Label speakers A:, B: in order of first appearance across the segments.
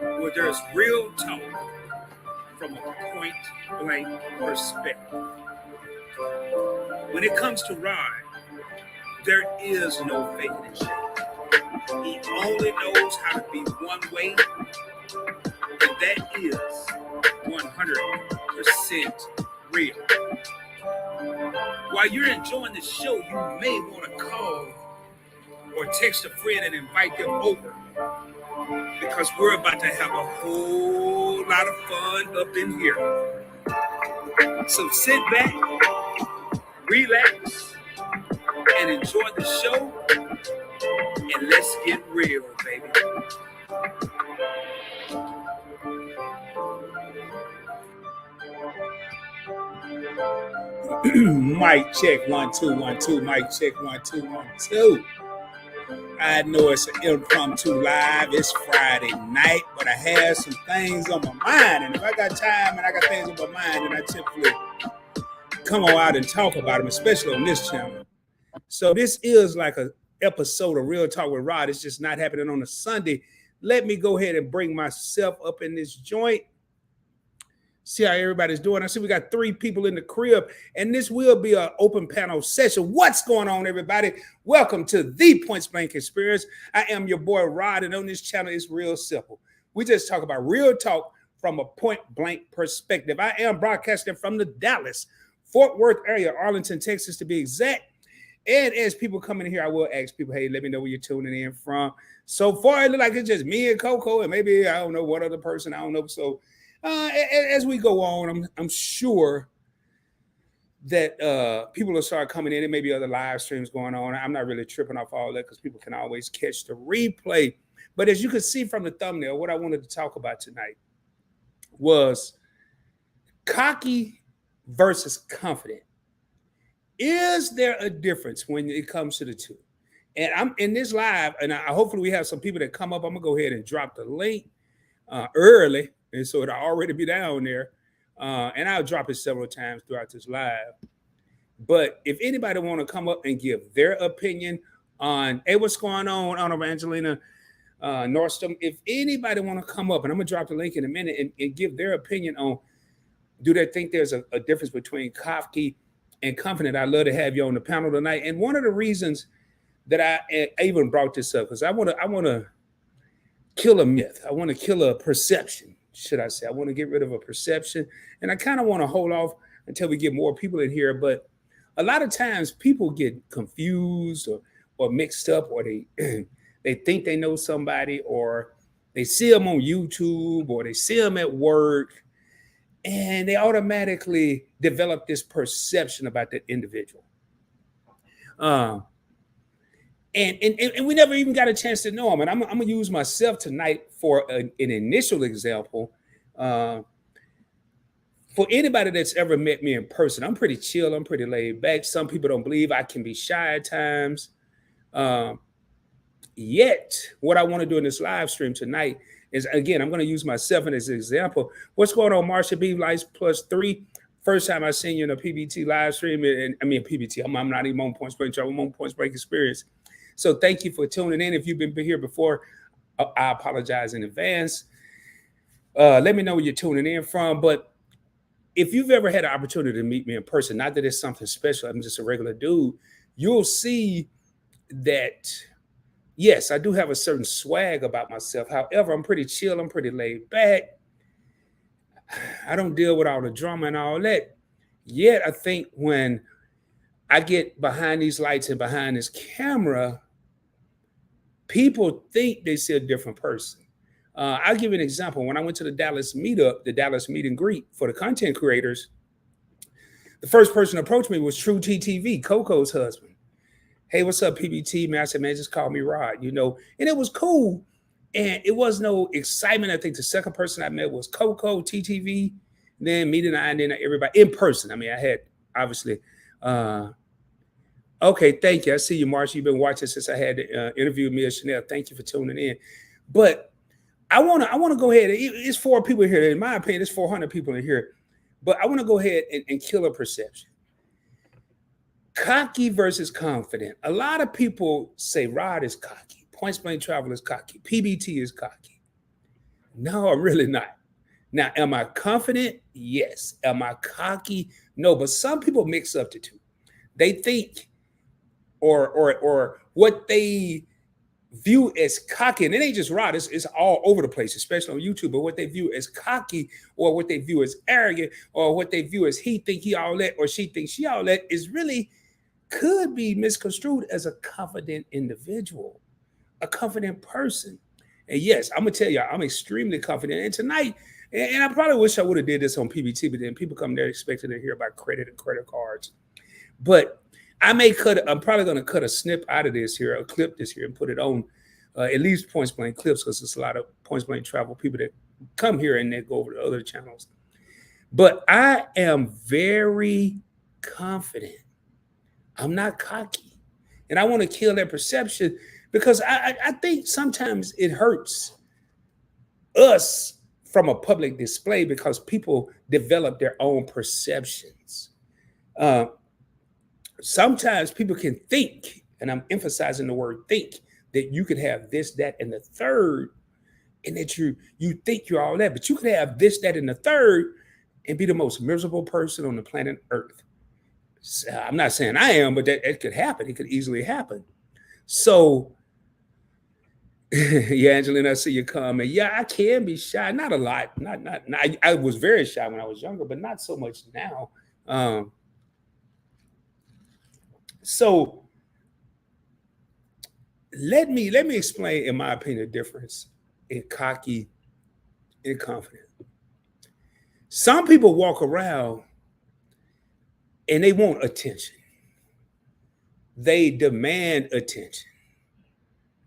A: where there's real talk from a point blank perspective. When it comes to Rod, there is no faking and shame. He only knows how to be one way, and that is 100% real. While you're enjoying the show, you may want to call or text a friend and invite them over, because we're about to have a whole lot of fun up in here. So sit back, relax, and enjoy the show, and let's get real, baby. Mic check 1 2 1 2. Mic check 1 2 1 2. I know it's an impromptu live. It's Friday night, but I have some things on my mind, and if I got time and I got things on my mind, then I typically come on out and talk about them, especially on this channel. So this is like an episode of Real Talk with Rod. It's just not happening on a Sunday. Let me go ahead and bring myself up in this joint. See how everybody's doing. I see we got 3 people in the crib, and this will be an open panel session. What's going on, everybody? Welcome to the Point Blank Experience. I am your boy Rod, and on this channel, it's real simple. We just talk about real talk from a point blank perspective. I am broadcasting from the Dallas, Fort Worth area, Arlington, Texas, to be exact. And as people come in here, I will ask people, hey, let me know where you're tuning in from. So far, it looks like it's just me and Coco, and maybe, I don't know, one other person. I don't know. So as we go on, I'm sure that people will start coming in. There may be other live streams going on. I'm not really tripping off all that because people can always catch the replay. But as you can see from the thumbnail, what I wanted to talk about tonight was cocky versus confident. Is there a difference when it comes to the two? And I'm in this live, and hopefully we have some people that come up. I'm going to go ahead and drop the link early. And so it'll already be down there. And I'll drop it several times throughout this live. But if anybody want to come up and give their opinion on, hey, what's going on, Evangelina Nordstrom? If anybody want to come up, and I'm going to drop the link in a minute, and give their opinion on, do they think there's a difference between cocky and confident? I'd love to have you on the panel tonight. And one of the reasons that I even brought this up, because I want to kill a myth. I want to kill a perception. Should I say? I want to get rid of a perception, and I kind of want to hold off until we get more people in here. But a lot of times people get confused or mixed up, or they they think they know somebody, or they see them on YouTube, or they see them at work, and they automatically develop this perception about that individual. And we never even got a chance to know them. And I'm going to use myself tonight for an initial example. For anybody that's ever met me in person, I'm pretty chill. I'm pretty laid back. Some people don't believe I can be shy at times. Yet, what I want to do in this live stream tonight is, again, I'm going to use myself as an example. What's going on, Marsha B. Lights +3? First time I seen you in a PBT live stream. And I mean, PBT, I'm not even on Point Break. I'm on Point Break Experience. So thank you for tuning in. If you've been here before, I apologize in advance. Let me know where you're tuning in from. But if you've ever had an opportunity to meet me in person, not that it's something special, I'm just a regular dude, you'll see that, yes, I do have a certain swag about myself. However, I'm pretty chill. I'm pretty laid back. I don't deal with all the drama and all that. Yet, I think when I get behind these lights and behind this camera, people think they see a different person. I'll give you an example. When I went to the Dallas meetup, the Dallas meet and greet for the content creators, the first person to approach me was True TTV, Coco's husband. Hey, what's up, PBT? Man, I said, man, just call me Rod, and it was cool. And it was no excitement. I think the second person I met was Coco, TTV, then me and then everybody in person. I mean, I had obviously, okay, thank you. I see you, Marsha. You've been watching since I had the interview with Mia Chanel. Thank you for tuning in. But I want to go ahead. It's 4 people here. In my opinion, it's 400 people in here. But I want to go ahead and kill a perception. Cocky versus confident. A lot of people say Rod is cocky. Points Blank Travel is cocky. PBT is cocky. No, I'm really not. Now, am I confident? Yes. Am I cocky? No, but some people mix up the two. They think or what they view as cocky, and it ain't just right, it's all over the place, especially on YouTube, but what they view as cocky or what they view as arrogant or what they view as he think he all that or she thinks she all that is really could be misconstrued as a confident individual, a confident person. And yes, I'm gonna tell you, I'm extremely confident. And tonight, and I probably wish I would have did this on PBT, but then people come there expecting to hear about credit and credit cards. But I'm probably going to cut a snip out of this here, a clip this here, and put it on at least Points Blank clips because there's a lot of Points Blank Travel people that come here and they go over to other channels. But I am very confident. I'm not cocky. And I want to kill that perception because I think sometimes it hurts us from a public display because people develop their own perceptions. Sometimes people can think, and I'm emphasizing the word think, that you could have this, that, and the third, and that you think you're all that, but you could have this, that, and the third, and be the most miserable person on the planet Earth. So, I'm not saying I am, but that could happen. It could easily happen. So, yeah, Angelina, I see you comment. Yeah, I can be shy. Not a lot. Not. I was very shy when I was younger, but not so much now. So let me explain, in my opinion, the difference in cocky and confident. Some people walk around and they want attention. They demand attention.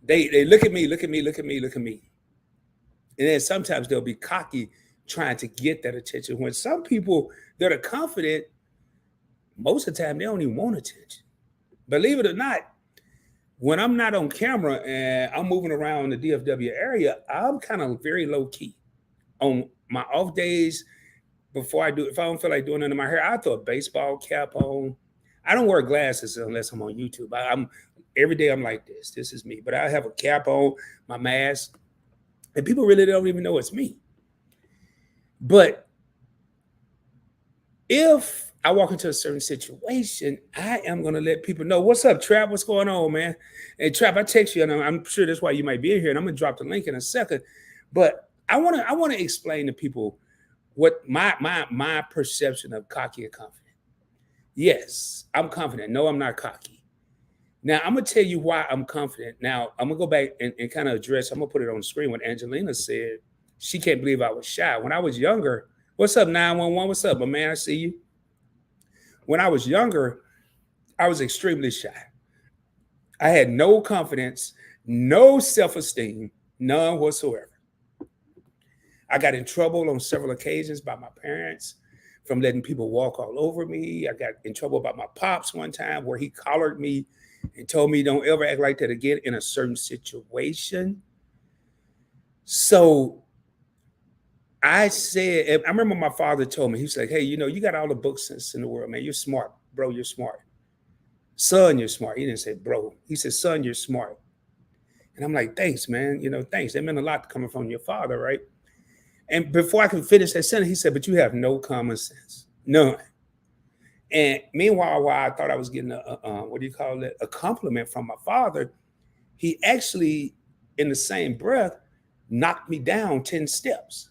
A: They look at me, look at me, look at me, look at me. And then sometimes they'll be cocky trying to get that attention. When some people that are confident, most of the time they don't even want attention. Believe it or not, when I'm not on camera and I'm moving around the DFW area, I'm kind of very low key. On my off days, if I don't feel like doing nothing in my hair, I throw a baseball cap on. I don't wear glasses unless I'm on YouTube. Every day I'm like this. This is me. But I have a cap on, my mask, and people really don't even know it's me. But if I walk into a certain situation, I am going to let people know, what's up, Trap? What's going on, man? Hey, Trap, I text you, and I'm sure that's why you might be in here, and I'm going to drop the link in a second. But I want to explain to people what my perception of cocky and confident. Yes, I'm confident. No, I'm not cocky. Now, I'm going to tell you why I'm confident. Now, I'm going to go back and kind of address, I'm going to put it on the screen what Angelina said. She can't believe I was shy. When I was younger, what's up, 911? What's up, my man? I see you. When I was younger, I was extremely shy. I had no confidence, no self-esteem, none whatsoever. I got in trouble on several occasions by my parents from letting people walk all over me. I got in trouble by my pops one time where he collared me and told me don't ever act like that again in a certain situation. So I remember my father told me, he was like, hey, you got all the book sense in the world, man. You're smart, bro. You're smart. Son, you're smart. He didn't say bro. He said, son, you're smart. And I'm like, thanks, man. Thanks. That meant a lot coming from your father, right? And before I could finish that sentence, he said, but you have no common sense. None. And meanwhile, while I thought I was getting a compliment from my father, he actually, in the same breath, knocked me down 10 steps.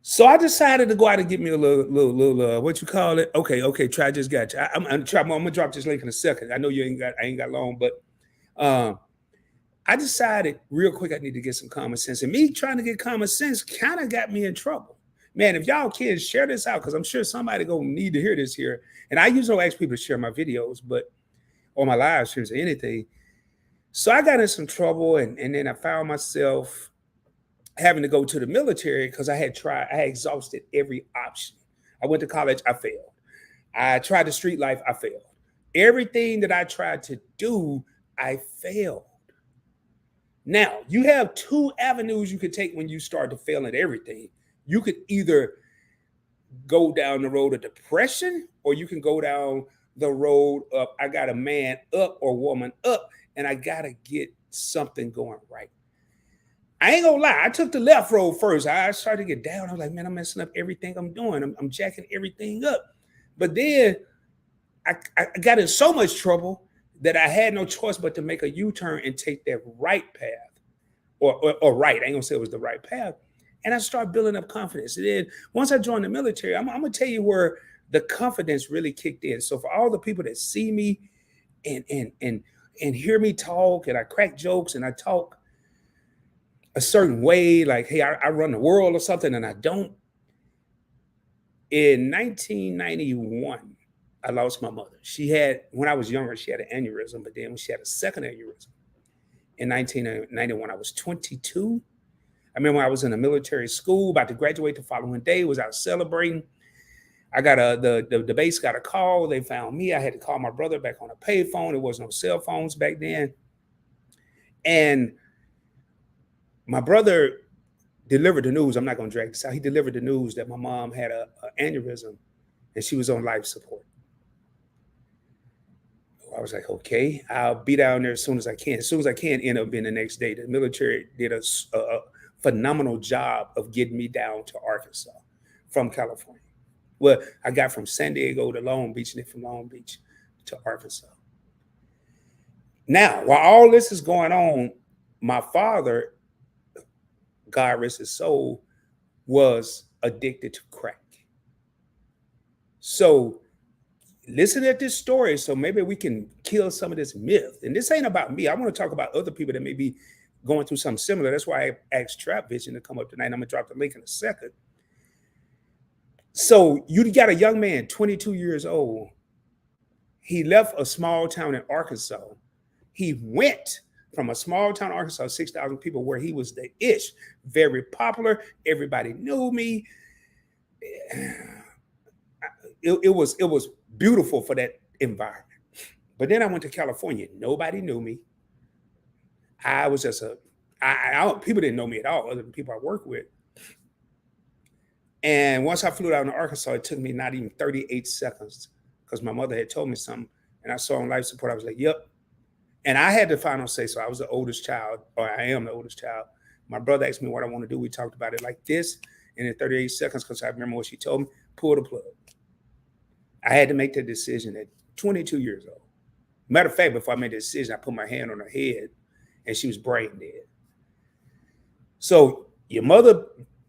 A: So I decided to go out and get me a little what you call it? Okay, Try just got you. I'm gonna drop this link in a second. I know I ain't got long, but I decided real quick I need to get some common sense. And me trying to get common sense kind of got me in trouble. Man, if y'all kids share this out, because I'm sure somebody gonna need to hear this here. And I usually don't ask people to share my videos, or my live streams or anything. So I got in some trouble, and then I found myself having to go to the military because I had exhausted every option. I went to college, I failed. I tried the street life, I failed. Everything that I tried to do, I failed. Now, you have two avenues you could take when you start to fail at everything. You could either go down the road of depression, or you can go down the road of I got a man up or woman up, and I got to get something going right. I ain't gonna lie. I took the left road first. I started to get down. I was like, man, I'm messing up everything I'm doing. I'm jacking everything up. But then I got in so much trouble that I had no choice but to make a U-turn and take that right path, or right. I ain't gonna say it was the right path. And I started building up confidence. And then once I joined the military, I'm gonna tell you where the confidence really kicked in. So for all the people that see me and hear me talk, and I crack jokes and I talk a certain way, like, hey, I run the world or something, and I don't. In 1991, I lost my mother. When I was younger, she had an aneurysm, but then when she had a second aneurysm in 1991, I was 22. I remember I was in a military school, about to graduate the following day, was out celebrating. I got the base got a call. They found me. I had to call my brother back on a payphone. There was no cell phones back then. And my brother delivered the news. I'm not going to drag this out. He delivered the news that my mom had an aneurysm and she was on life support. I was like, okay, I'll be down there as soon as I can. As soon as I can, end up being the next day. The military did a phenomenal job of getting me down to Arkansas from California. Well, I got from San Diego to Long Beach, and then from Long Beach to Arkansas. Now, while all this is going on, my father, God rest his soul, was addicted to crack. So listen at this story so maybe we can kill some of this myth. And this ain't about me. I want to talk about other people that may be going through something similar. That's why I asked Trap Vision to come up tonight. I'm going to drop the link in a second. So you got a young man, 22 years old. He left a small town in Arkansas. He went from a small town, Arkansas, 6,000 people, where he was the ish, very popular. Everybody knew me. It was beautiful for that environment. But then I went to California. Nobody knew me. I was just people didn't know me at all, other than people I work with. And once I flew down to Arkansas, it took me not even 38 seconds because my mother had told me something, and I saw on life support. I was like, yep. And I had the final say. So I was the oldest child, or I am the oldest child. My brother asked me what I want to do. We talked about it like this. And in 38 seconds, because I remember what she told me, pull the plug. I had to make the decision at 22 years old. Matter of fact, before I made the decision, I put my hand on her head and she was brain dead. So your mother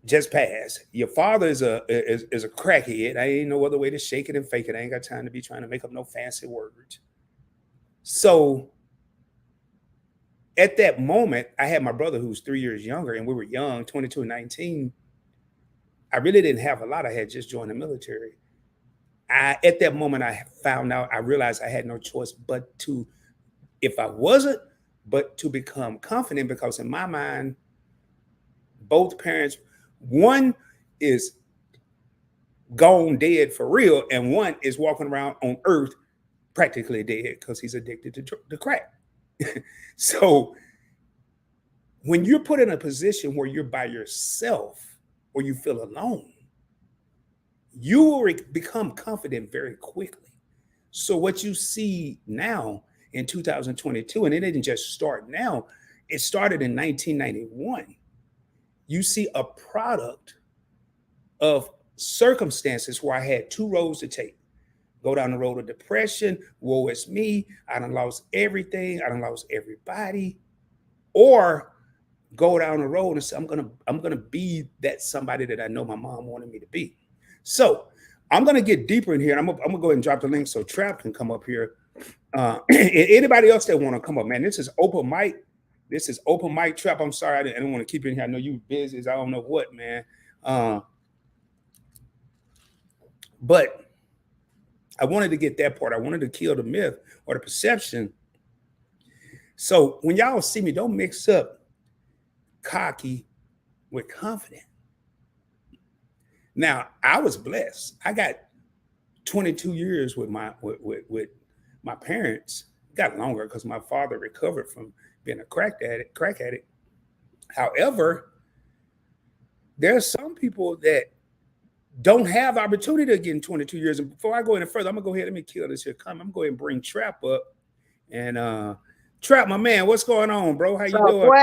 A: just passed. Your father is a crackhead. I ain't no other way to shake it and fake it. I ain't got time to be trying to make up no fancy words. So at that moment, I had my brother who was 3 years younger, and we were young, 22 and 19. I really didn't have a lot. I had just joined the military. At that moment, I realized I had no choice but to, if I wasn't, but to become confident, because in my mind, both parents, one is gone dead for real, and one is walking around on earth practically dead because he's addicted to crack. So when you're put in a position where you're by yourself or you feel alone, you will become confident very quickly. So what you see now in 2022, and it didn't just start now, it started in 1991. You see a product of circumstances where I had two roads to take. Go down the road of depression, woe is me, I done lost everything, I done lost everybody. Or go down the road and say, I'm gonna be that somebody that I know my mom wanted me to be. So I'm gonna get deeper in here, and I'm gonna go ahead and drop the link so Trap can come up here. Anybody else that want to come up, man, this is open mic. This is open mic. Trap, I'm sorry, I didn't want to keep you in here. I know you busy as I don't know what, man. But I wanted to get that part. I wanted to kill the myth or the perception. So when y'all see me, don't mix up cocky with confident. Now, I was blessed. I got 22 years with my parents. Got longer because my father recovered from being a crack addict. However, there are some people that don't have opportunity to get in 22 years. And before I go any further, I'm gonna go ahead. Let me kill this here comment. I'm going to go ahead and bring Trap up. And Trap, my man, what's going on, bro? How you doing?
B: Boy?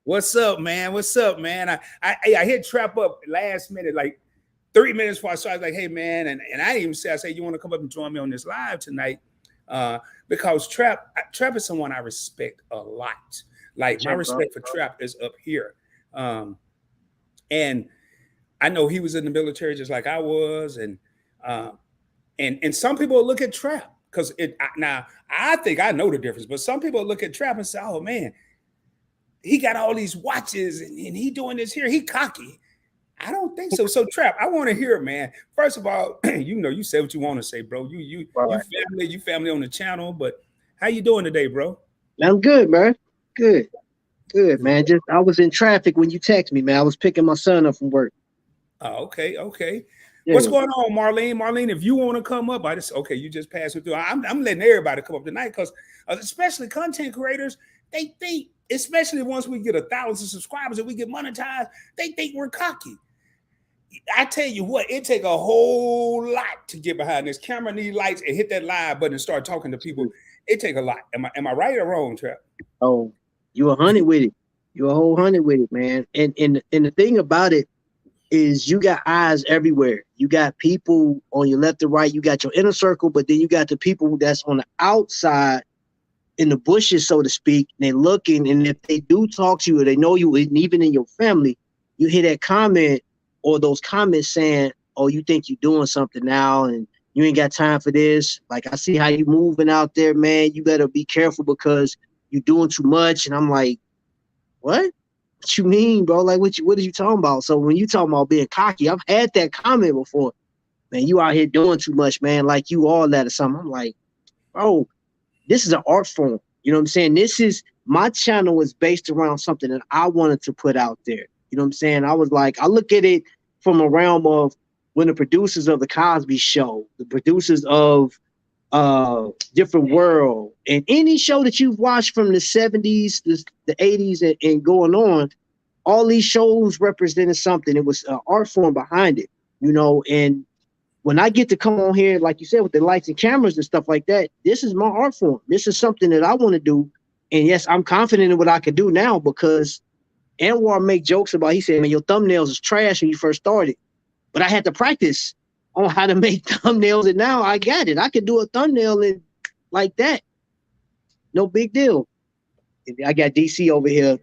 A: What's up, man? What's up, man? I hit Trap up last minute, like 3 minutes before I started. I was like, hey, man, and I didn't even say, I said, you want to come up and join me on this live tonight? Because Trap is someone I respect a lot. Like my respect for Trap is up here. And I know he was in the military just like I was, and some people look at Trap because now I think I know the difference, but some people look at Trap and say, "Oh man, he got all these watches and he doing this here. He cocky." I don't think so. So Trap, I want to hear it, man. First of all, you say what you want to say, bro. You family on the channel, but how you doing today, bro?
B: I'm good, man. Good, man. Just I was in traffic when you text me, man. I was picking my son up from work.
A: Oh, okay. Yeah. What's going on, Marlene? Marlene, if you want to come up, you just pass it through. I'm letting everybody come up tonight because especially content creators, they think, especially once we get 1,000 subscribers and we get monetized, they think we're cocky. I tell you what, it take a whole lot to get behind this camera, need lights, and hit that live button and start talking to people. It take a lot. Am I right or wrong, Trap?
B: Oh, you 100 with it. You a whole 100 with it, man. And the thing about it is you got eyes everywhere. You got people on your left and right. You got your inner circle, but then you got the people that's on the outside in the bushes, so to speak. And they're looking, and if they do talk to you or they know you, and even in your family, you hear that comment or those comments saying, "Oh, you think you're doing something now and you ain't got time for this. Like, I see how you moving out there, man. You better be careful because you're doing too much." And I'm like, what you mean, bro? Like, what are you talking about? So when you talking about being cocky, I've had that comment before. Man, you out here doing too much, man. Like you all that or something. I'm like, bro, this is an art form. You know what I'm saying? My channel is based around something that I wanted to put out there. You know what I'm saying? I was like, I look at it from a realm of when the producers of the Cosby Show, the producers of Different World, and any show that you've watched from the 70s, the 80s, and going on, all these shows represented something. It was an art form behind it, and when I get to come on here, like you said, with the lights and cameras and stuff like that, this is my art form. This is something that I want to do. And yes, I'm confident in what I can do now because Anwar make jokes about, he said, man, your thumbnails is trash when you first started. But I had to practice on how to make thumbnails, and now I got it. I can do a thumbnail like that. No big deal. I got DC over here.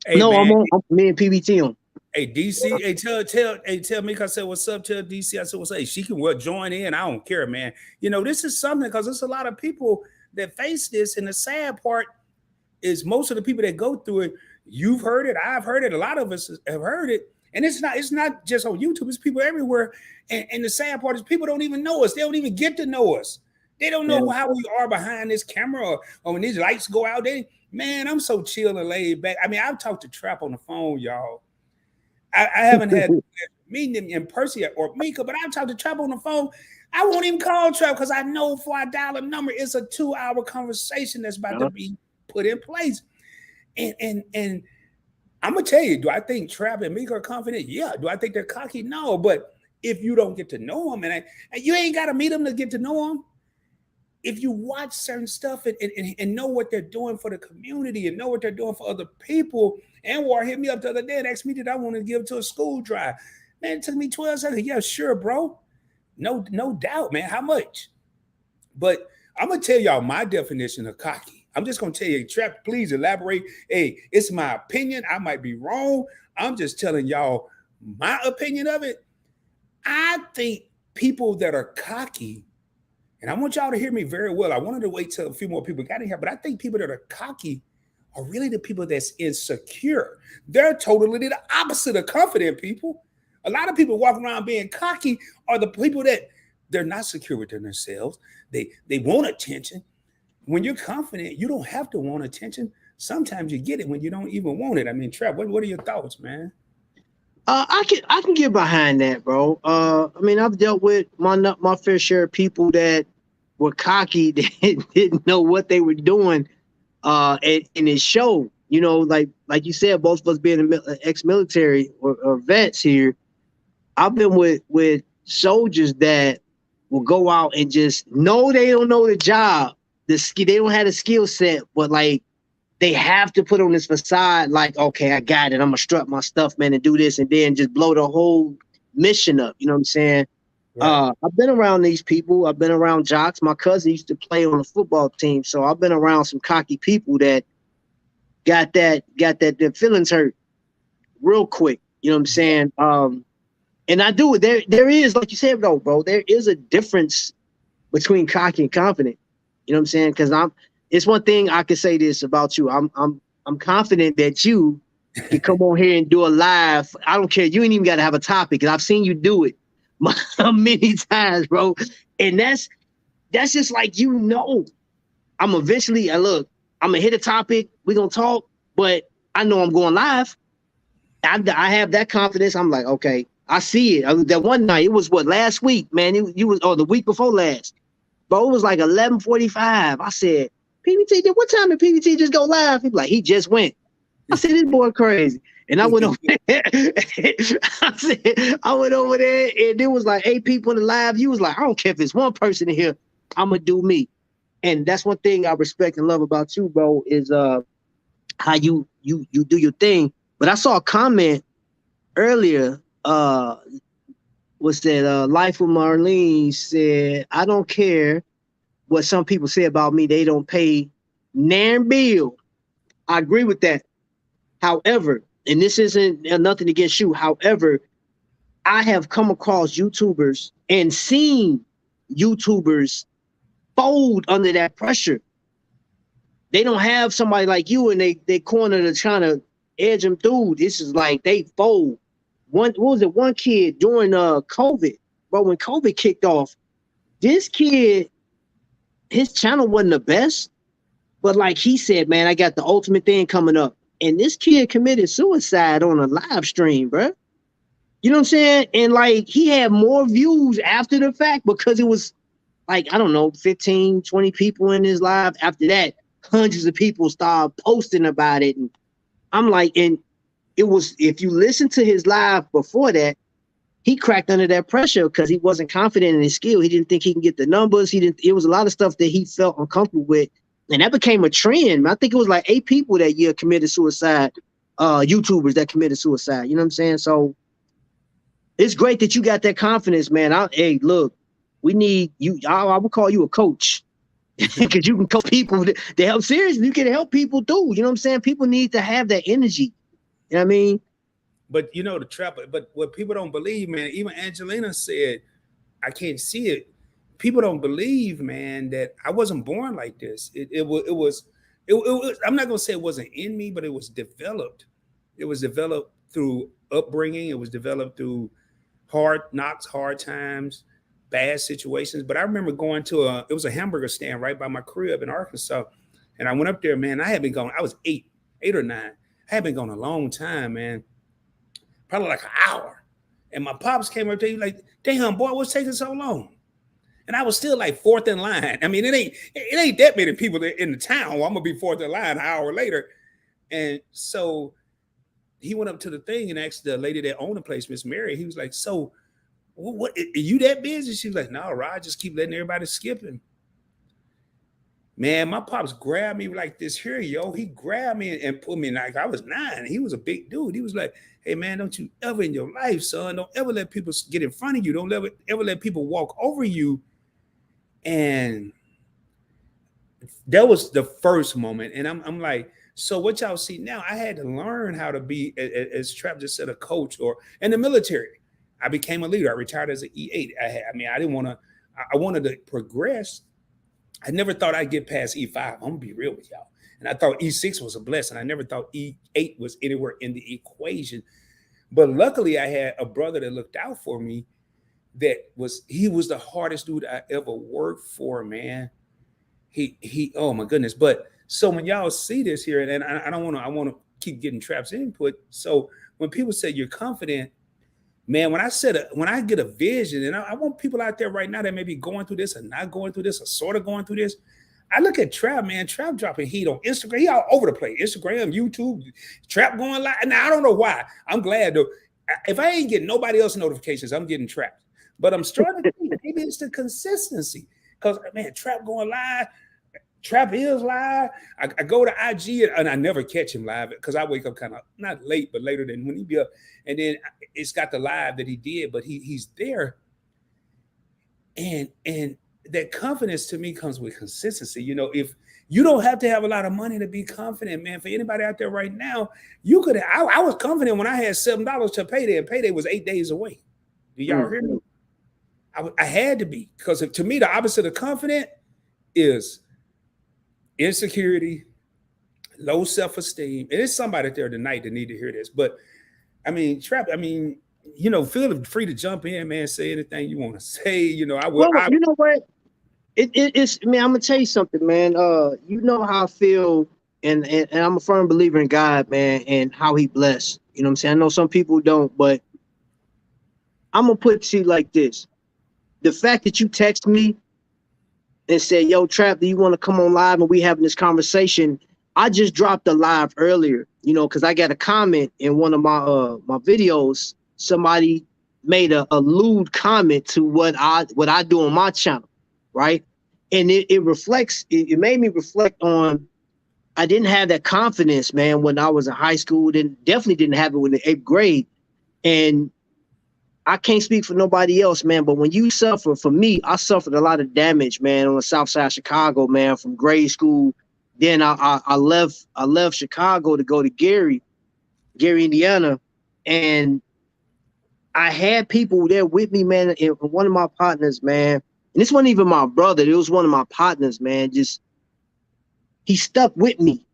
B: Hey, no, man. I'm me and PBT on.
A: Hey, DC, tell me, I said, what's up? Tell DC, I said, what's up? Hey, she can join in. I don't care, man. This is something because there's a lot of people that face this. And the sad part is most of the people that go through it, you've heard it, I've heard it, a lot of us have heard it. And it's not just on YouTube, it's people everywhere. And the sad part is people don't even know us. They don't even get to know us. They don't know how we are behind this camera or when these lights go out. Man, I'm so chill and laid back. I mean, I've talked to Trap on the phone, y'all. I haven't had meeting him in person yet, or Mika, but I've talked to Trap on the phone. I won't even call Trap because I know before I dial a number, it's a 2-hour conversation that's about to be put in place. And I'm gonna tell you, do I think Trap and Mika are confident? Yeah. Do I think they're cocky? No. But if you don't get to know them, and you ain't got to meet them to get to know them, if you watch certain stuff and know what they're doing for the community and know what they're doing for other people. Anwar hit me up the other day and asked me that I want to give to a school drive. Man, it took me 12 seconds. Yeah, sure, bro. No doubt, man. How much? But I'm gonna tell y'all my definition of cocky. I'm just gonna tell you, Trap, please elaborate. Hey, it's my opinion. I might be wrong. I'm just telling y'all my opinion of it. I think people that are cocky, and I want y'all to hear me very well. I wanted to wait till a few more people got in here, but I think people that are cocky are really the people that's insecure. They're totally the opposite of confident people. A lot of people walking around being cocky are the people that they're not secure within themselves. They want attention. When you're confident, you don't have to want attention. Sometimes you get it when you don't even want it. I mean, Trap, what are your thoughts, man?
B: I can get behind that, bro. I mean, I've dealt with my fair share of people that were cocky, that didn't know what they were doing, and it showed. Like you said, both of us being ex-military or vets here, I've been with soldiers that will go out and just know they don't know the job. they don't have the skill set, but like they have to put on this facade, like, okay, I got it. I'm gonna strut my stuff, man, and do this, and then just blow the whole mission up. You know what I'm saying? Right. I've been around these people. I've been around jocks. My cousin used to play on a football team, so I've been around some cocky people that got their feelings hurt real quick. You know what I'm saying? And I do it. There is, like you said, though, bro. There is a difference between cocky and confident. You know what I'm saying? Because it's one thing I can say this about you. I'm confident that you can come on here and do a live. I don't care. You ain't even got to have a topic. I've seen you do it many times, bro. And that's just like, I'm eventually, I'm gonna hit a topic. We're gonna talk, but I know I'm going live. I have that confidence. I'm like, okay, I see it. That one night, it was last week, man. You was, or the week before last. But it was like 11:45. I said, PBT, what time did PBT just go live? He was like, he just went. I said, this boy crazy. And I went over there. I went over there, and there was like 8 people in the live. You was like, I don't care if it's one person in here. I'm gonna do me. And that's one thing I respect and love about you, bro, is how you do your thing. But I saw a comment earlier. Was that Life with Marlene said, I don't care what some people say about me. They don't pay nan bill. I agree with that. However, and this isn't nothing against you. However, I have come across YouTubers and seen YouTubers fold under that pressure. They don't have somebody like you in they corner to trying to edge them through. This is like they fold. What was it? One kid during COVID, bro, when COVID kicked off, this kid, his channel wasn't the best, but like he said, man, I got the ultimate thing coming up. And this kid committed suicide on a live stream, bro. You know what I'm saying? And like he had more views after the fact because it was like, I don't know, 15, 20 people in his live. After that, hundreds of people started posting about it. And I'm like, and it was, if you listen to his live before that, he cracked under that pressure because he wasn't confident in his skill. He didn't think he can get the numbers. It was a lot of stuff that he felt uncomfortable with. And that became a trend. I think it was like 8 people that year committed suicide, YouTubers that committed suicide. You know what I'm saying? So it's great that you got that confidence, man. Hey, look, we need you. I would call you a coach because you can coach people to help. Seriously, you can help people too. You know what I'm saying? People need to have that energy. You know what I mean?
A: But you know, the trap, but what people don't believe, man, even Angelina said, I can't see it. People don't believe, man, that I wasn't born like this. It was, I'm not gonna say it wasn't in me, but it was developed. It was developed through upbringing. It was developed through hard knocks, hard times, bad situations. But I remember going to it was a hamburger stand right by my crib in Arkansas. And I went up there, man. I had been going, I was 8 or 9. I had been going a long time, man. Probably like an hour. And my pops came up to you like, damn, boy, what's taking so long? And I was still like 4th in line. I mean, it ain't that many people in the town. Well, I'm gonna be 4th in line an hour later. And so he went up to the thing and asked the lady that owned the place, Miss Mary. He was like, so what are you that busy? She was like, no, Rod, just keep letting everybody skip him. Man, my pops grabbed me like this here, yo. He grabbed me and put me like I was 9. He was a big dude. He was like, hey, man, don't you ever in your life, son, don't ever let people get in front of you. Don't ever let people walk over you. And that was the first moment. And I'm like, so what y'all see now, I had to learn how to be, as Trap just said, a coach or in the military. I became a leader. I retired as an E8. I wanted to progress. I never thought I'd get past E5. I'm gonna be real with y'all. And I thought E6 was a blessing. I never thought E8 was anywhere in the equation. But luckily I had a brother that looked out for me. He was the hardest dude I ever worked for, man. He oh my goodness. But so when y'all see this here, and I want to keep getting Trap's input. So when people say you're confident, man, when I get a vision, and I want people out there right now that may be going through this or not going through this or sort of going through this, I look at Trap, man. Trap dropping heat on Instagram. He all over the place. Instagram, YouTube, Trap going live. Now, I don't know why. I'm glad, though. If I ain't getting nobody else notifications, I'm getting Trap. But I'm starting to think maybe it's the consistency. Because, man, Trap going live. Trap is live. I go to IG and I never catch him live because I wake up kind of not late, but later than when he be up. And then it's got the live that he did, but he's there. And that confidence to me comes with consistency. You know, if you don't have to have a lot of money to be confident, man. For anybody out there right now, you could. I was confident when I had $7 to payday, and payday was 8 days away. Do y'all hear me? I had to be, because to me the opposite of confident is insecurity, low self-esteem. And there's somebody there tonight that need to hear this. But I mean, Trap, I mean, you know, feel free to jump in, man, say anything you want to say. You know, I will.
B: Well, you know what? It's, man, I'm gonna tell you something, man. You know how I feel, and I'm a firm believer in God, man, and how he bless. You know what I'm saying? I know some people don't, but I'm gonna put it to you like this. The fact that you text me and said, yo, Trap, do you want to come on live and we having this conversation? I just dropped a live earlier, you know, because I got a comment in one of my my videos. Somebody made a lewd comment to what I do on my channel, right? And it reflects, it made me reflect on, I didn't have that confidence, man, when I was in high school. Definitely didn't have it in the 8th grade. And I can't speak for nobody else, man, but when you suffer, for me, I suffered a lot of damage, man, on the south side of Chicago, man, from grade school. Then I left Chicago to go to Gary, Indiana, and I had people there with me, man, and one of my partners, man, and this wasn't even my brother, it was one of my partners, man, just, he stuck with me.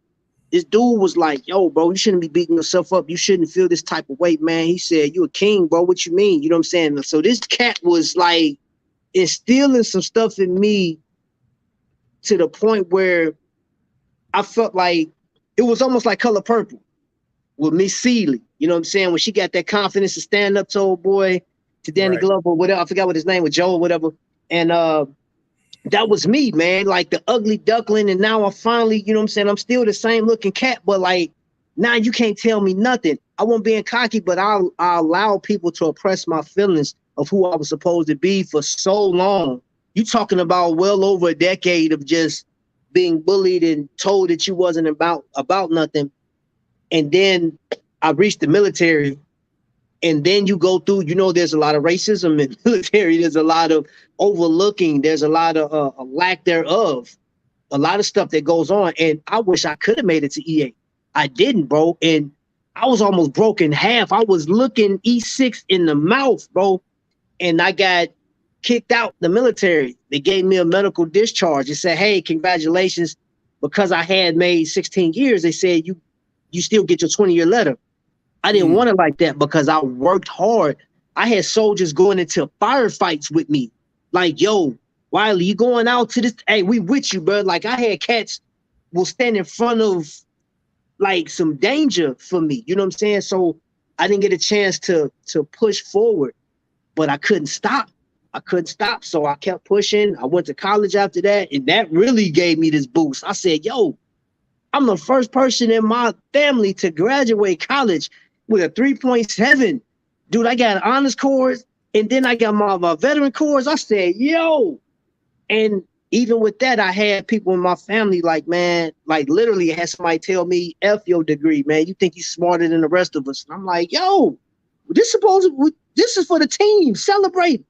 B: This dude was like, yo, bro, you shouldn't be beating yourself up. You shouldn't feel this type of weight, man. He said, you a king, bro. What you mean? You know what I'm saying? So this cat was like instilling some stuff in me to the point where I felt like it was almost like Color Purple with Miss Seeley. You know what I'm saying? When she got that confidence to stand up to old boy, to Danny Glover, whatever. I forgot what his name was, Joe or whatever. And that was me, man, like the ugly duckling. And now I finally, you know what I'm saying? I'm still the same looking cat, but like, now you can't tell me nothing. I won't be cocky, but I'll allow people to oppress my feelings of who I was supposed to be for so long. You talking about well over a decade of just being bullied and told that you wasn't about nothing. And then I reached the military. And then you go through, you know, there's a lot of racism in the military. There's a lot of overlooking. There's a lot of a lack thereof. A lot of stuff that goes on. And I wish I could have made it to E8. I didn't, bro. And I was almost broken in half. I was looking E6 in the mouth, bro. And I got kicked out the military. They gave me a medical discharge. They said, hey, congratulations. Because I had made 16 years, they said, you still get your 20-year letter. I didn't want it like that because I worked hard. I had soldiers going into firefights with me. Like, yo, Wiley, you going out to this? Hey, we with you, bro. Like, I had cats will stand in front of like some danger for me. You know what I'm saying? So I didn't get a chance to push forward, but I couldn't stop. I couldn't stop. So I kept pushing. I went to college after that, and that really gave me this boost. I said, yo, I'm the first person in my family to graduate college with a 3.7. Dude, I got honors course, and then I got my veteran course. I said, yo. And even with that, I had people in my family like, man, like literally had somebody tell me, F your degree, man. You think you're smarter than the rest of us. And I'm like, yo, this is for the team. Celebrate.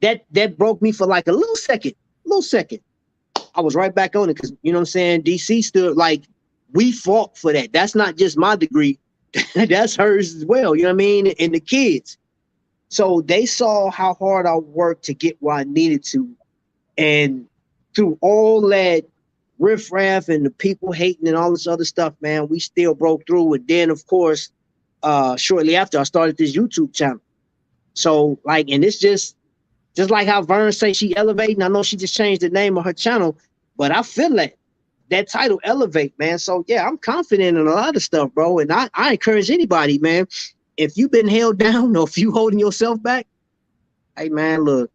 B: That broke me for like a little second. I was right back on it because, you know what I'm saying, DC stood like, we fought for that. That's not just my degree. That's hers as well, you know what I mean? And the kids. So they saw how hard I worked to get where I needed to. And through all that riffraff and the people hating and all this other stuff, man, we still broke through. And then, of course, shortly after, I started this YouTube channel. So, like, and it's just like how Vern say she elevating. I know she just changed the name of her channel, but I feel that title elevate, man. So yeah, I'm confident in a lot of stuff, bro. And I encourage anybody, man, if you've been held down or if you holding yourself back, hey man, look,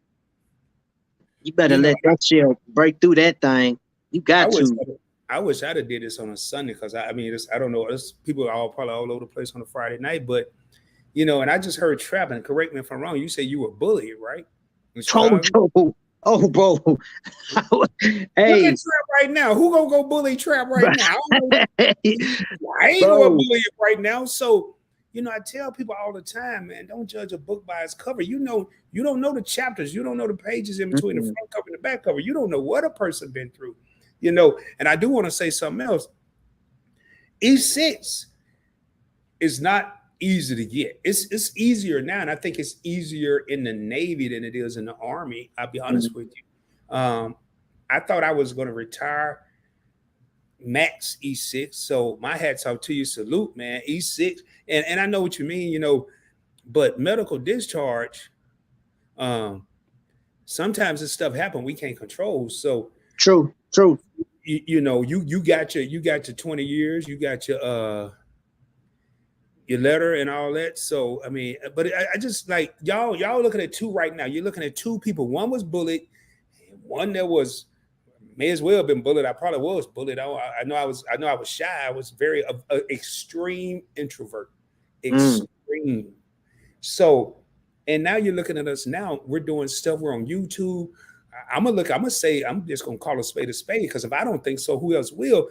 B: you better let that shit break through that thing. You got to.
A: I wish I'd have did this on a Sunday because I mean, I don't know, people are probably all over the place on a Friday night, but you know, and I just heard Trap, and correct me if I'm wrong, you say you were bullied, right?
B: Total. Oh, bro.
A: Look
B: Hey,
A: at Trap right now. Who gonna go bully Trap right now? I ain't gonna
B: bro.
A: bully him right now. So, I tell people all the time, man, don't judge a book by its cover. You don't know the chapters. You don't know the pages in between the front cover and the back cover. You don't know what a person been through. And I do want to say something else. E6 is not easy to get. It's easier now, and I think it's easier in the Navy than it is in the Army. I'll be honest with you. I thought I was going to retire max E6. So my hats off to you. Salute, man. E6. And I know what you mean, but medical discharge, sometimes this stuff happen we can't control. So
B: True.
A: you got your 20 years, you got your letter and all that. So I mean, but I just like y'all looking at two right now. You're looking at two people. One was bullied, one that was may as well have been bullied. I probably was bullied. I know I was shy. I was very extreme introvert. Extreme. So, and now you're looking at us now. We're doing stuff. We're on YouTube. I'm gonna say, I'm just gonna call a spade, because if I don't think so, who else will?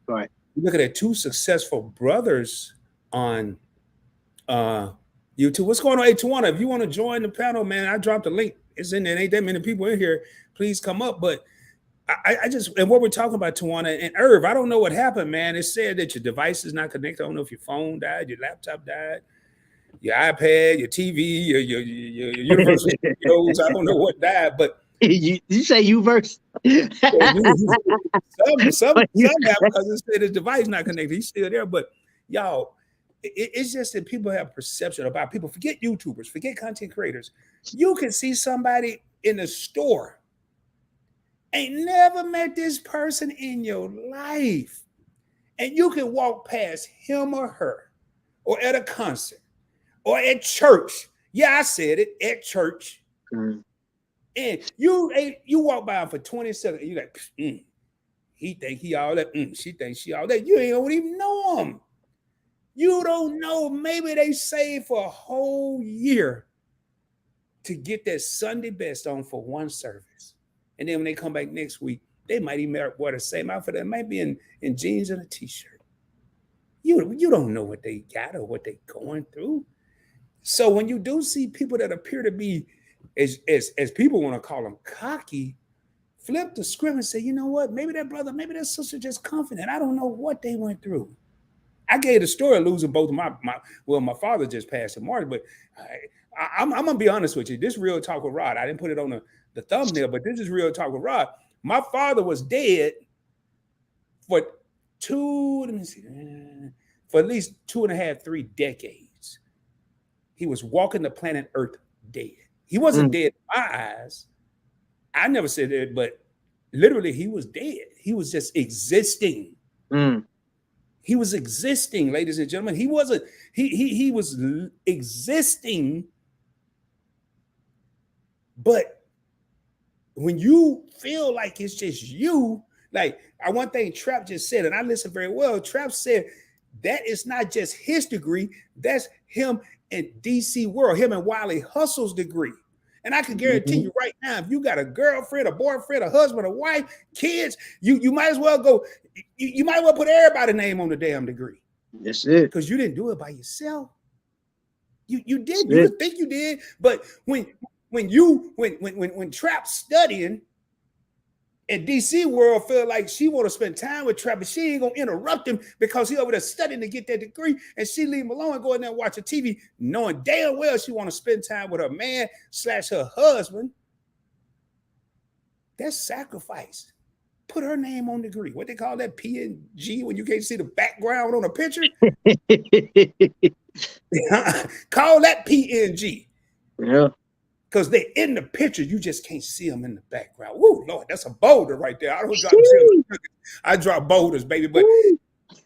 B: Right.
A: You're looking at two successful brothers on YouTube. What's going on, Tawana? If you want to join the panel, man, I dropped a link. It's in there. Ain't that many people in here. Please come up. But I just, and what we're talking about, Tawana and Irv, I don't know what happened, man. It said that your device is not connected. I don't know if your phone died, your laptop died, your iPad, your TV, your Universal Studios. I don't know what died, but
B: you say Uverse?
A: some happened because it said his device not connected. He's still there, but y'all, it's just that people have perception about people. Forget YouTubers, forget content creators. You can see somebody in the store, ain't never met this person in your life, and you can walk past him or her, or at a concert, or at church. Yeah, I said it, at church. And you walk by him for 20 seconds, and you're like, he think he all that, she thinks she all that. You don't even know him. You don't know. Maybe they saved for a whole year to get that Sunday best on for one service. And then when they come back next week, they might even wear the same outfit. It might be in jeans and a t-shirt. You don't know what they got or what they're going through. So when you do see people that appear to be, as people want to call them, cocky, flip the script and say, you know what? Maybe that brother, maybe that sister just confident. I don't know what they went through. I gave the story of losing both of my father just passed in March, but I'm going to be honest with you. This Real Talk with Rod, I didn't put it on the thumbnail, but this is Real Talk with Rod. My father was dead for at least 2.5, 3 decades. He was walking the planet Earth dead. He wasn't dead in my eyes. I never said that, but literally he was dead. He was just existing. He was existing, ladies and gentlemen. He wasn't, he was existing. But when you feel like it's just you, like one thing Trap just said, and I listened very well, Trap said that is not just his degree, that's him and DC World, him and Wiley Hustle's degree. And I can guarantee you right now, if you got a girlfriend, a boyfriend, a husband, a wife, kids, you might as well go, you might as well put everybody's name on the damn degree.
B: That's it.
A: Because you didn't do it by yourself. You did. You would think you did, but when Trap's studying and DC World feel like she want to spend time with Trap, but she ain't gonna interrupt him because he over there studying to get that degree, and she leave him alone and go in there and watch a TV, knowing damn well she want to spend time with her man / her husband. That's sacrifice. Put her name on the degree. What they call that, PNG, when you can't see the background on a picture? Call that PNG.
B: Yeah.
A: Because they're in the picture, you just can't see them in the background. Woo, Lord, that's a boulder right there. I drop boulders, baby. But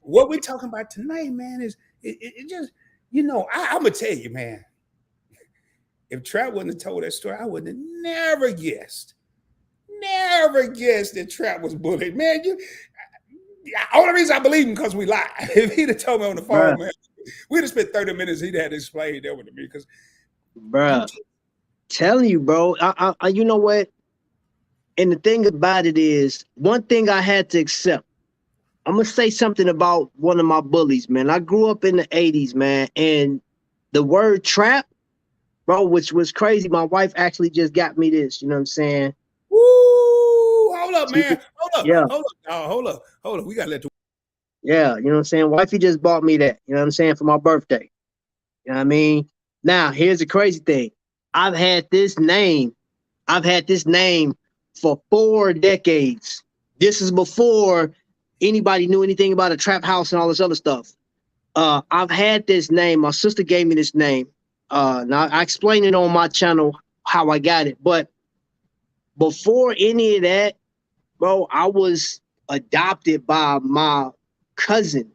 A: what we're talking about tonight, man, is it just, I'm going to tell you, man, if Trap wouldn't have told that story, I would have never guessed that Trap was bullied. Man, only reason I believe him because we lied. If he'd have told me on the phone, man, we'd have spent 30 minutes, he'd have to explain that with me. Because,
B: telling you, bro, I you know what? And the thing about it is, one thing I had to accept. I'm gonna say something about one of my bullies, man. I grew up in the 80s, man, and the word trap, bro, which was crazy. My wife actually just got me this, you know what I'm saying?
A: Woo! Hold up, man.
B: Yeah,
A: Hold up. We gotta let the
B: yeah, you know what I'm saying? Wifey just bought me that, you know what I'm saying, for my birthday. You know what I mean? Now, here's the crazy thing. I've had this name, for 4 decades. This is before anybody knew anything about a trap house and all this other stuff. I've had this name. My sister gave me this name. Now I explained it on my channel how I got it. But before any of that, bro, I was adopted by my cousin.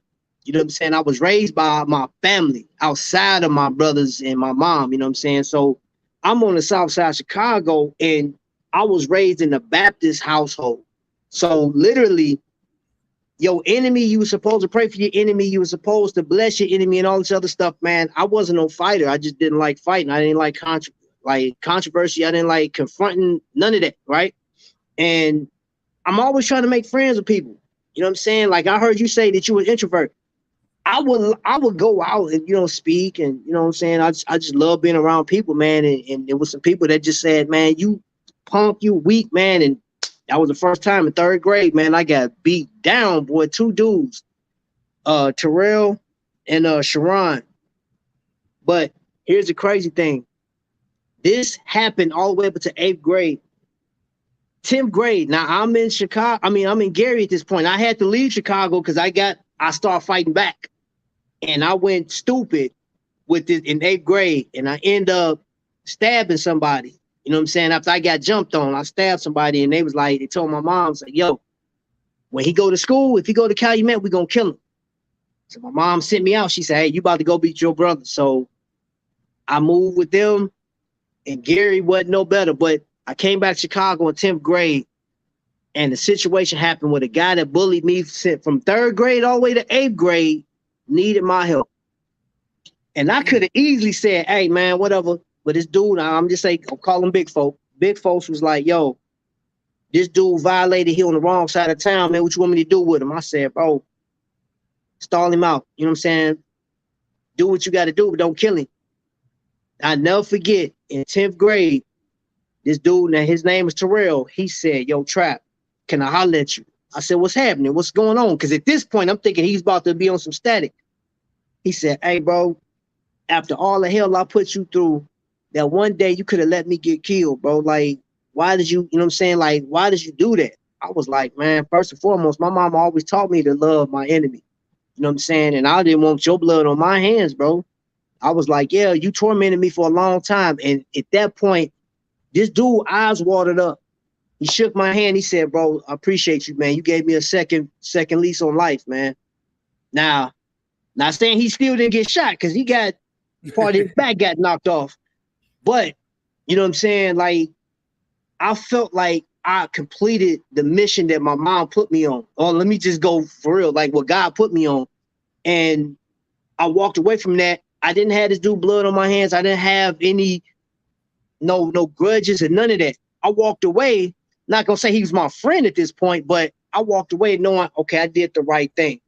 B: You know what I'm saying? I was raised by my family outside of my brothers and my mom. You know what I'm saying? So I'm on the south side of Chicago, and I was raised in a Baptist household. So literally, your enemy, you were supposed to pray for your enemy. You were supposed to bless your enemy and all this other stuff, man. I wasn't no fighter. I just didn't like fighting. I didn't like controversy. I didn't like confronting, none of that, right? And I'm always trying to make friends with people. You know what I'm saying? Like, I heard you say that you were an introvert. I would go out and, you know, speak, and, you know what I'm saying? I just love being around people, man. And there was some people that just said, man, you punk, you weak, man. And that was the first time in 3rd grade, man, I got beat down, boy. 2 dudes, Terrell and Sharon. But here's the crazy thing. This happened all the way up to 8th grade. 10th grade. Now I'm in Chicago. I mean, I'm in Gary at this point. I had to leave Chicago because I started fighting back. And I went stupid with it in 8th grade. And I end up stabbing somebody. You know what I'm saying? After I got jumped on, I stabbed somebody, and they told my mom, like, yo, when he go to school, if he go to Calumet, we gonna kill him. So my mom sent me out. She said, hey, you about to go beat your brother. So I moved with them, and Gary wasn't no better. But I came back to Chicago in 10th grade, and the situation happened with a guy that bullied me from 3rd grade all the way to 8th grade needed my help. And I could have easily said, hey, man, whatever. But this dude, I'm just saying, I'll call him Big Folk. Big Folks was like, yo, this dude violated, he on the wrong side of town, man. What you want me to do with him? I said, bro, stall him out. You know what I'm saying? Do what you got to do, but don't kill him. I never forget, in 10th grade, this dude, now his name is Terrell, he said, yo, Trap, can I holler at you? I said, what's happening? What's going on? Because at this point, I'm thinking he's about to be on some static. He said, hey, bro, after all the hell I put you through, that one day you could have let me get killed, bro. Like, why did you know what I'm saying? Like, why did you do that? I was like, man, first and foremost, my mom always taught me to love my enemy. You know what I'm saying? And I didn't want your blood on my hands, bro. I was like, yeah, you tormented me for a long time. And at that point, this dude eyes watered up. He shook my hand. He said, bro, I appreciate you, man. You gave me a second lease on life, man. Now, not saying he still didn't get shot, because he got part of his back got knocked off. But, you know what I'm saying? Like, I felt like I completed the mission that my mom put me on. Or let me just go for real, like what God put me on. And I walked away from that. I didn't have this dude blood on my hands. I didn't have any, no grudges and none of that. I walked away, not gonna say he was my friend at this point, but I walked away knowing, okay, I did the right thing.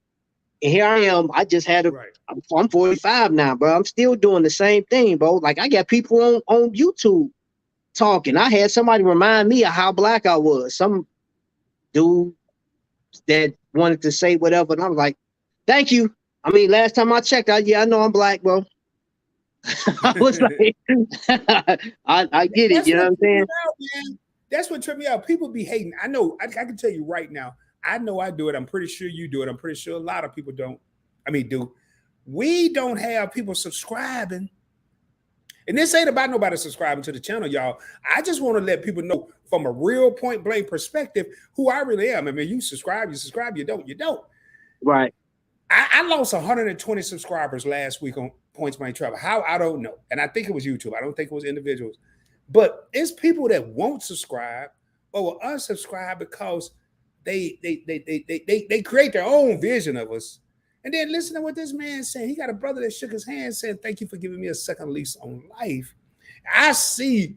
B: And here I am. I just had I'm 45 now, bro. I'm still doing the same thing, bro. Like, I got people on YouTube talking. I had somebody remind me of how black I was. Some dude that wanted to say whatever, and I was like, thank you. I mean, last time I checked, I know I'm black, bro. I was like, I get it. You know what I'm saying?
A: Man. That's what tripped me out. People be hating. I know. I can tell you right now. I know I do it. I'm pretty sure you do it. I'm pretty sure a lot of people don't. I mean, do. We don't have people subscribing. And this ain't about nobody subscribing to the channel, y'all. I just want to let people know from a real point blank perspective who I really am. I mean, you subscribe, you don't.
B: Right.
A: I lost 120 subscribers last week on Points Blank Travel. How? I don't know. And I think it was YouTube. I don't think it was individuals. But it's people that won't subscribe or will unsubscribe because they create their own vision of us. And then listen to what this man said. He got a brother that shook his hand saying, thank you for giving me a second lease on life. I see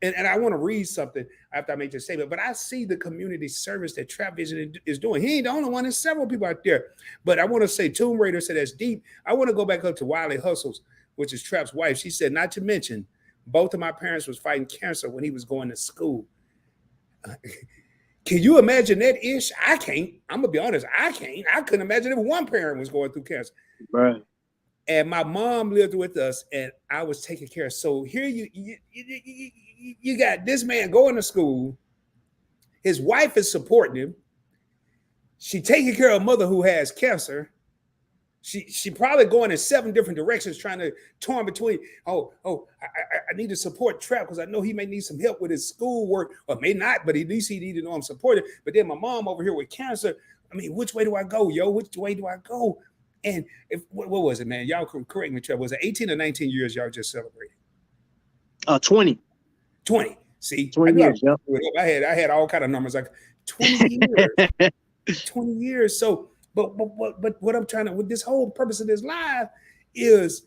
A: and I want to read something after I make this statement, but I see the community service that Trap Vision is doing. He ain't the only one. There's several people out there. But I want to say Tomb Raider said that's deep. I want to go back up to 𝗪𝗧𝗪, which is Trap's wife. She said, not to mention, both of my parents was fighting cancer when he was going to school. Can you imagine that ish? I can't. I'm going to be honest. I can't. I couldn't imagine if one parent was going through cancer.
B: Right.
A: And my mom lived with us, and I was taking care of. So here you got this man going to school. His wife is supporting him. She taking care of a mother who has cancer. She probably going in 7 different directions, trying to torn between. I need to support Trap because I know he may need some help with his schoolwork, or may not, but at least he need to know I'm supported. But then my mom over here with cancer. I mean, which way do I go, yo? Which way do I go? And what was it, man? Y'all can correct me, Trevor. Was it 18 or 19 years y'all just celebrated?
B: 20.
A: 20. See,
B: 20 years. Yep.
A: I had all kind of numbers like 20 years. 20 years. So, but what I'm trying to, with this whole purpose of this live is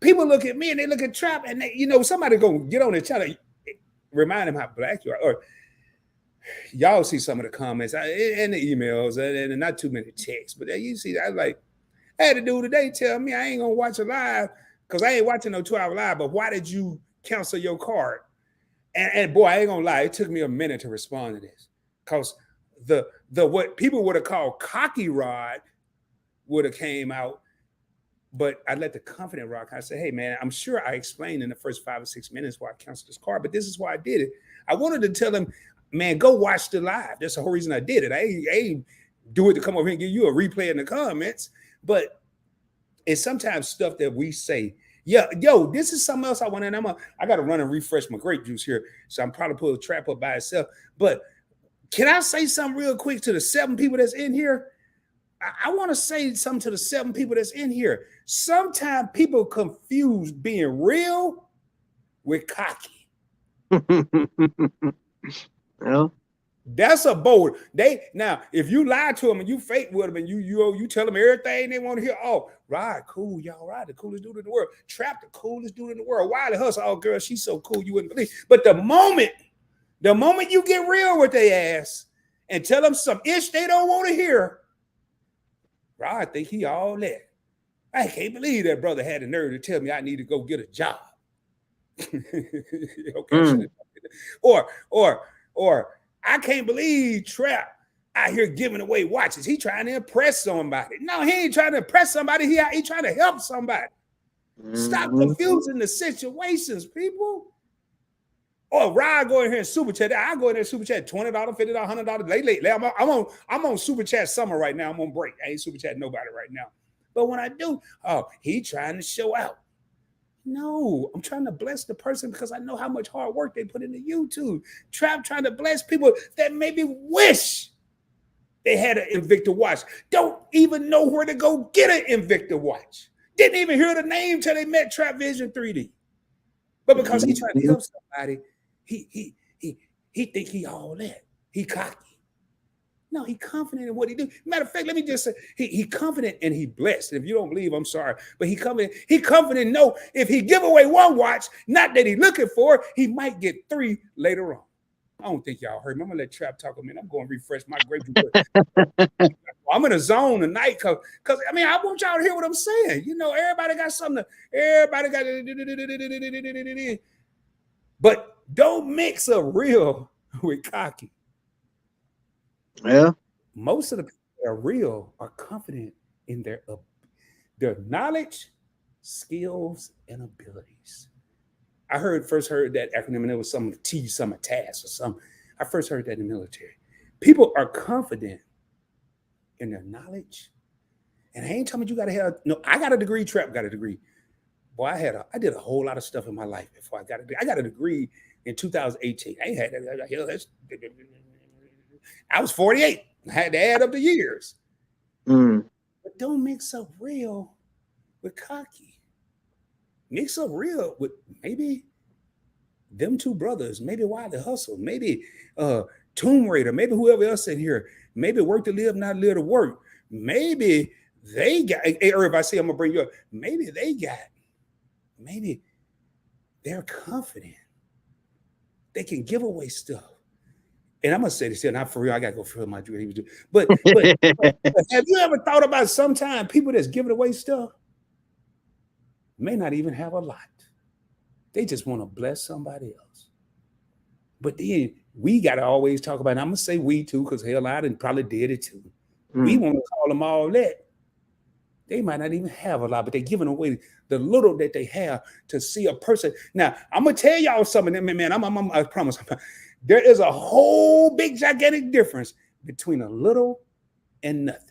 A: people look at me and they look at Trap and they, somebody go get on and try to remind them how black you are. Or y'all see some of the comments and the emails and not too many texts, but you see, I had a dude today tell me I ain't gonna watch a live because I ain't watching no 2-hour live, but why did you cancel your card? And boy, I ain't gonna lie, it took me a minute to respond to this because the what people would have called cocky Rod would have came out, but I let the confident rock. I said, hey man, I'm sure I explained in the first 5 or 6 minutes why I canceled this card, but this is why I did it. I wanted to tell him, man, go watch the live. That's the whole reason I did it. I ain't do it to come over here and give you a replay in the comments. But it's sometimes stuff that we say, yo, this is something else I want to. I got to run and refresh my grape juice here. So I'm probably put a Trap up by itself. But can I say something real quick to the 7 people that's in here? I want to say something to the 7 people that's in here. Sometimes people confuse being real with cocky.
B: Well,
A: that's a bold. Now, if you lie to them and you fake with them and you tell them everything they want to hear, oh, Rod, cool, y'all, Rod, the coolest dude in the world. Trap, the coolest dude in the world. 𝗪𝗧𝗪, oh, girl, she's so cool you wouldn't believe. But the moment you get real with their ass and tell them some ish they don't want to hear, Rod think he all that. I can't believe that brother had the nerve to tell me I need to go get a job. Okay, or I can't believe Trap out here giving away watches. He trying to impress somebody. No, he ain't trying to impress somebody. He trying to help somebody. Stop confusing the situations, people. Or Rod go in here and super chat. I go in there and super chat $20, $50, $100. Lately, I'm on super chat summer right now. I'm on break. I ain't super chatting nobody right now. But when I do, he trying to show out. No, I'm trying to bless the person because I know how much hard work they put into YouTube. Trap trying to bless people that maybe wish they had an Invicta watch. Don't even know where to go get an Invicta watch. Didn't even hear the name till they met Trap Vision 3D. But because he trying to help somebody, he think he all that. He cocky. No, he confident in what he do. Matter of fact, let me just say, he confident and he blessed. If you don't believe, I'm sorry. But he confident know if he give away 1 watch, not that he looking for, he might get 3 later on. I don't think y'all heard me. I'm going to let Trap talk a minute. I'm going to refresh my grape juice. I'm in a zone tonight because, I mean, I want y'all to hear what I'm saying. Everybody got something. Everybody got. But don't mix a real with cocky.
B: Yeah.
A: Most of the people that are real are confident in their knowledge, skills, and abilities. I first heard that acronym, and it was some T, some task or something. I first heard that in the military. People are confident in their knowledge. And I ain't talking about you got to have, no, I got a degree, Trap got a degree. Boy, I did a whole lot of stuff in my life before I got a degree. I got a degree in 2018. I ain't had that. I was 48. I had to add up the years. But don't mix up real with cocky. Mix up real with maybe them 2 brothers, maybe 𝗪𝗧𝗪, maybe Tomb Raider, maybe whoever else in here, maybe work to live, not live to work. Maybe they got, or if I say I'm gonna bring you up, maybe they're confident they can give away stuff. And I'm gonna say this here, not for real. I gotta go fill my dream. But have you ever thought about sometimes people that's giving away stuff may not even have a lot. They just want to bless somebody else. But then we gotta always talk about, and I'm gonna say we too, because hell, I done probably did it too. We want to call them all that. They might not even have a lot, but they're giving away the little that they have to see a person. Now, I'm gonna tell y'all something, man. I promise. There is a whole big gigantic difference between a little and nothing.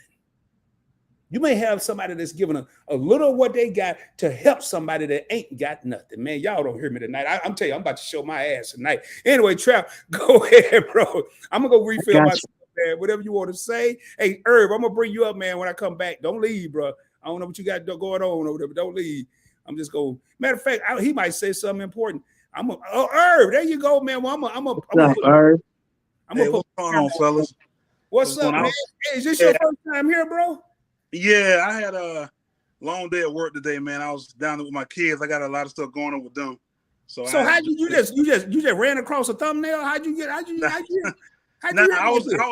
A: You may have somebody that's giving a little of what they got to help somebody that ain't got nothing. Man, y'all don't hear me tonight. I'm telling you, I'm about to show my ass tonight. Anyway, Trap, go ahead, bro. I'm gonna go refill my stuff, man. Whatever you want to say. Hey, Herb, I'm gonna bring you up, man, when I come back. Don't leave, bro. I don't know what you got going on over there, but don't leave. I'm just going. Matter of fact, he might say something important. Herb, there you go, man. Well, I'm gonna
C: what's going on, fellas?
A: What's up, man? Hey, is this your first time here, bro?
C: Yeah, I had a long day at work today, man. I was down there with my kids. I got a lot of stuff going on with them. So
A: how'd you just ran across a thumbnail? I
C: was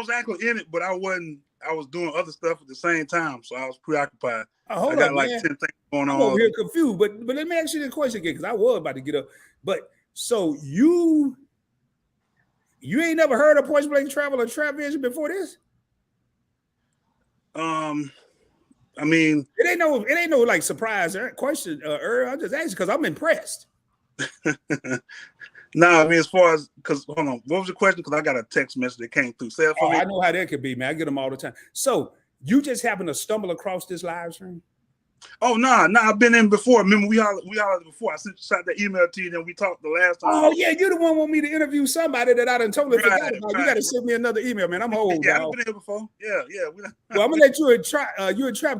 C: actually in it, but I wasn't. I was doing other stuff at the same time, so I was preoccupied. I got like 10 things going on.
A: I'm over here confused, but let me ask you the question again, because I was about to get up. But so you ain't never heard of Point Blank Travel or Trap Vision before this?
C: I mean,
A: it ain't no like surprise question, Earl. I'm just asking because I'm impressed.
C: I mean, as far as, because hold on, what was the question? Because I got a text message that came through. Say it for me.
A: I know how that could be, man. I get them all the time. So you just happen to stumble across this live stream?
C: Oh no, I've been in before. Remember, we hollered before. I shot that email to you, then we talked the last time.
A: Oh yeah, you're the one want me to interview somebody that I done totally forgot about. You got to send me another email, man. I'm old.
C: Yeah, I've been here before. Yeah.
A: Well, I'm gonna let you and Trap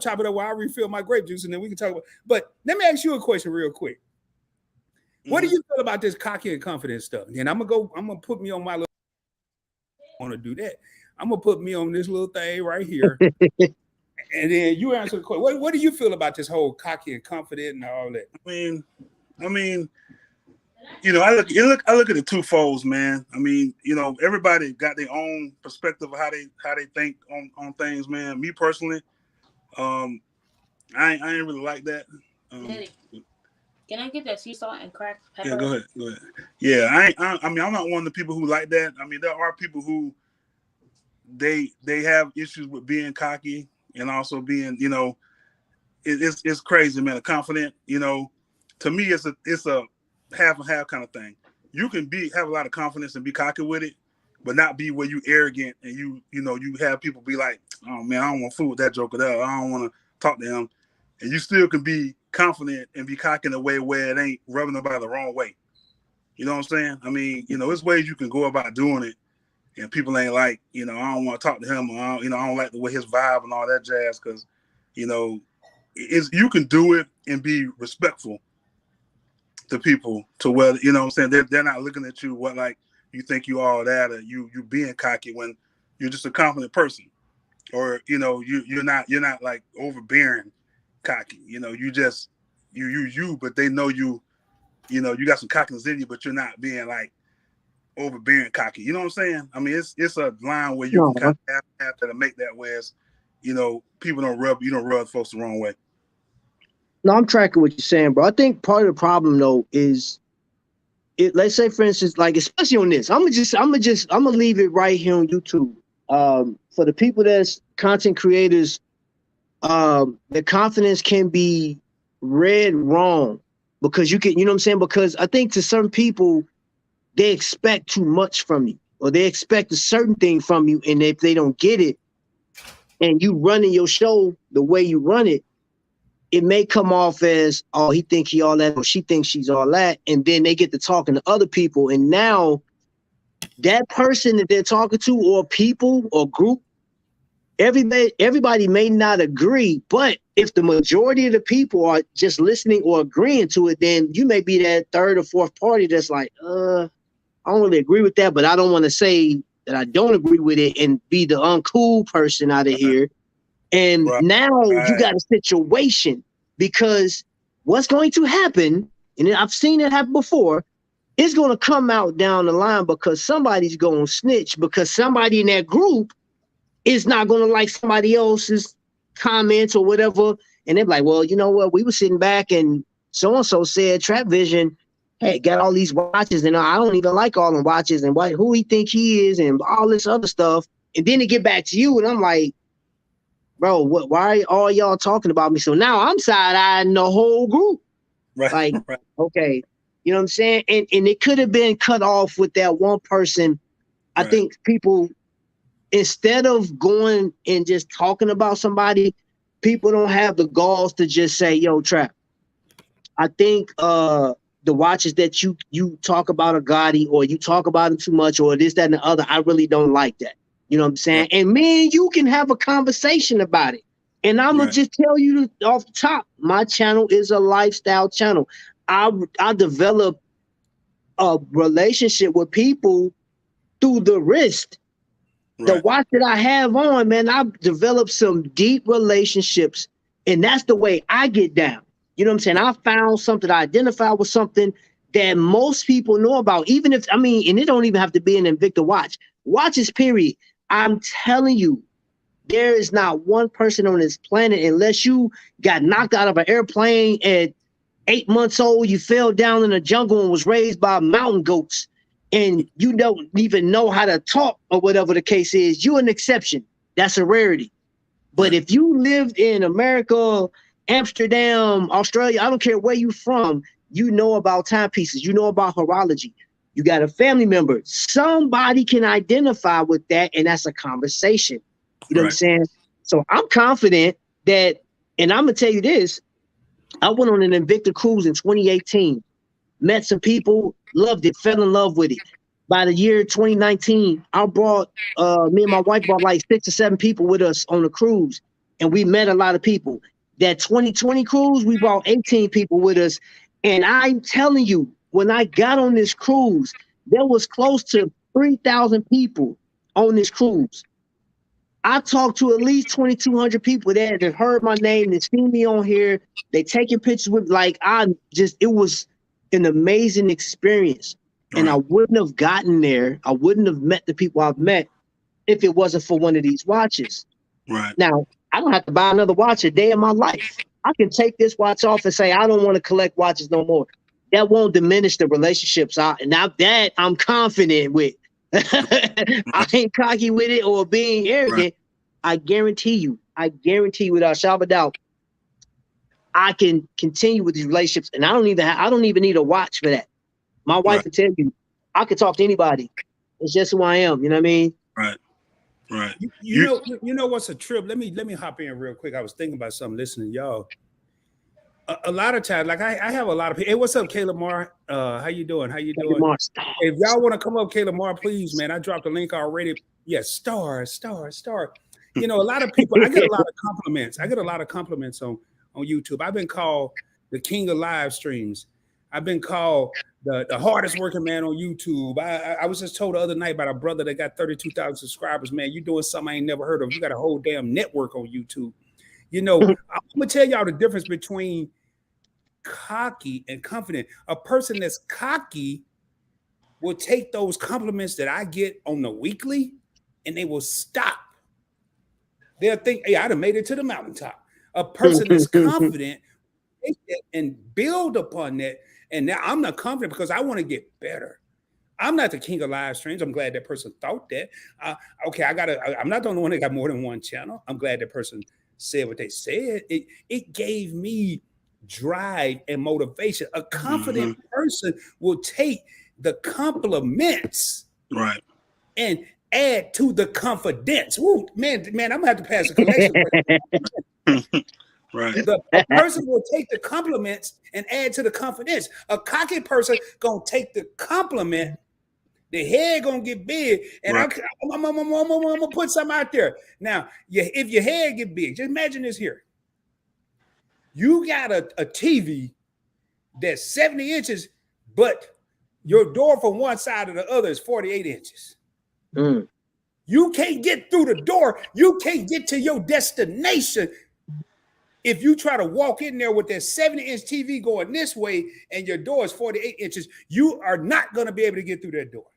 A: chop it up while I refill my grape juice, and then we can talk about. But let me ask you a question real quick. What do you feel about this cocky and confident stuff? And I'm gonna put me on my little. I want to do that. I'm gonna put me on this little thing right here, and then you answer the question. What do you feel about this whole cocky and confident and all that?
C: I mean, you know, I look at the two folds, man. I mean, you know, everybody got their own perspective of how they think on things, man. Me personally, I ain't really like that.
D: Can I get that sea salt and cracked pepper?
C: Yeah, go ahead. Yeah, I mean, I'm not one of the people who like that. I mean, there are people who they have issues with being cocky and also being, you know, it's crazy, man. Confident, you know, to me, it's a half and half kind of thing. You can have a lot of confidence and be cocky with it, but not be where you arrogant and you have people be like, oh man, I don't want to fool with that joker there. I don't want to talk to him. And you still can be confident and be cocky in a way where it ain't rubbing nobody the wrong way. You know what I'm saying? I mean, you know, there's ways you can go about doing it, and people ain't like, you know, I don't want to talk to him, or I don't like the way his vibe and all that jazz, because, you know, you can do it and be respectful to people to where, you know what I'm saying, they're not looking at you what like you think you all that, or you being cocky when you're just a confident person, or you know, you're not like overbearing cocky, you know, you just you, but they know you know, you got some cockiness in you, but you're not being like overbearing cocky. You know what I'm saying? I mean, it's a line where you can kind of have to make that where it's, you know, people don't rub folks the wrong way.
B: No, I'm tracking what you're saying, bro. I think part of the problem though is let's say for instance, like especially on this, I'm gonna leave it right here on YouTube. For the people that's content creators, the confidence can be read wrong because you know what I'm saying? Because I think to some people, they expect too much from you, or they expect a certain thing from you. And if they don't get it and you running your show the way you run it, it may come off as, oh, he think he all that, or she thinks she's all that. And then they get to talking to other people. And now that person that they're talking to, or people or group, everybody may not agree, but if the majority of the people are just listening or agreeing to it, then you may be that third or fourth party that's like, I don't really agree with that, but I don't want to say that I don't agree with it and be the uncool person out of here. And now you got a situation, because what's going to happen, and I've seen it happen before, it's going to come out down the line because somebody's going to snitch because somebody in that group is not going to like somebody else's comments or whatever. And they're like, well, you know what? We were sitting back and so-and-so said Trap Vision, hey, got all these watches and I don't even like all them watches and who he think he is and all this other stuff. And then they get back to you and I'm like, bro, why are all y'all talking about me? So now I'm side-eyeing the whole group.
C: Right.
B: Like,
C: right.
B: okay, you know what I'm saying? And it could have been cut off with that one person. I think people, instead of going and just talking about somebody, people don't have the galls to just say, yo, Trap, I think the watches that you talk about are gaudy or you talk about them too much or this, that, and the other, I really don't like that. You know what I'm saying? And me and you can have a conversation about it. And I'm going to just tell you off the top, my channel is a lifestyle channel. I develop a relationship with people through the wrist. The watch that I have on, man, I've developed some deep relationships. And that's the way I get down. You know what I'm saying? I found something, I identify with something that most people know about. Even if, I mean, and it don't even have to be an Invicta watch. Watches, period. I'm telling you, there is not one person on this planet, unless you got knocked out of an airplane at 8 months old, you fell down in the jungle and was raised by mountain goats, and you don't even know how to talk or whatever the case is. You're an exception. That's a rarity. But if you lived in America, Amsterdam, Australia, I don't care where you're from, you know about timepieces, you know about horology. You got a family member. Somebody can identify with that, and that's a conversation. You know what I'm saying? So I'm confident that, and I'm going to tell you this, I went on an Invicta cruise in 2018, met some people, loved it, fell in love with it. By the year 2019, I brought, me and my wife brought like 6 or 7 people with us on the cruise, and we met a lot of people. That 2020 cruise, we brought 18 people with us, and I'm telling you, when I got on this cruise, there was close to 3,000 people on this cruise. I talked to at least 2,200 people that have heard my name, that seen me on here. They taking pictures with, like, it was an amazing experience. And I wouldn't have gotten there. I wouldn't have met the people I've met if it wasn't for one of these watches. Now, I don't have to buy another watch a day in my life. I can take this watch off and say, I don't want to collect watches no more. That won't diminish the relationships. Now that I'm confident with. I ain't cocky with it or being arrogant. I guarantee you without a shadow of a doubt, I can continue with these relationships, and I don't even need a watch for that. My wife will tell you, I could talk to anybody. It's just who I am. You know what I mean?
C: Right.
A: You know what's a trip? Let me hop in real quick. I was thinking about something listening to y'all. A lot of times, like I have a lot of people. Hey, what's up, 𝗪𝗓? How you doing? If y'all want to come up, 𝗪𝗓, please, man. I dropped a link already. Yes, star. You know, a lot of people. I get a lot of compliments. On YouTube. I've been called the king of live streams. I've been called the hardest working man on YouTube. I was just told the other night about a brother that got 32,000 subscribers. Man, you doing something I ain't never heard of. You got a whole damn network on YouTube. You know, I'm gonna tell y'all the difference between cocky and confident. A person that's cocky will take those compliments that I get on the weekly and they will stop. They'll think, hey, I'd have made it to the mountaintop. A person that's confident take that and build upon that. And now I'm not confident because I want to get better. I'm not the king of live streams. I'm glad that person thought that. Okay, I'm not the only one that got more than one channel. I'm glad that person said what they said. It gave me drive and motivation. A confident person will take the compliments and add to the confidence. Woo, man, I'm gonna have to pass a collection. A person will take the compliments and add to the confidence. A cocky person gonna take the compliment, the head gonna get big, and I'm gonna put something out there. Now, if your head get big, just imagine this here. You got a TV that's 70 inches, but your door from one side to the other is 48 inches. You can't get through the door. You can't get to your destination If you try to walk in there with that 70-inch TV going this way and your door is 48 inches, you are not going to be able to get through that door.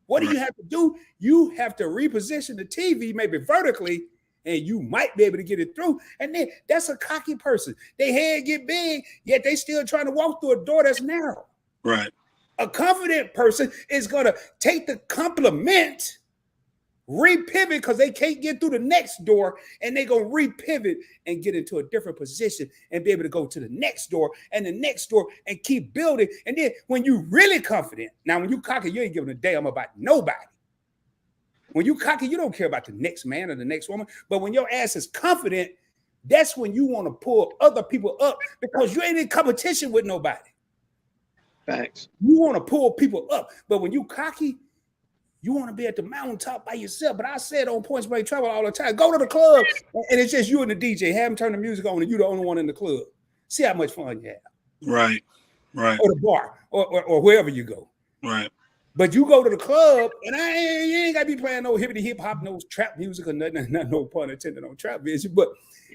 A: What do you have to do? You have to reposition the TV maybe vertically, and you might be able to get it through. And then that's a cocky person. Their head get big, yet they still trying to walk through a door that's narrow.
C: Right.
A: A confident person is going to take the compliment, repivot because they can't get through the next door, and they're going to repivot and get into a different position and be able to go to the next door and the next door and keep building. And then when you really confident, now when you cocky, you ain't giving a damn about nobody. When you cocky, you don't care about the next man or the next woman. But when your ass is confident, that's when you want to pull other people up because you ain't in competition with nobody.
B: Facts.
A: You want to pull people up. But when you cocky, you want to be at the mountaintop by yourself. But I said on Points Break Travel all the time, go to the club and it's just you and the DJ. Have them turn the music on and you're the only one in the club. See how much fun you have.
C: Right.
A: Or the bar or wherever you go.
C: Right.
A: But you go to the club and you ain't got to be playing no hippity hip hop, no trap music or nothing. Not no pun intended on trap music. But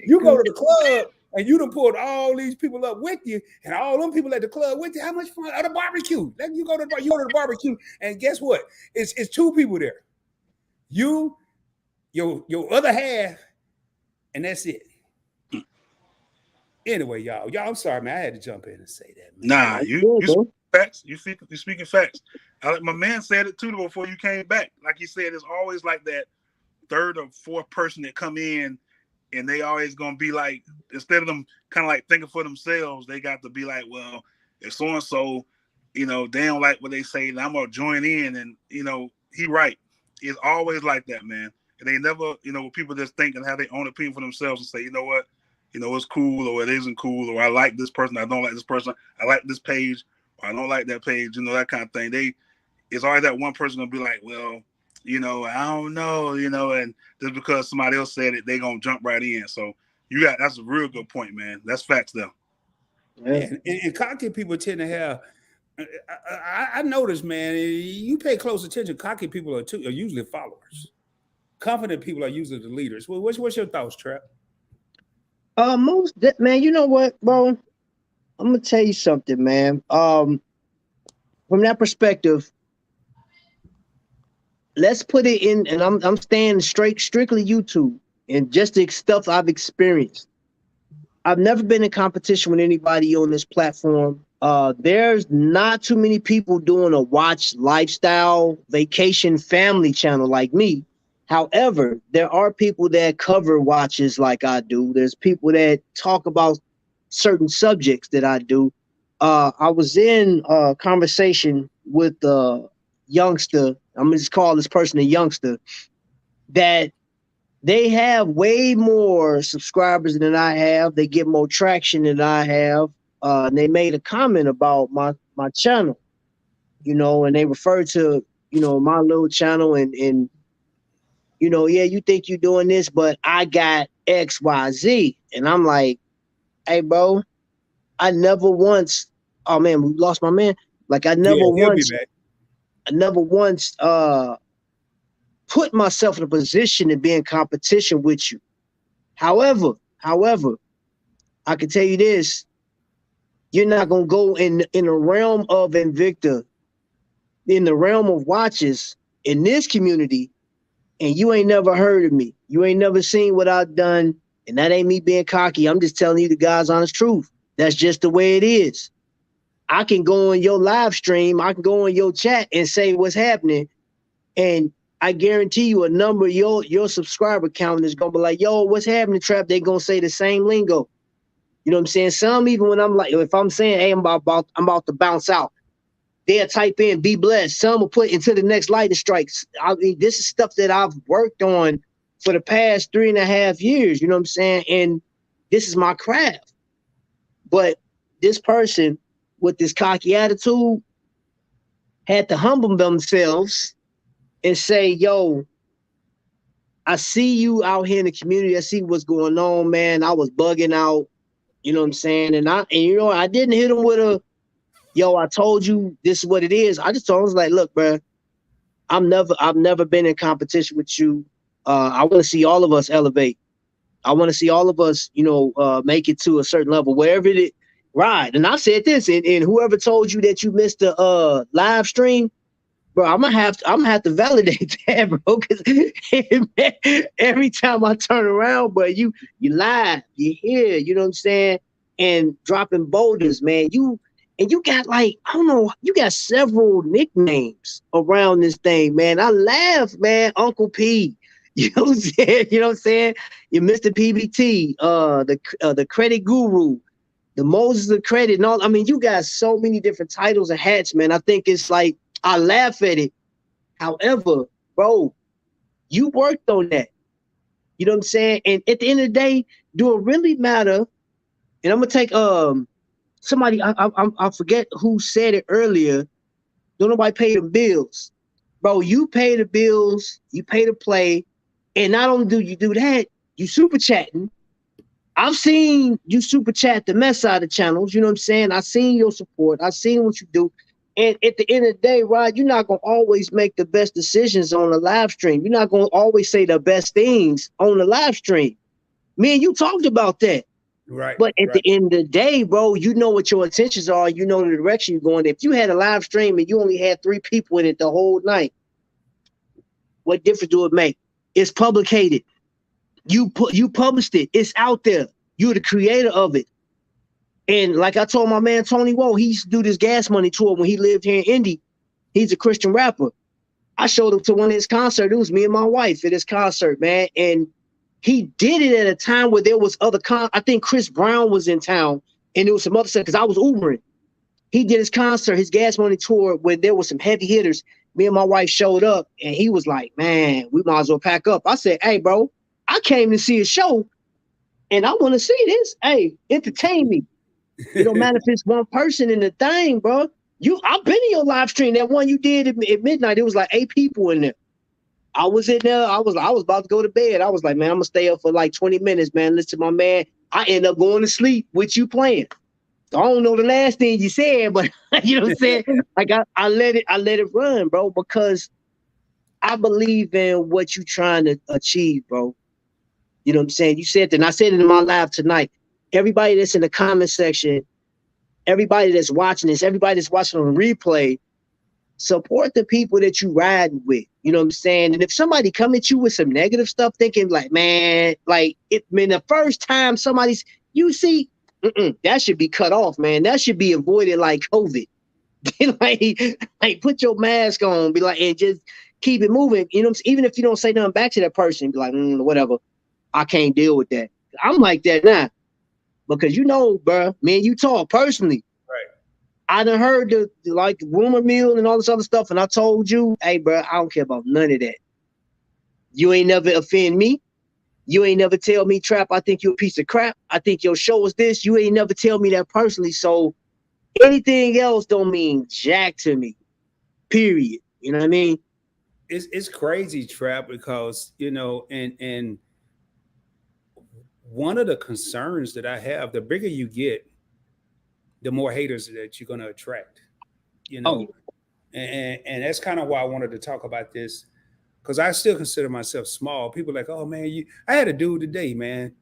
A: you go to the club and you done pulled all these people up with you and all them people at the club with you. How much fun at the barbecue? Then you go to the barbecue and guess what? It's two people there. You, your other half, and that's it. Anyway, y'all, I'm sorry, man. I had to jump in and say that. Man.
C: Nah, you speak facts. You speaking facts. My man said it too before you came back. Like he said, it's always like that third or fourth person that come in, and they always gonna be like, instead of them kind of like thinking for themselves, they got to be like, well, if so and so, they don't like what they say, then I'm gonna join in, and he right. It's always like that, man. And they never, people just think and have their own opinion for themselves and say, you know what, it's cool or it isn't cool, or I like this person, I don't like this person, I like this page, or I don't like that page, that kind of thing. It's always that one person gonna be like, well, I don't know, and just because somebody else said it, they gonna jump right in. So that's a real good point, man. That's facts though.
A: Yeah. And cocky people tend to have, I noticed, man, you pay close attention, cocky people are usually followers. Confident people are usually the leaders. Well, what's your thoughts, Trap?
B: Man, you know what, bro? I'm gonna tell you something, man. From that perspective, let's put it in, and I'm staying strictly YouTube and just the stuff I've experienced. I've never been in competition with anybody on this platform. There's not too many people doing a watch lifestyle vacation family channel like me. However, there are people that cover watches like I do. There's people that talk about certain subjects that I do. I was in a conversation with a youngster. I'm gonna just call this person a youngster, that they have way more subscribers than I have. They get more traction than I have. And they made a comment about my channel, and they referred to, my little channel and yeah, you think you're doing this, but I got XYZ. And I'm like, hey, bro, I never once, oh man, we lost my man. Like I never once put myself in a position to be in competition with you. However, I can tell you this, you're not gonna go in the realm of Invicta, in the realm of watches in this community, and you ain't never heard of me. You ain't never seen what I've done, and that ain't me being cocky. I'm just telling you the God's honest truth. That's just the way it is. I can go on your live stream, I can go on your chat and say what's happening, and I guarantee you a number of your subscriber count is gonna be like, yo, what's happening, Trap? They're gonna say the same lingo. You know what I'm saying? Some, even when I'm like, if I'm saying, hey, I'm about to bounce out, they'll type in "be blessed." Some will put into the next lightning strikes. I mean, this is stuff that I've worked on for the past 3.5 years. You know what I'm saying? And this is my craft. But this person with this cocky attitude had to humble themselves and say, yo, I see you out here in the community. I see what's going on, man. I was bugging out. You know what I'm saying? And I didn't hit him with a, yo, I told you this is what it is. I just told him, I was like, look, bro, I've never been in competition with you. I want to see all of us elevate. I want to see all of us, make it to a certain level, wherever it is. Right. And I said this, and whoever told you that you missed the live stream, bro, I'm gonna have to validate that, bro. Because every time I turn around, bro, you live, you here, you know what I'm saying, and dropping boulders, man. You got like, I don't know, you got several nicknames around this thing, man. I laugh, man. Uncle P. You know what I'm saying? You know what I'm saying? You Mr. PBT, the credit guru, the Moses of credit, and all. I mean, you got so many different titles and hats, man. I think it's like, I laugh at it. However, bro, you worked on that. You know what I'm saying? And at the end of the day, do it really matter? And I'm gonna take somebody, I forget who said it earlier. Don't nobody pay the bills, bro. You pay the bills, you pay to play, and not only do you do that, you super chatting. I've seen you super chat the mess out of channels. You know what I'm saying? I've seen your support. I've seen what you do. And at the end of the day, Rod, you're not going to always make the best decisions on the live stream. You're not going to always say the best things on the live stream. Me and you talked about that.
A: Right.
B: But at the end of the day, bro, you know what your intentions are. You know the direction you're going. If you had a live stream and you only had 3 people in it the whole night, what difference do it make? It's publicated. You published it. It's out there. You're the creator of it. And like I told my man Tony Woe, he used to do this Gas Money tour when he lived here in Indy. He's a Christian rapper. I showed up to one of his concerts. It was me and my wife at his concert, man. And he did it at a time where there was other I think Chris Brown was in town, and there was some other stuff because I was Ubering. He did his concert, his Gas Money tour, where there was some heavy hitters. Me and my wife showed up, and he was like, man, we might as well pack up. I said, hey, bro, I came to see a show, and I want to see this. Hey, entertain me. It don't matter if it's one person in the thing, bro. I've been in your live stream. That one you did at midnight, it was like 8 people in there. I was in there. I was about to go to bed. I was like, man, I'm gonna stay up for like 20 minutes, man. Listen to my man. I end up going to sleep with you playing. So I don't know the last thing you said, but you know what I'm saying? Like I let it run, bro, because I believe in what you're trying to achieve, bro. You know what I'm saying? You said that, and I said it in my live tonight. Everybody that's in the comment section, everybody that's watching this, everybody that's watching on replay, support the people that you riding with. You know what I'm saying? And if somebody come at you with some negative stuff, thinking like, man, like the first time you see, that should be cut off, man. That should be avoided like COVID. like put your mask on, be like, and just keep it moving. You know, even if you don't say nothing back to that person, be like, whatever. I can't deal with that. I'm like that now. Because bro, man, you talk personally.
A: Right.
B: I done heard the rumor mill and all this other stuff, and I told you, hey, bro, I don't care about none of that. You ain't never offend me. You ain't never tell me, Trap, I think you're a piece of crap. I think your show is this. You ain't never tell me that personally. So anything else don't mean jack to me. Period. You know what I mean?
A: It's crazy, Trap, because and one of the concerns that I have, the bigger you get, the more haters that you're going to attract, and that's kind of why I wanted to talk about this, because I still consider myself small. People are like, oh man, I had a dude today, man.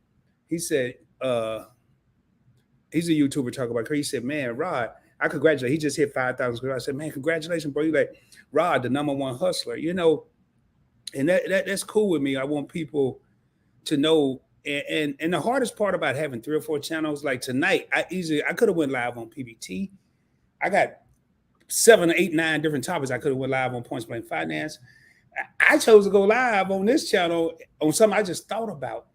A: He said, he's a YouTuber talking about, he said, man, Rod, I congratulate. He just hit 5,000. I said, man, congratulations, bro. You like Rod, the #1 hustler, and that's cool with me. I want people to know. And the hardest part about having 3 or 4 channels, like tonight, I could have went live on PBT. I got 7 or 8, 9 different topics. I could have went live on Points Blank Finance. I chose to go live on this channel on something I just thought about.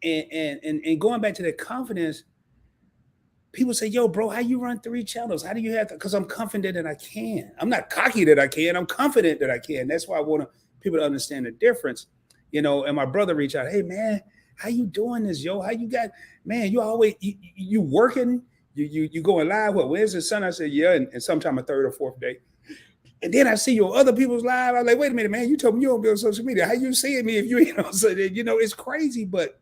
A: And going back to that confidence, people say, yo, bro, how you run 3 channels? How do you have to? Because I'm confident that I can. I'm not cocky that I can. I'm confident that I can. That's why I want people to understand the difference. And my brother reached out, hey, man, how you doing this, yo? How you got, man, you always, you working, you going live, what, Wednesday, Sunday? I said, yeah, and sometime a 3rd or 4th day. And then I see your other people's live. I'm like, wait a minute, man, you told me you don't be on social media. How you seeing me if you ain't on social media? It's crazy, but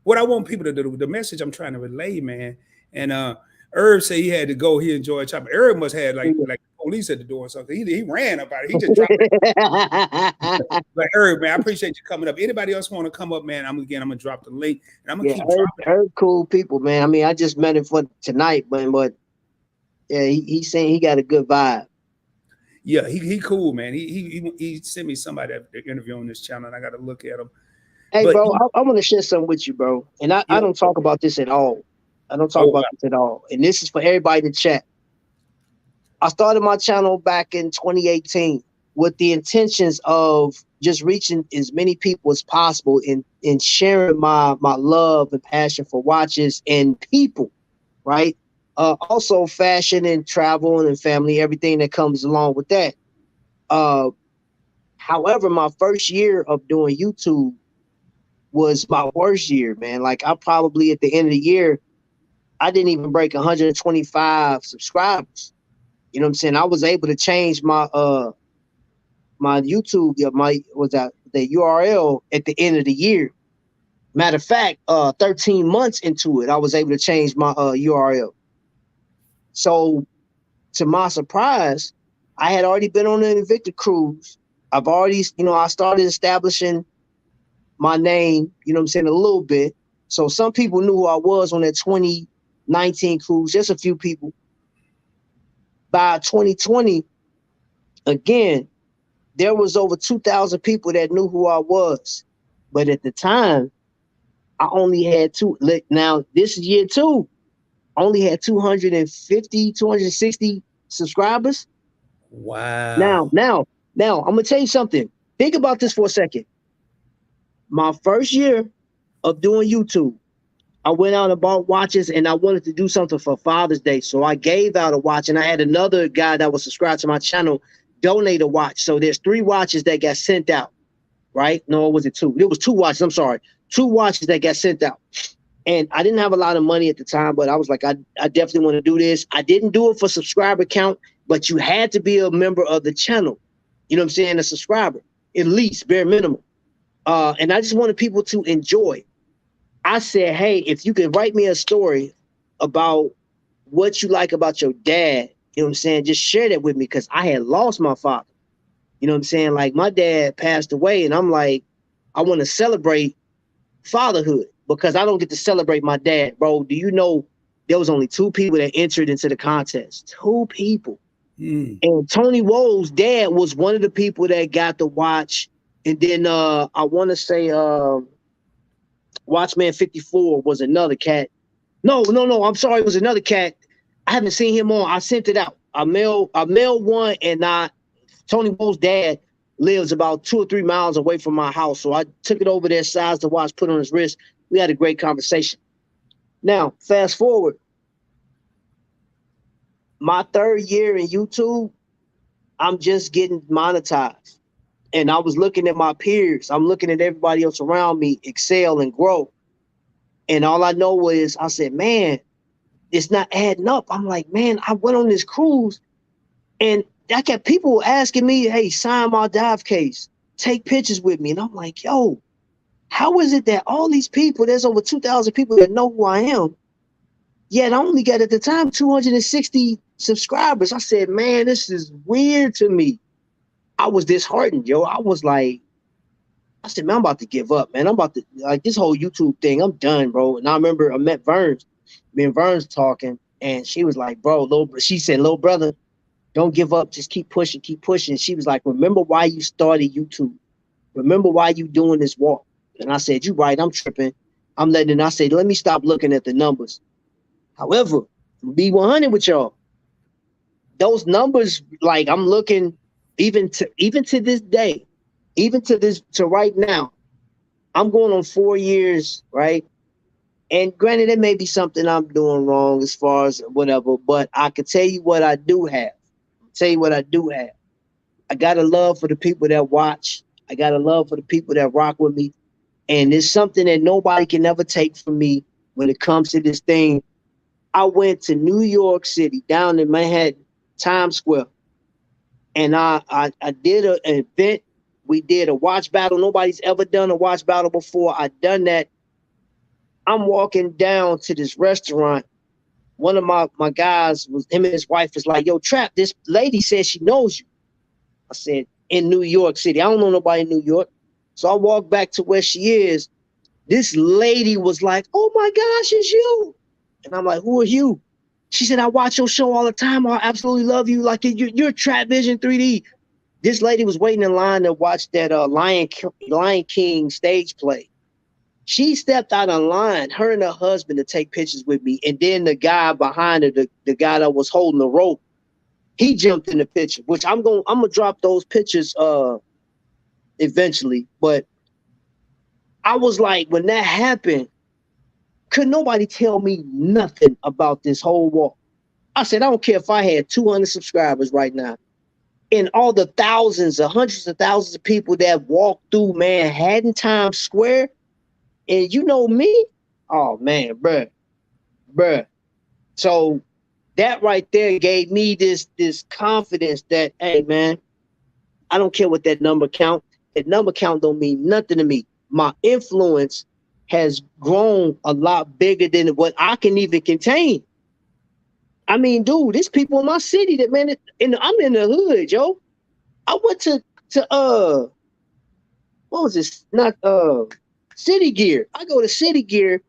A: what I want people to do, the message I'm trying to relay, man, and 𝗪𝗧𝗛 said he had to go, he enjoyed chopping. 𝗪𝗧𝗛 must have like police at the door, so he ran up out. He just dropped it. But Herb, man, I appreciate you coming up. Anybody else want to come up, man? I'm gonna drop the link, and I'm gonna keep dropping.
B: Herb, cool people, man. I mean, I just met him for tonight, but yeah, he's saying he got a good vibe.
A: Yeah, he cool, man. He sent me somebody that interview on this channel, and I got to look at him.
B: Hey, but, bro, I want to share something with you, bro. And I don't talk about this at all. I don't talk about this at all. And this is for everybody in the chat. I started my channel back in 2018 with the intentions of just reaching as many people as possible and sharing my love and passion for watches and people, right? Also fashion and travel and family, everything that comes along with that. However, my first year of doing YouTube was my worst year, man. Like I probably at the end of the year, I didn't even break 125 subscribers. You know what I'm saying? I was able to change my my YouTube, the URL at the end of the year. Matter of fact, 13 months into it, I was able to change my URL. So to my surprise, I had already been on an Invicta cruise. I've already, I started establishing my name, you know what I'm saying, a little bit. So some people knew who I was on that 2019 cruise, just a few people. By 2020, again, there was over 2,000 people that knew who I was. But at the time, I only had now this is year 2, I only had 250, 260 subscribers.
A: Wow.
B: Now, I'm going to tell you something. Think about this for a second. My first year of doing YouTube, I went out and bought watches, and I wanted to do something for Father's Day. So I gave out a watch, and I had another guy that was subscribed to my channel donate a watch. So there's 3 watches that got sent out, right? No, was it 2? It was 2 watches. I'm sorry. 2 watches that got sent out. And I didn't have a lot of money at the time, but I was like, I definitely want to do this. I didn't do it for subscriber count, but you had to be a member of the channel. You know what I'm saying? A subscriber, at least, bare minimum. And I just wanted people to enjoy. I said, hey, if you could write me a story about what you like about your dad, you know what I'm saying? Just share that with me, because I had lost my father. You know what I'm saying? Like my dad passed away, and I'm like, I want to celebrate fatherhood because I don't get to celebrate my dad, bro. Do you know there was only 2 people that entered into the contest? 2 people. And Tony Woe's dad was one of the people that got the watch. And then I want to say Watchman 54 was another cat. No, I'm sorry, it was another cat. I haven't seen him on. I sent it out. I mailed one, and Tony Woe's dad lives about 2 or 3 miles away from my house. So I took it over there, sized the watch, put it on his wrist. We had a great conversation. Now, fast forward. My 3rd year in YouTube, I'm just getting monetized. And I was looking at my peers. I'm looking at everybody else around me excel and grow. And all I know is I said, man, it's not adding up. I'm like, man, I went on this cruise and I kept people asking me, hey, sign my dive case, take pictures with me. And I'm like, yo, how is it that all these people, there's over 2,000 people that know who I am, yet I only got at the time 260 subscribers. I said, man, this is weird to me. I was disheartened, yo. I was like, I said, man, I'm about to give up, man. I'm about to, like, this whole YouTube thing, I'm done, bro. And I remember I met Verns, me and Verns talking, and she was like, bro, she said, little brother, don't give up. Just keep pushing, keep pushing. She was like, remember why you started YouTube. Remember why you doing this walk. And I said, you're right, I'm tripping. I said, let me stop looking at the numbers. However, be 100 with y'all. Those numbers, like I'm looking, even to this day, to right now, I'm going on 4 years, right? And granted, it may be something I'm doing wrong as far as whatever, but I can tell you what I do have. I got a love for the people that watch. I got a love for the people that rock with me. And it's something that nobody can ever take from me when it comes to this thing. I went to New York City, down in Manhattan, Times Square, and I did an event. We did a watch battle. Nobody's ever done a watch battle before. I done that. I'm walking down to this restaurant, one of my guys was him and his wife was like, yo, Trap, this lady says she knows you. I said, in New York City. I don't know nobody in New York. So I walked back to where she is. This lady was like, oh my gosh, it's you. And I'm like, who are you? She said, I watch your show all the time. I absolutely love you. Like, you're Trap Vision 3D. This lady was waiting in line to watch that Lion King stage play. She stepped out of line, her and her husband, to take pictures with me. And then the guy behind her, the guy that was holding the rope, he jumped in the picture, which I'm gonna drop those pictures eventually. But I was like, when that happened, could nobody tell me nothing about this whole walk? I said, I don't care if I had 200 subscribers right now. And all the thousands or hundreds of thousands of people that walk through Manhattan Times Square, and you know me, oh man, bruh. So that right there gave me this confidence that, hey man, I don't care what that number count. That number count don't mean nothing to me. My influence has grown a lot bigger than what I can even contain. I mean, dude, there's people in my city that, man, I'm in the hood, yo. I went to what was this? Not City Gear. I go to City Gear.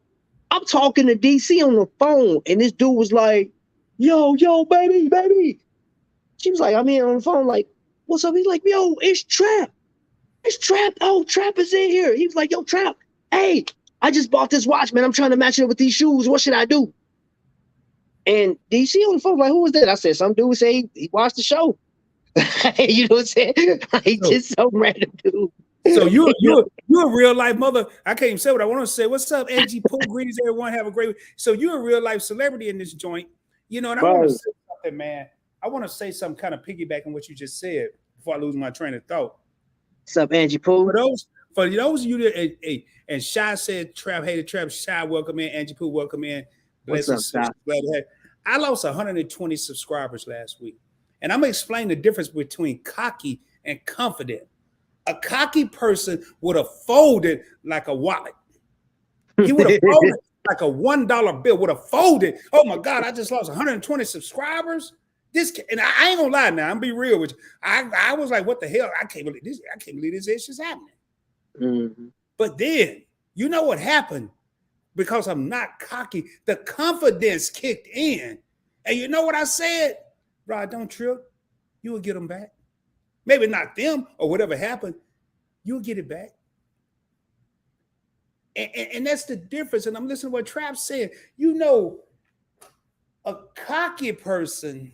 B: I'm talking to DC on the phone, and this dude was like, yo, baby. She was like, I'm here on the phone, like, what's up? He's like, yo, it's Trap. It's Trap. Oh, Trap is in here. He was like, yo, Trap. Hey, I just bought this watch, man. I'm trying to match it up with these shoes. What should I do? And DC on the phone, like, who was that? I said, some dude say he watched the show. You know what I'm saying? Like, just some random dude.
A: So you're a real life mother. I can't even say what I want to say. What's up, Angie Poole? Greetings, everyone. Have a great week. So you're a real life celebrity in this joint. You know, and I want to say something, man. I want to say something kind of piggybacking what you just said before I lose my train of thought.
B: What's up, Angie Poole?
A: For those of you that and Shy said, Trap, hey, the Trap, Shy, welcome in. Angie Poole, welcome in.
B: What's up, Shy?
A: Glad to have. I lost 120 subscribers last week. And I'm going to explain the difference between cocky and confident. A cocky person would have folded like a wallet. He would have folded like a $1 bill, would have folded. Oh my God, I just lost 120 subscribers. And I ain't gonna lie now, I'm be real with you. I was like, what the hell? I can't believe this. I can't believe this is happening. Mm-hmm. But then, you know what happened? Because I'm not cocky, the confidence kicked in. And you know what I said? Rod, don't trip. You will get them back. Maybe not them or whatever happened. You'll get it back. And that's the difference. And I'm listening to what Trap said. You know, a cocky person,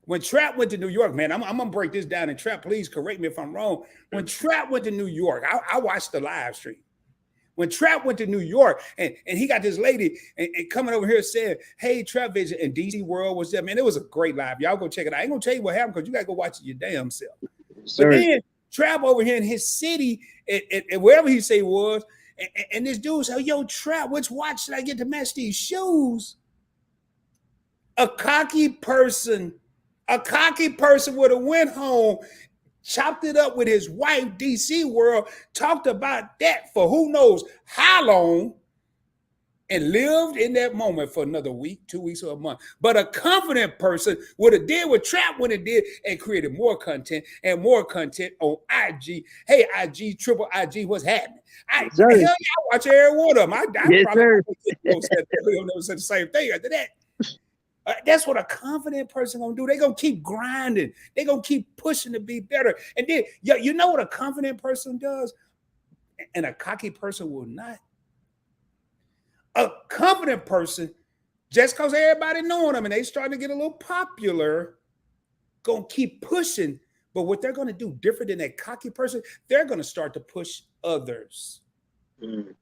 A: when Trap went to New York, man, I'm going to break this down. And Trap, please correct me if I'm wrong. When Trap went to New York, I watched the live stream. When Trap went to New York and he got this lady and coming over here saying, hey, Trap Vision, and DC World was there. Man, it was a great live. Y'all go check it out. I ain't going to tell you what happened because you got to go watch it your damn self. Sir. But then Trap over here in his city and wherever he say was, and this dude said, yo, Trap, which watch should I get to match these shoes? A cocky person would have went home, chopped it up with his wife, DC World, talked about that for who knows how long, and lived in that moment for another week, 2 weeks, or a month. But a confident person would have did what Trap when it did and created more content on IG. Hey, IG, triple IG, what's happening? Hell yeah, I watch every one of them. I probably said the same thing after that. That's what a confident person gonna do. They're gonna keep grinding. They're gonna keep pushing to be better. And then, you know what a confident person does? And a cocky person will not. A confident person, just because everybody knowing them and they starting to get a little popular, gonna keep pushing. But what they're gonna do different than that cocky person, they're gonna start to push others. Mm.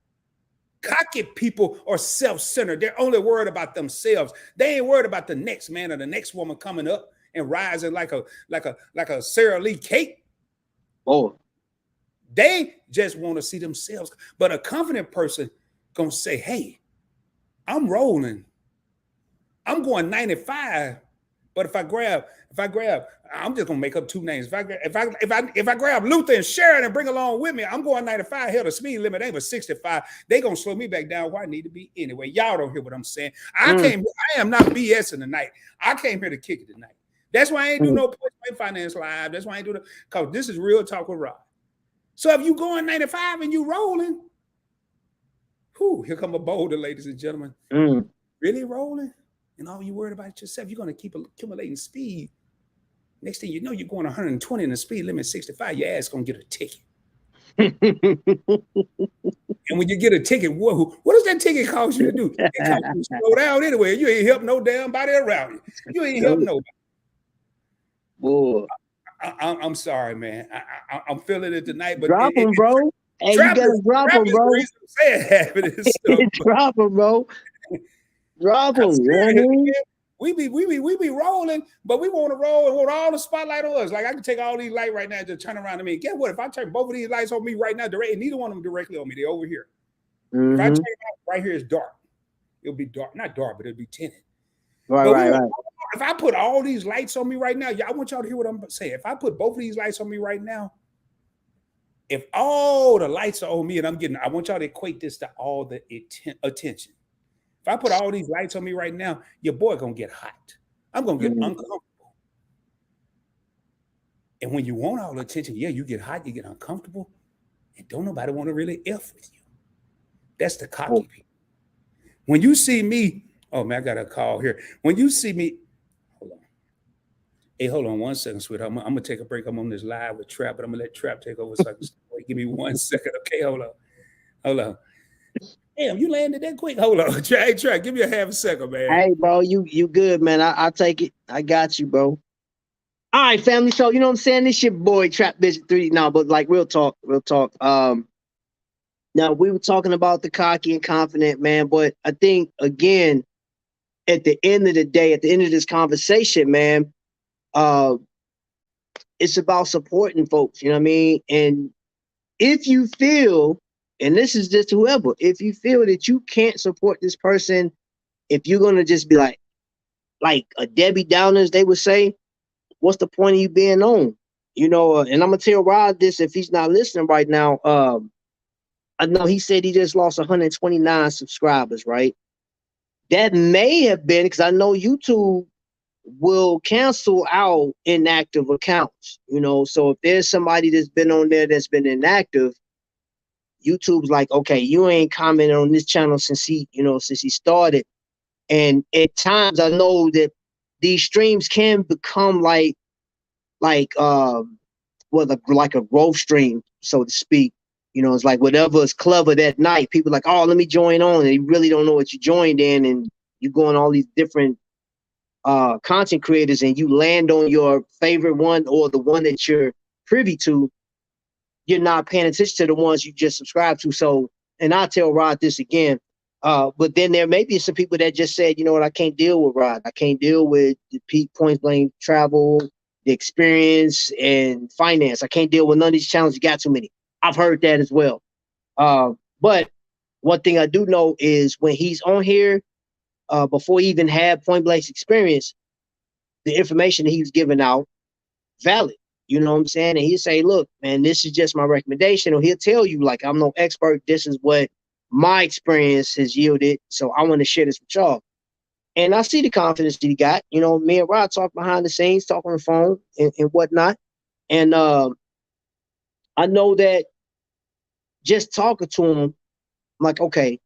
A: Cocky people are self-centered. They're only worried about themselves. They ain't worried about the next man or the next woman coming up and rising like a Sarah Lee Kate. Oh, they just want to see themselves. But a confident person gonna say, "Hey, I'm rolling. I'm going 95 But if I grab, I'm just gonna make up two names. If I grab Luther and Sharon and bring along with me, I'm going 95. Hell, the speed limit ain't but 65. They gonna slow me back down where I need to be anyway. Y'all don't hear what I'm saying. I am not BSing tonight. I came here to kick it tonight. That's why I ain't do no point finance live. That's why I ain't do the because this is real talk with Rod. So if you going 95 and you rolling, here come a boulder, ladies and gentlemen. Really rolling? And all you worried about yourself, you're going to keep accumulating speed. Next thing you know, you're going 120 and the speed limit 65. Your ass going to get a ticket. And when you get a ticket, what does that ticket cost you to do? It costs you to slow down anyway. You ain't help no damn body around you. You ain't help nobody.
B: Boy.
A: I'm sorry, man. I'm feeling it tonight. But
B: drop them, bro. Hey, you gotta drop them, bro. Drop them, bro. Drop them, man.
A: We be rolling, but we want to roll and want all the spotlight on us. Like I can take all these lights right now and just turn around to me. Guess what? If I turn both of these lights on me right now, direct, neither one of them directly on me. They're over here. If I turn it out, right here is dark. It'll be dark, not dark, but it'll be tinted. Right. If I put all these lights on me right now, I want y'all to hear what I'm saying. If I put both of these lights on me right now, if all the lights are on me and I want y'all to equate this to all the attention. If I put all these lights on me right now, your boy gonna get hot. I'm gonna get uncomfortable. And when you want all the attention, you get hot, you get uncomfortable, and don't nobody want to really F with you. That's the cocky people. When you see me, oh man, I got a call here. When you see me, hold on. Hey, hold on 1 second, sweetheart. I'm gonna take a break. I'm on this live with Trap, but I'm gonna let Trap take over so I can wait. Give me 1 second. Okay, hold on. Damn, you landed that quick. Hold on. Hey, Trap, give me a half a second, man.
B: Hey, bro, you good, man. I'll take it. I got you, bro. All right, family. So, you know what I'm saying? This your boy, Trap Vision 3. No, but like real talk. Now we were talking about the cocky and confident, man. But I think, again, at the end of the day, at the end of this conversation, man, it's about supporting folks, you know what I mean? And if you feel, and this is just whoever, if you feel that you can't support this person, if you're going to just be like a Debbie Downer, as they would say, what's the point of you being on? You know, and I'm going to tell Rod this if he's not listening right now. I know he said he just lost 129 subscribers, right? That may have been because I know YouTube will cancel out inactive accounts, you know. So if there's somebody that's been on there that's been inactive, YouTube's like, okay, you ain't commented on this channel since he started. And at times I know that these streams can become like a growth stream, so to speak. You know, it's like whatever is clever that night, people are like, oh, let me join on, and you really don't know what you joined in, and you go on all these different content creators and you land on your favorite one or the one that you're privy to, you're not paying attention to the ones you just subscribed to. So, and I'll tell Rod this again, but then there may be some people that just said, you know what, I can't deal with Rod. I can't deal with the peak point blank travel, the experience, and finance. I can't deal with none of these challenges. You got too many. I've heard that as well. But one thing I do know is when he's on here, before he even had point blank experience, the information that he was giving out valid. You know what I'm saying? And he'll say, look, man, this is just my recommendation. Or he'll tell you, like, I'm no expert. This is what my experience has yielded. So I want to share this with y'all. And I see the confidence that he got. You know, me and Rod talk behind the scenes, talk on the phone and whatnot. And I know that just talking to him, I'm like, okay,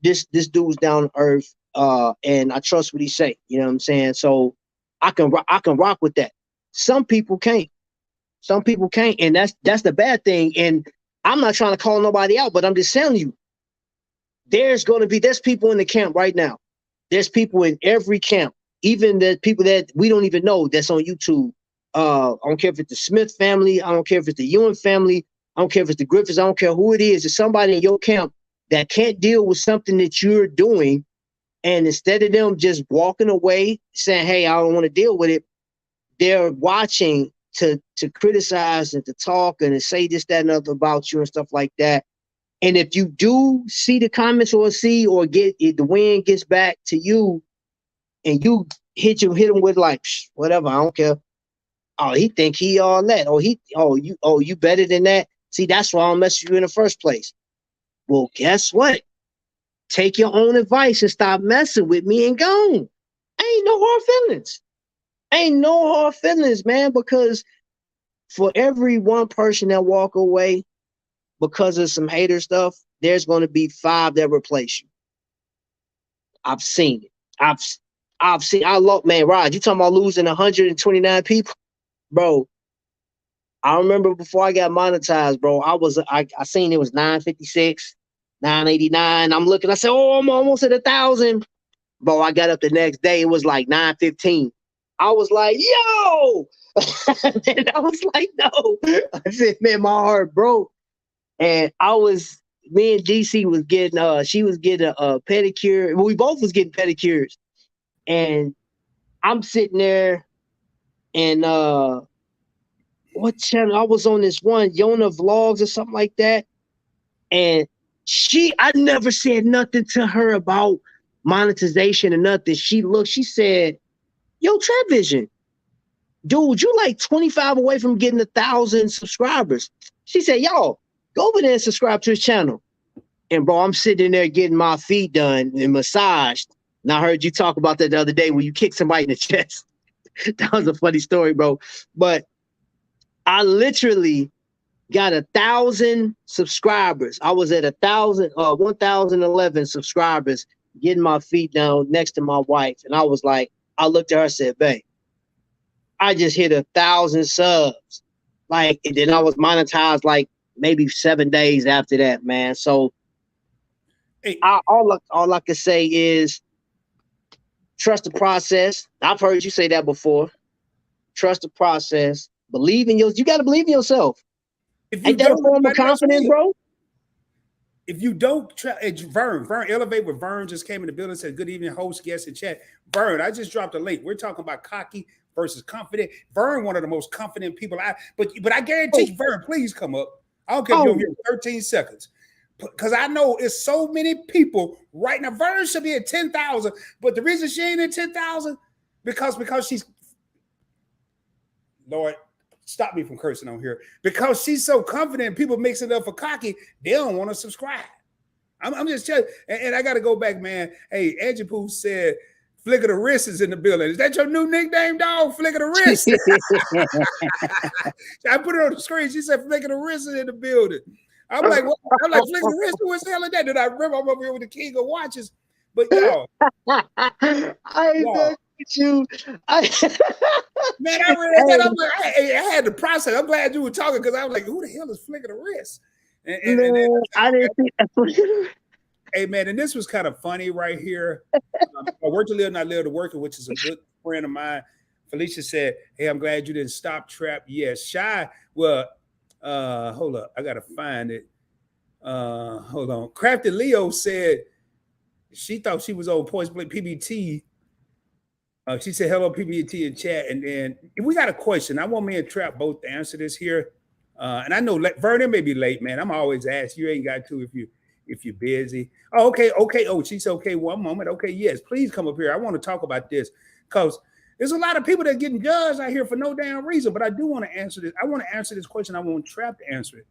B: this dude's down to earth. And I trust what he say, you know what I'm saying? So I can rock with that. Some people can't, and that's the bad thing. And I'm not trying to call nobody out, but I'm just telling you, there's people in the camp right now. There's people in every camp, even the people that we don't even know that's on YouTube. I don't care if it's the Smith family, I don't care if it's the Ewan family, I don't care if it's the Griffiths, I don't care who it is. There's somebody in your camp that can't deal with something that you're doing. And instead of them just walking away saying, hey, I don't want to deal with it, they're watching to criticize and to talk and to say this, that, and other about you and stuff like that. And if you do see the comments or get the wind gets back to you and you hit him with like whatever. I don't care. Oh, he think he all that. You better than that. See, that's why I don't mess with you in the first place. Well, guess what? Take your own advice and stop messing with me and go. Ain't no hard feelings. Ain't no hard feelings, man, because for every one person that walk away because of some hater stuff, there's going to be 5 that replace you. I've seen it. I've seen, man, Rod, you talking about losing 129 people? Bro, I remember before I got monetized, bro, I seen it was 956, 989. I'm looking, I said, oh, I'm almost at 1,000. Bro, I got up the next day, it was like 915. I was like, yo! And I was like, no. I said, man, my heart broke. And me and DC was getting, she was getting a pedicure. Well, we both was getting pedicures. And I'm sitting there and what channel? I was on this one, Yona Vlogs or something like that. And I never said nothing to her about monetization or nothing. She said, yo, Trap Vision, dude, you like 25 away from getting 1,000 subscribers. She said, yo, go over there and subscribe to his channel. And bro, I'm sitting there getting my feet done and massaged. And I heard you talk about that the other day when you kicked somebody in the chest. That was a funny story, bro. But I literally got 1,000 subscribers. I was at 1,011 subscribers, getting my feet down next to my wife. And I was like, I looked at her and said, babe, I just hit 1,000 subs. Like, and then I was monetized like maybe 7 days after that, man. So hey, all I can say is trust the process. I've heard you say that before. Trust the process. Believe in you got to believe in yourself. Ain't that a form of confidence, bro?
A: If you don't Vern Elevate with Vern just came in the building and said, good evening, host, guests, and chat. Vern, I just dropped a link. We're talking about cocky versus confident. Vern, one of the most confident people but I guarantee you, Vern, please come up. I don't care if you're here 13 seconds. Because I know it's so many people right now. Vern should be at 10,000, but the reason she ain't at 10,000 because she's, Lord, stop me from cursing on here. Because she's so confident, people mix it up for cocky, they don't want to subscribe. I'm just telling you, and I got to go back, man. Hey, 𝗖𝗢𝗡𝗡𝗖𝗧 said, Flick of the Wrist is in the building. Is that your new nickname, dog? Flick of the Wrist. I put it on the screen. She said, Flick of the Wrist is in the building. I'm like, what? I'm like, Flick of the Wrist, who is the hell is that? Did I remember I'm over here with the king of watches? But y'all,
B: you.
A: Man, I read that. I'm like, I had to process. I'm glad you were talking because I was like, who the hell is Flick of the Wrist?
B: I didn't see that.
A: Hey, man, and this was kind of funny right here. I work to live, not live to work, which is a good friend of mine. Felicia said, hey, I'm glad you didn't stop Trap. Yes, Shy. Well, hold up. I got to find it. Hold on. Crafty Leo said she thought she was on Points Blank PBT. She said, hello, PBT in chat. And then we got a question. I want me and Trap both to answer this here. And I know Vernon may be late, man. I'm always asked. You ain't got to if you're busy. Oh, okay. Oh, she said, okay, one moment. Okay, yes, please come up here. I want to talk about this because there's a lot of people that are getting judged out here for no damn reason. But I do want to answer this. I want to answer this question. I want Trap to answer it.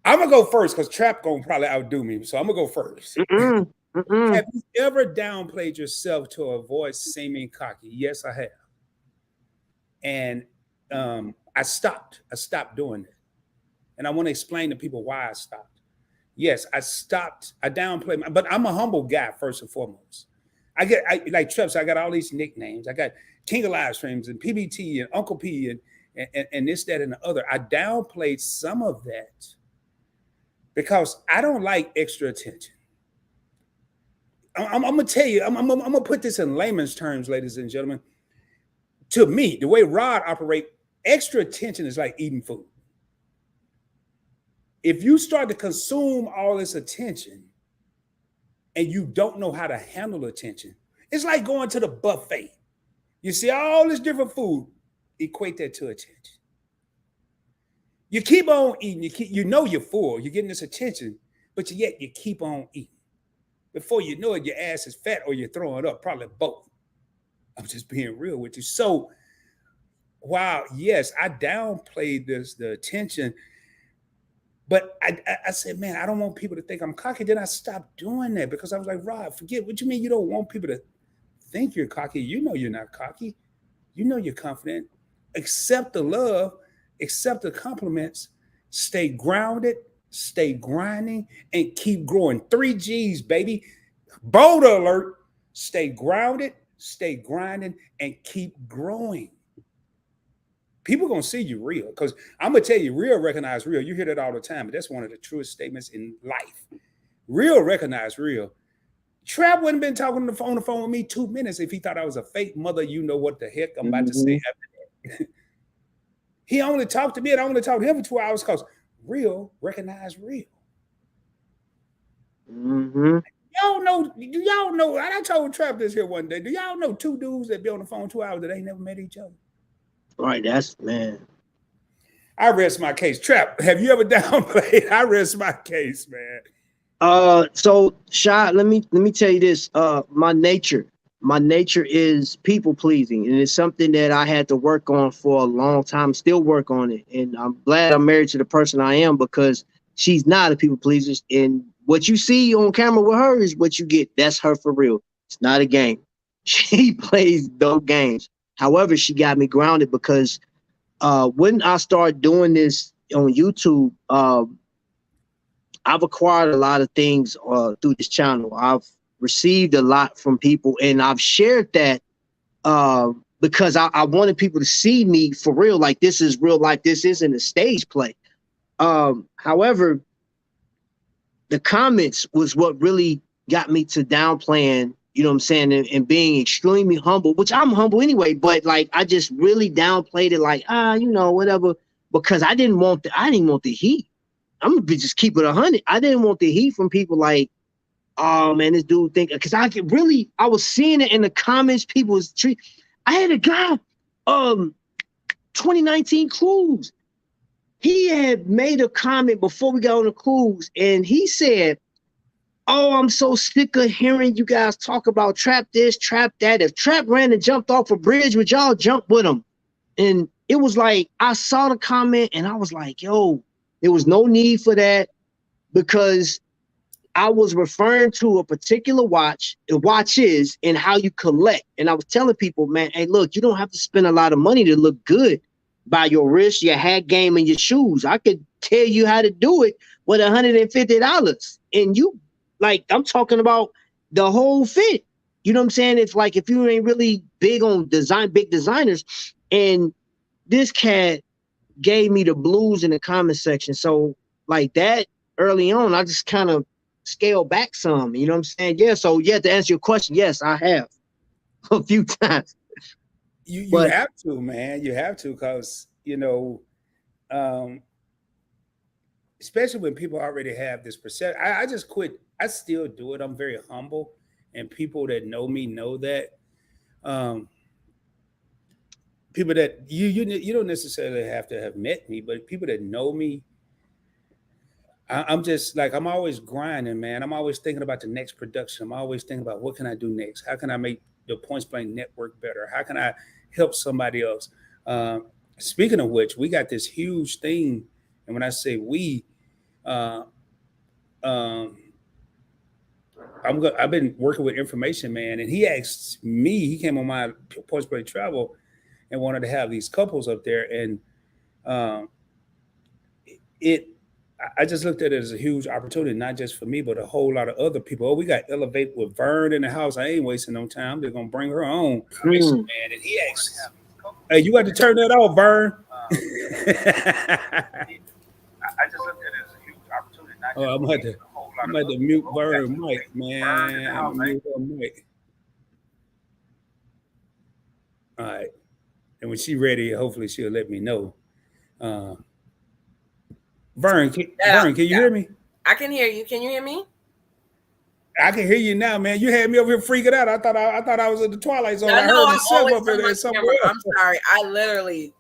A: I'm going to go first because Trap going to probably outdo me. So I'm going to go first. Have you ever downplayed yourself to avoid seeming cocky? Yes, I have. And I stopped doing it. And I want to explain to people why I stopped. Yes, I stopped. I downplayed, but I'm a humble guy first and foremost. Like Trevor, I got all these nicknames. I got King of Live Streams and PBT and Uncle P and this, that, and the other. I downplayed some of that because I don't like extra attention. I'm gonna tell you, I'm gonna put this in layman's terms, ladies and gentlemen. To me, the way Rod operates, extra attention is like eating food. If you start to consume all this attention and you don't know how to handle attention, it's like going to the buffet. You see all this different food, equate that to attention. You keep on eating, you know you're full, you're getting this attention, but yet you keep on eating. Before you know it, your ass is fat or you're throwing up, probably both. I'm just being real with you. So, while yes, I downplayed the attention, but I said, man, I don't want people to think I'm cocky. Then I stopped doing that because I was like, Rob, forget what you mean. You don't want people to think you're cocky. You know you're not cocky. You know you're confident. Accept the love, accept the compliments, stay grounded, stay grinding, and keep growing. 3 G's, baby. Boulder alert. Stay grounded, stay grinding, and keep growing. People gonna see you real, because I'm gonna tell you, real recognize real. You hear that all the time, but that's one of the truest statements in life. Real recognize real. Trap wouldn't have been talking on the phone with me 2 minutes if he thought I was a fake mother. You know what the heck I'm about to say after that. He only talked to me and I only talked to him for 2 hours because real recognize real. Y'all know, do y'all know? And I told Trap this here one day. Do y'all know 2 dudes that be on the phone 2 hours that ain't never met each other?
B: Right, that's man.
A: I rest my case. Trap, have you ever downplayed? I rest my case, man.
B: So Shy, let me tell you this. My nature is people pleasing, and it's something that I had to work on for a long time. Still work on it, and I'm glad I'm married to the person I am, because she's not a people pleaser. And what you see on camera with her is what you get. That's her for real. It's not a game. She plays no games. However, she got me grounded because when I started doing this on YouTube, I've acquired a lot of things through this channel. I've received a lot from people, and I've shared that because I wanted people to see me for real. Like, this is real life. This isn't a stage play. However, the comments was what really got me to downplaying, you know what I'm saying, and being extremely humble, which I'm humble anyway, but like I just really downplayed it, like, you know, whatever, because I didn't want the heat. I'm gonna just keep it 100. I didn't want the heat from people like, oh man, this dude think, because I was seeing it in the comments. People was I had a guy, 2019 cruise. He had made a comment before we got on the cruise, and he said, oh, I'm so sick of hearing you guys talk about trap this, trap that. If Trap ran and jumped off a bridge, would y'all jump with him? And it was like, I saw the comment and I was like, yo, there was no need for that, because I was referring to a particular watch, watches, and how you collect. And I was telling people, man, hey, look, you don't have to spend a lot of money to look good by your wrist, your hat game, and your shoes. I could tell you how to do it with $150. And you, like, I'm talking about the whole fit. You know what I'm saying? It's like, if you ain't really big on design, big designers. And this cat gave me the blues in the comment section. So like that early on, I just kind of scaled back some, you know what I'm saying? Yeah. So yeah, to answer your question, yes, I have a few times.
A: You have to, man. You have to, because, you know, especially when people already have this perception. I just quit. I still do it. I'm very humble, and people that know me know that. People that you don't necessarily have to have met me, but people that know me, I'm just like, I'm always grinding, man. I'm always thinking about the next production. I'm always thinking about what can I do next? How can I make the Points Blank network better? How can I help somebody else? Speaking of which, we got this huge thing, and when I say we, I've been working with Information Man, and he asked me. He came on my Points Blank Travel and wanted to have these couples up there, and I just looked at it as a huge opportunity, not just for me, but a whole lot of other people. Oh, we got Elevate with Vern in the house. I ain't wasting no time. They're gonna bring her on, man. And he asked, "Hey, you got to turn that off, Vern." I just looked at it as a huge opportunity. I'm about to mute Vern mic, man. I'm gonna mute her mic. All right, and when she's ready, hopefully she'll let me know. Vern, can you hear me?
E: I can hear you. Can you hear me?
A: I can hear you now, man. You had me over here freaking out. I thought I was at the Twilight Zone. I heard myself up there somewhere else.
E: I'm sorry. I literally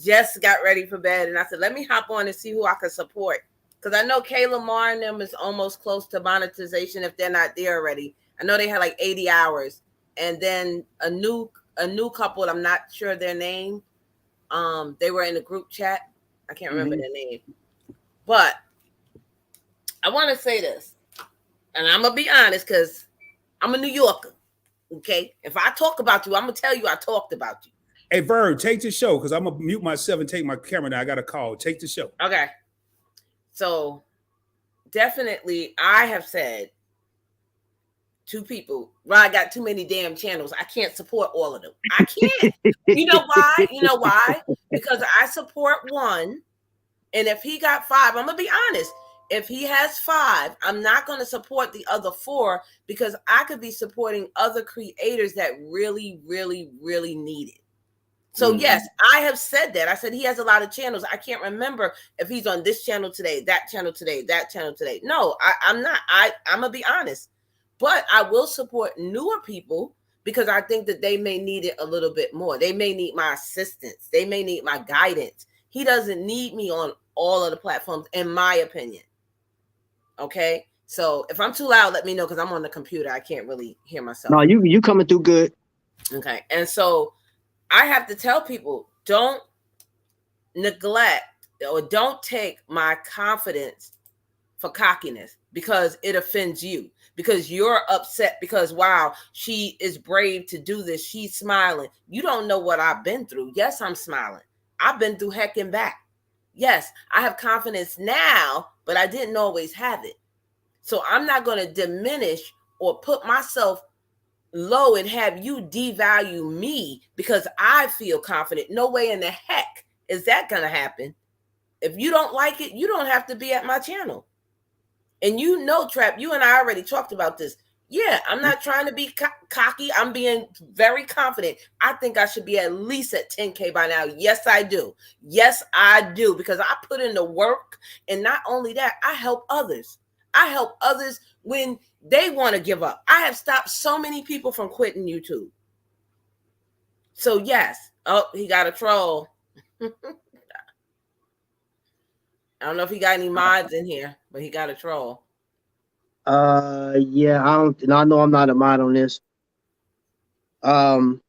E: just got ready for bed, and I said, let me hop on and see who I can support. Because I know Kayla Marr and them is almost close to monetization if they're not there already. I know they had like 80 hours. And then a new a new couple. I'm not sure their name. They were in the group chat. I can't remember their name. But I want to say this, and I'm going to be honest because I'm a New Yorker, okay? If I talk about you, I'm going to tell you I talked about you.
A: Hey, Verb, take the show because I'm going to mute myself and take my camera down. I got a call. Take the show.
E: Okay. So definitely I have said to people, well, I got too many damn channels. I can't support all of them. I can't. You know why? You know why? Because I support one. And if he got 5, I'm going to be honest. If he has 5, I'm not going to support the other 4 because I could be supporting other creators that really, really, really need it. So yes, I have said that. I said he has a lot of channels. I can't remember if he's on this channel today, that channel today, that channel today. No, I'm not. I'm going to be honest. But I will support newer people because I think that they may need it a little bit more. They may need my assistance. They may need my guidance. He doesn't need me on all of the platforms, in my opinion. Okay? So if I'm too loud, let me know because I'm on the computer. I can't really hear myself.
B: No, you coming through good.
E: Okay. And so I have to tell people, don't neglect or don't take my confidence for cockiness because it offends you, because you're upset because, wow, she is brave to do this. She's smiling. You don't know what I've been through. Yes, I'm smiling. I've been through heck and back. Yes, I have confidence now, but I didn't always have it. So I'm not going to diminish or put myself low and have you devalue me because I feel confident. No way in the heck is that going to happen. If you don't like it, you don't have to be at my channel. And you know, Trap, you and I already talked about this. Yeah, I'm not trying to be cocky. I'm being very confident. I think I should be at least at 10K by now. Yes, I do. Yes, I do. Because I put in the work. And not only that, I help others. I help others when they want to give up. I have stopped so many people from quitting YouTube. So yes. Oh, he got a troll. I don't know if he got any mods in here, but he got a troll.
B: Yeah, I know I'm not a mod on this. But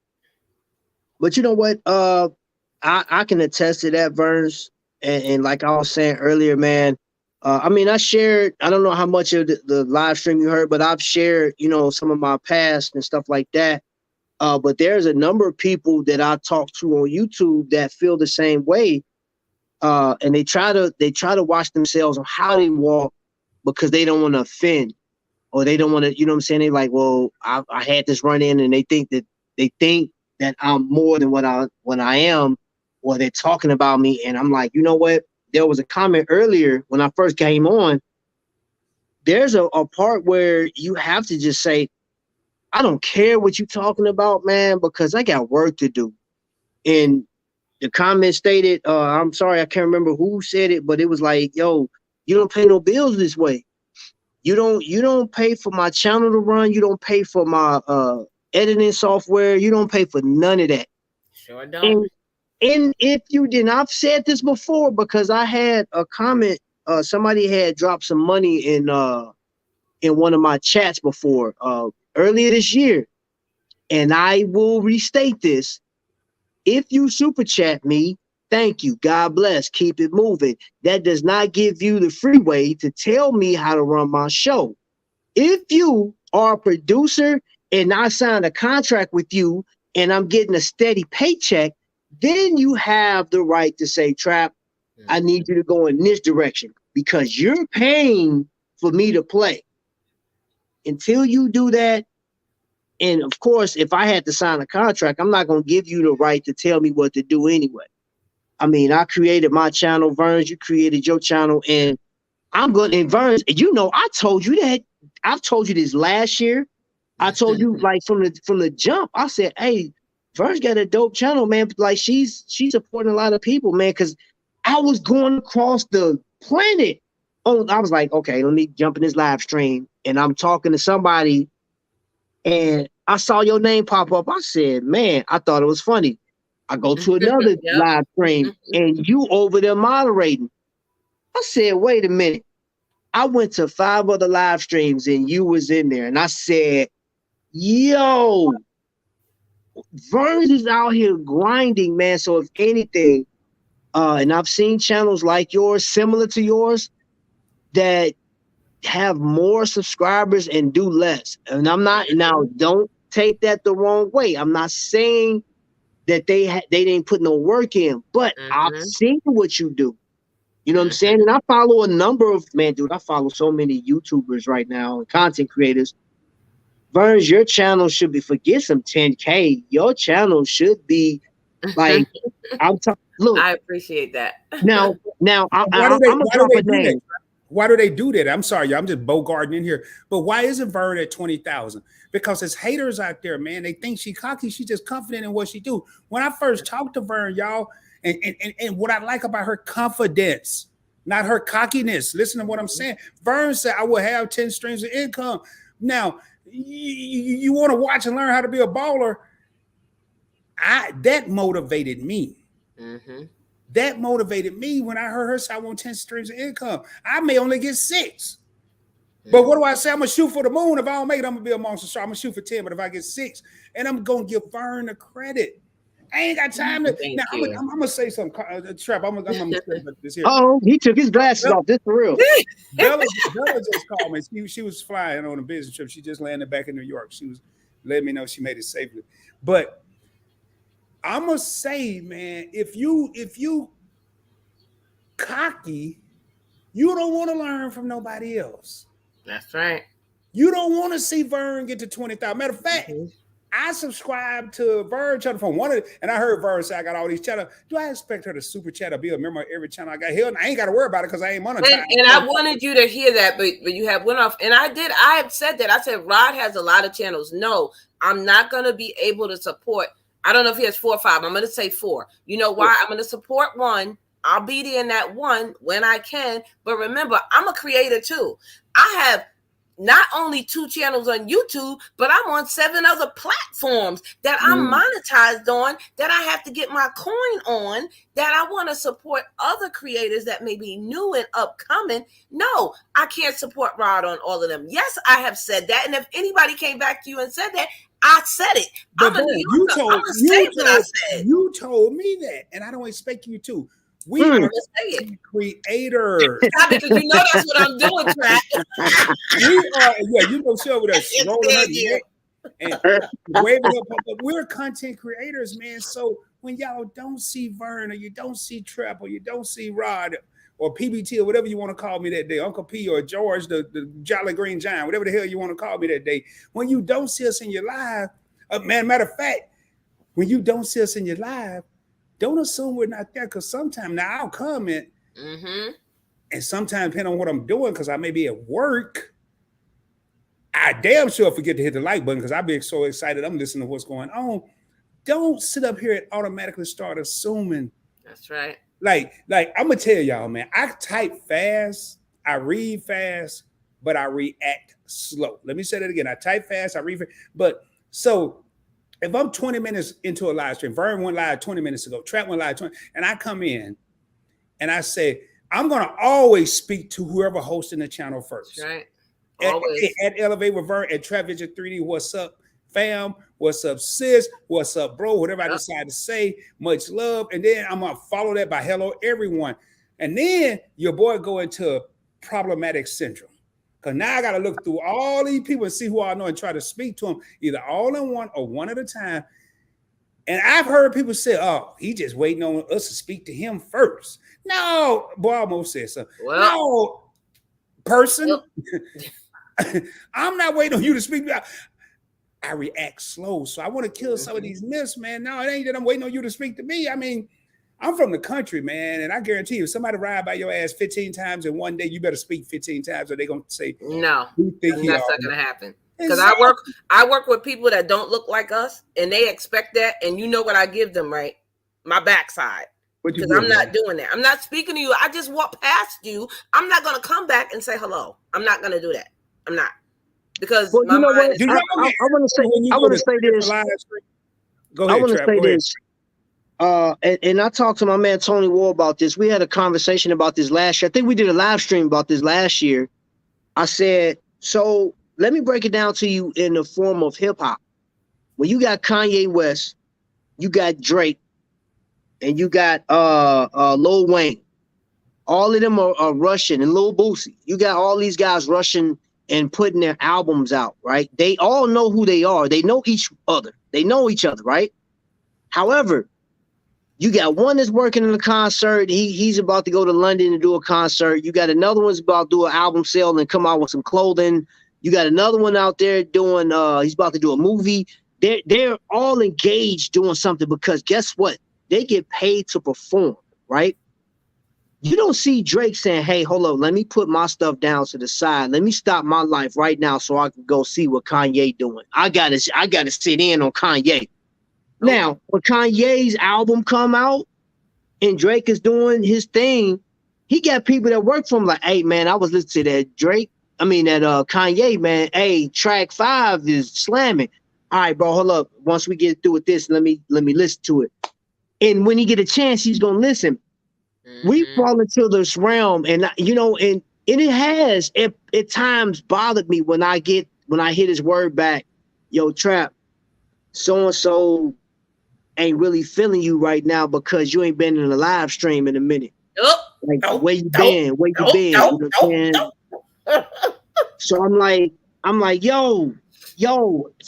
B: you know what? I can attest to that, Verns. And like I was saying earlier, man, I mean, I shared, I don't know how much of the live stream you heard, but I've shared, you know, some of my past and stuff like that. But there's a number of people that I talk to on YouTube that feel the same way. And they try to watch themselves on how they walk because they don't want to offend or they don't want to, you know what I'm saying? They like, well, I had this run in and they think that I'm more than what I am, or they're talking about me. And I'm like, you know what? There was a comment earlier when I first came on. There's a part where you have to just say, I don't care what you're talking about, man, because I got work to do. And the comment stated, I'm sorry, I can't remember who said it, but it was like, yo, you don't pay no bills this way. You don't pay for my channel to run. You don't pay for my editing software. You don't pay for none of that.
E: Sure don't.
B: And if you didn't, I've said this before because I had a comment. Somebody had dropped some money in one of my chats before earlier this year, and I will restate this. If you super chat me, thank you. God bless. Keep it moving. That does not give you the freeway to tell me how to run my show. If you are a producer and I signed a contract with you and I'm getting a steady paycheck, then you have the right to say, Trap, I need you to go in this direction because you're paying for me to play. Until you do that, and of course, if I had to sign a contract, I'm not going to give you the right to tell me what to do anyway. I mean, I created my channel, Verns, you created your channel, and I'm going to, Verns, you know, I told you that. I've told you this last year. I told you like from the jump, I said, hey, Verns got a dope channel, man. Like she's supporting a lot of people, man, because I was going across the planet. Oh, I was like, okay, let me jump in this live stream, and I'm talking to somebody, and I saw your name pop up. I said, man, I thought it was funny. I go to another live stream, and you over there moderating. I said, wait a minute. I went to 5 other live streams, and you was in there, and I said, yo, Verns is out here grinding, man. So if anything, and I've seen channels like yours, similar to yours, that have more subscribers and do less. And I'm not, now don't take that the wrong way. I'm not saying that they didn't put no work in, but I've seen what you do. You know what I'm saying? And I follow a number of, man, dude, I follow so many YouTubers right now and content creators. Verns, your channel should be, forget some 10K. Your channel should be like, look.
E: I appreciate that.
B: Now, I'm gonna drop a name.
A: Why do they do that? I'm sorry, y'all, I'm just bogarting in here. But why isn't Vern at 20,000? Because there's haters out there, man. They think she cocky. She just confident in what she do. When I first talked to Vern, y'all, and what I like about her confidence, not her cockiness. Listen to what I'm saying. Vern said, I will have 10 streams of income. Now, you want to watch and learn how to be a baller. That motivated me. That motivated me when I heard her say I want 10 streams of income. I may only get 6. But what do I say? I'm going to shoot for the moon. If I don't make it, I'm going to be a monster star. I'm going to shoot for 10. But if I get 6, and I'm going to give Vern the credit. I ain't got time to. Now, I'm going to say something. Trap, I'm going to say this here.
B: Oh, he took his glasses off. This for real.
A: Bella just called me. She was flying on a business trip. She just landed back in New York. She was letting me know she made it safely. But I'm going to say, man, if you cocky, you don't want to learn from nobody else.
E: That's right.
A: You don't want to see Vern get to 20,000. Matter of fact, I subscribe to Vern channel from one of the, and I heard Vern say I got all these channels. Do I expect her to super chat or be a member of every channel I got? Hell, I ain't got to worry about it because I ain't monetized.
E: And I wanted you to hear that, but you have went off. And I have said that. I said Rod has a lot of channels. No, I'm not going to be able to support. I don't know if he has 4 or 5. I'm going to say 4. You know why? I'm going to support one. I'll be there in that one when I can. But remember, I'm a creator too. I have not only 2 channels on YouTube, but I'm on 7 other platforms that I'm monetized on, that I have to get my coin on, that I want to support other creators that may be new and upcoming. No, I can't support Rod on all of them. Yes, I have said that. And if anybody came back to you and said that, I said it.
A: But you told me that, and I don't expect you to. We are creators.
E: Because you know that's what I'm doing, Trap.
A: We are, you know, show with us rolling and waving up. But we're content creators, man. So when y'all don't see Vern, or you don't see Trap, or you don't see Rod, or PBT, or whatever you want to call me that day, Uncle P or George, the Jolly Green Giant, whatever the hell you want to call me that day, when you don't see us in your live, matter of fact, when you don't see us in your live, don't assume we're not there, because sometimes now I'll comment, and sometimes depending on what I'm doing, because I may be at work, I damn sure forget to hit the like button because I be so excited I'm listening to what's going on. Don't sit up here and automatically start assuming.
E: That's right.
A: Like I'm gonna tell y'all, man, I type fast, I read fast, but I react slow. Let me say that again. I type fast, I read fast, but so if I'm 20 minutes into a live stream, Vern went live 20 minutes ago, Trap went live 20, and I come in and I say, I'm going to always speak to whoever hosting the channel first.
E: That's right. Always.
A: At Elevate with Vern, at Trap Vision 3D, what's up, fam? What's up, sis? What's up, bro? Whatever I decide to say, much love. And then I'm going to follow that by hello, everyone. And then your boy go into problematic syndrome. Because now I got to look through all these people and see who I know and try to speak to them, either all in one or one at a time. And I've heard people say, oh, he just waiting on us to speak to him first. No, boy, I almost said something. Well, no, person. I'm not waiting on you to speak. I react slow. So I want to kill some of these myths, man. No, it ain't that I'm waiting on you to speak to me. I mean, I'm from the country, man, and I guarantee you, if somebody ride by your ass 15 times in one day, you better speak 15 times, or they're gonna say,
E: "No, that's not gonna happen." Because I work with people that don't look like us, and they expect that. And you know what I give them, right? My backside. Because I'm not doing that. I'm not speaking to you. I just walk past you. I'm not gonna come back and say hello. I'm not gonna do that. I'm not, because
B: well, you know what? I want to say this.
A: Go ahead,
B: I want to say this. And I talked to my man Tony Wall about this. We had a conversation about this last year. I think we did a live stream about this last year. I said, so let me break it down to you in the form of hip hop. when you got Kanye West, you got Drake, and you got Lil Wayne. All of them are rushing, and Lil Boosie. You got all these guys rushing and putting their albums out, right? They all know who they are. They know each other. They know each other, right? However, you got one that's working in a concert. He's about to go to London to do a concert. You got another one's about to do an album sale and come out with some clothing. You got another one out there doing he's about to do a movie. They're all engaged doing something because guess what? They get paid to perform, right? You don't see Drake saying, hey, hold up, let me put my stuff down to the side. Let me stop my life right now so I can go see what Kanye doing. I gotta sit in on Kanye. Now, when Kanye's album come out and Drake is doing his thing, he got people that work for him like, hey, man, I was listening to that Kanye, man. Hey, track 5 is slamming. All right, bro, hold up. Once we get through with this, let me listen to it. And when he get a chance, he's going to listen. We fall into this realm, and and it has at times bothered me when I hit his word back, yo, Trap, so and so ain't really feeling you right now because you ain't been in a live stream in a minute. Where you been? Where you been? You know what I'm saying? So I'm like, yo,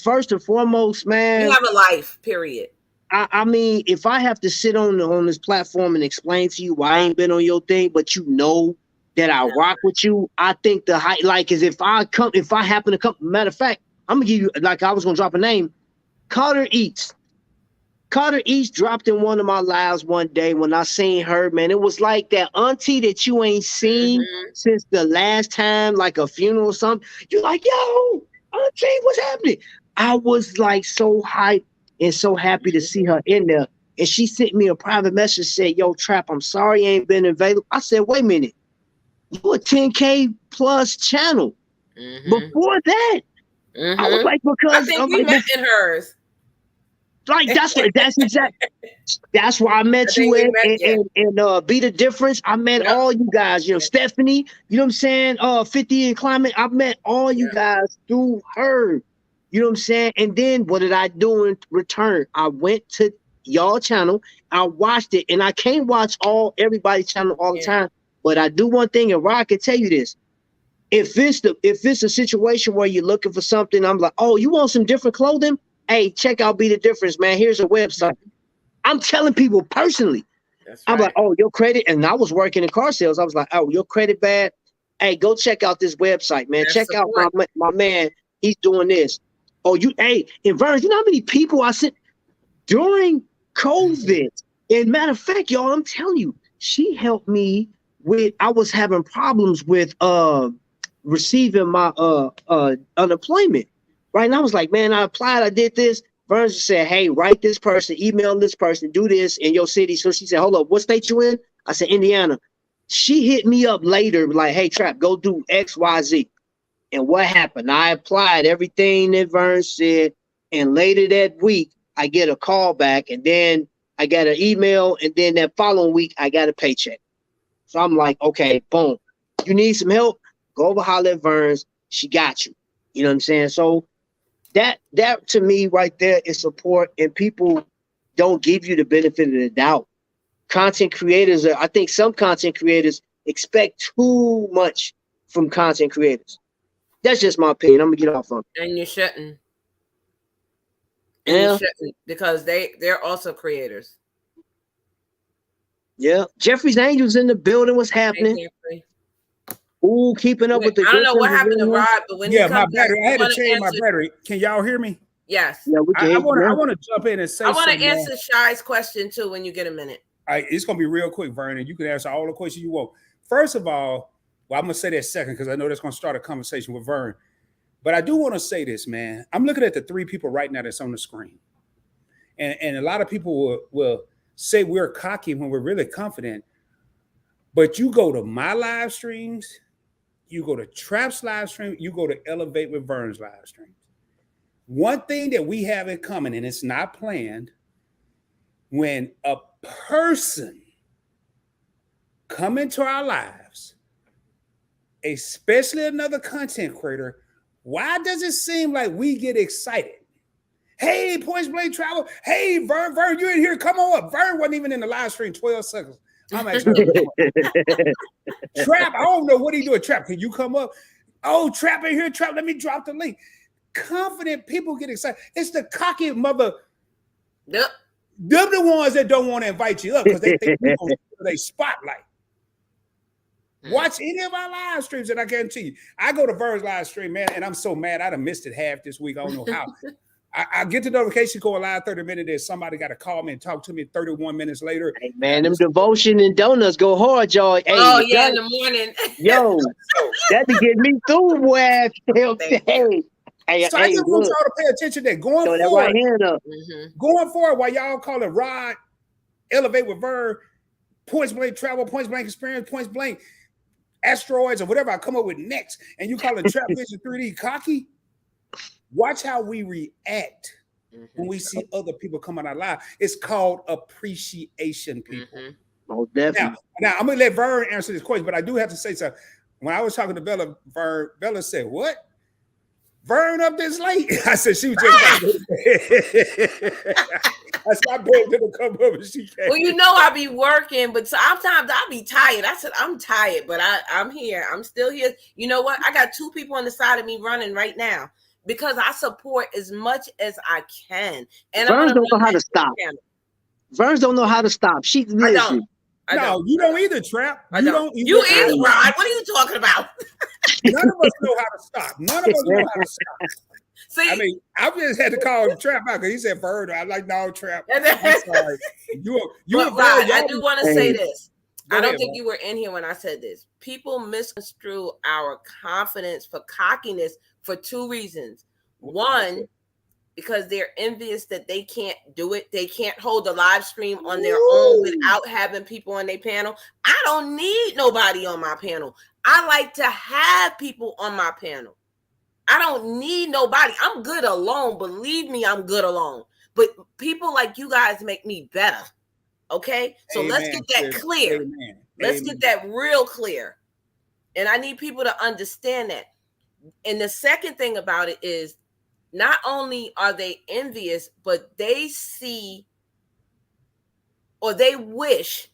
B: first and foremost, man,
E: you have a life, period.
B: I mean, if I have to sit on this platform and explain to you why I ain't been on your thing, but you know that I rock with you, I think the highlight is if I happen to come. Matter of fact, I'm gonna give you, like, I was gonna drop a name, Carter Eats. Carter Eats dropped in one of my lives one day when I seen her, man. It was like that auntie that you ain't seen since the last time, like a funeral or something. You're like, yo, auntie, what's happening? I was like so hyped and so happy to see her in there. And she sent me a private message, said, yo, Trap, I'm sorry I ain't been available. I said, wait a minute. You a 10K plus channel. Before that, I was like, because
E: I think we met in hers.
B: Like that's exactly. That's where I met you and Be the Difference. I met all you guys. You know, Stephanie. You know what I'm saying? 50 and Climate. I met all you guys through her. You know what I'm saying? And then what did I do in return? I went to y'all channel. I watched it, and I can't watch everybody's channel all the time. But I do one thing, and Rock can tell you this: if it's a situation where you're looking for something, I'm like, oh, you want some different clothing? Hey, check out Be the Difference, man. Here's a website. I'm telling people personally. I'm like, oh, your credit, and I was working in car sales. I was like, oh, your credit bad. Hey, go check out this website, man. Check out my man. He's doing this. Oh, and Vern, you know how many people I sent during COVID? And matter of fact, y'all, I'm telling you, she helped me with. I was having problems with receiving my unemployment. Right. And I was like, man, I applied, I did this. Burns said, hey, write this person, email this person, do this in your city. So she said, hold up, what state you in? I said, Indiana. She hit me up later, like, hey, Trap, go do X, Y, Z. And what happened? I applied everything that Vern said. And later that week, I get a call back. And then I got an email. And then that following week, I got a paycheck. So I'm like, okay, boom. You need some help? Go over holler at Vern's. She got you. You know what I'm saying? So that to me right there is support, and people don't give you the benefit of the doubt. Content creators I think some content creators expect too much from content creators. That's just my opinion. I'm gonna get off on it.
E: And you shouldn't. And you shouldn't, because they're also creators.
B: Yeah. Jeffrey's Angels in the building. What's happening? Ooh, keeping up with the.
E: I don't know what happened to Rod, but when he comes
A: my battery.
E: back,
A: I had to change my battery. Can y'all hear me?
E: Yes.
B: Yeah, we can.
A: I want to jump in and say.
E: I want to answer Shy's question too when you get a minute.
A: All right, it's gonna be real quick, Vernon. You can answer all the questions you want. First of all, I'm gonna say that second because I know that's gonna start a conversation with Vern. But I do want to say this, man. I'm looking at the three people right now that's on the screen, and a lot of people will say we're cocky when we're really confident. But you go to my live streams. You go to Trap's live stream, you go to Elevate with Vern's live streams. One thing that we have in common, and it's not planned, when a person come into our lives, especially another content creator, why does it seem like we get excited? Hey, Points Blank Travel. Hey, Vern, you in here? Come on up. Vern wasn't even in the live stream 12 seconds. I'm actually Trap, I don't know what he doing. Trap, can you come up? Oh, Trap in here. Trap, let me drop the link. Confident people get excited. It's the cocky mother.
E: Yep.
A: They're the ones that don't want to invite you up because they think you're going to they spotlight. Watch any of our live streams, and I guarantee you, I go to Vern's live stream, man, and I'm so mad. I done missed it half this week. I don't know how. I get the notification go live 30 minutes. There's somebody got to call me and talk to me 31 minutes later.
B: Hey, man, them devotion and donuts go hard, y'all. Hey,
E: oh, yeah, in the morning.
B: Yo, that to get me through, boy. Hey,
A: so I just want y'all to pay attention there. Going
B: throw
A: forward,
B: that right hand up.
A: Going forward, while y'all call it Rod, Elevate with Vern, Points Blank Travel, Points Blank Experience, Points Blank Asteroids, or whatever I come up with next, and you call it Trap Vision 3D Cocky, watch how we react when we see other people come on our live. It's called appreciation, people.
B: Oh, definitely.
A: Now, I'm going to let Vern answer this question, but I do have to say something. When I was talking to Bella, Bella said, what? Vern up this late? I said, she was just I said, I begged her to come up and she came.
E: Well, you know, I be working, but sometimes I be tired. I said, I'm tired, but I'm here. I'm still here. You know what? I got 2 people on the side of me running right now because I support as much as I can. And
B: Verns don't know how to stop. Verns don't know how to stop. She listen.
A: No, you don't either, Trap. You don't either.
E: You either, Rod. What are you talking about?
A: None of us know how to stop. None of us know how to stop.
E: See,
A: I mean, I just had to call Trap out because he said Bird. I like no Trap. I'm sorry.
E: Rod, I do want to say this. I don't think
A: man.
E: you were in here when I said this. People misconstrue our confidence for cockiness for 2 reasons. One, because they're envious that they can't do it. They can't hold a live stream on their own without having people on their panel. I don't need nobody on my panel. I like to have people on my panel. I don't need nobody. I'm good alone. Believe me, I'm good alone. But people like you guys make me better. Okay? So let's get that clear. Let's get that real clear. And I need people to understand that. And the second thing about it is, not only are they envious, but they see or they wish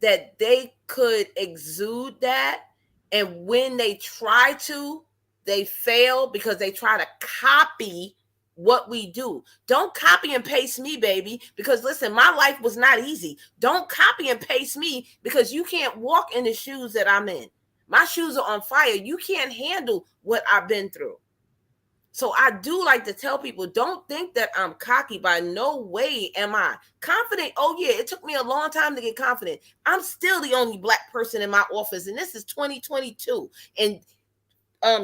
E: that they could exude that. And when they try to, they fail because they try to copy what we do. Don't copy and paste me, baby, because listen, my life was not easy. Don't copy and paste me because you can't walk in the shoes that I'm in. My shoes are on fire. You can't handle what I've been through. So I do like to tell people, don't think that I'm cocky. By no way am I. Confident, oh yeah, it took me a long time to get confident. I'm still the only Black person in my office, and this is 2022. And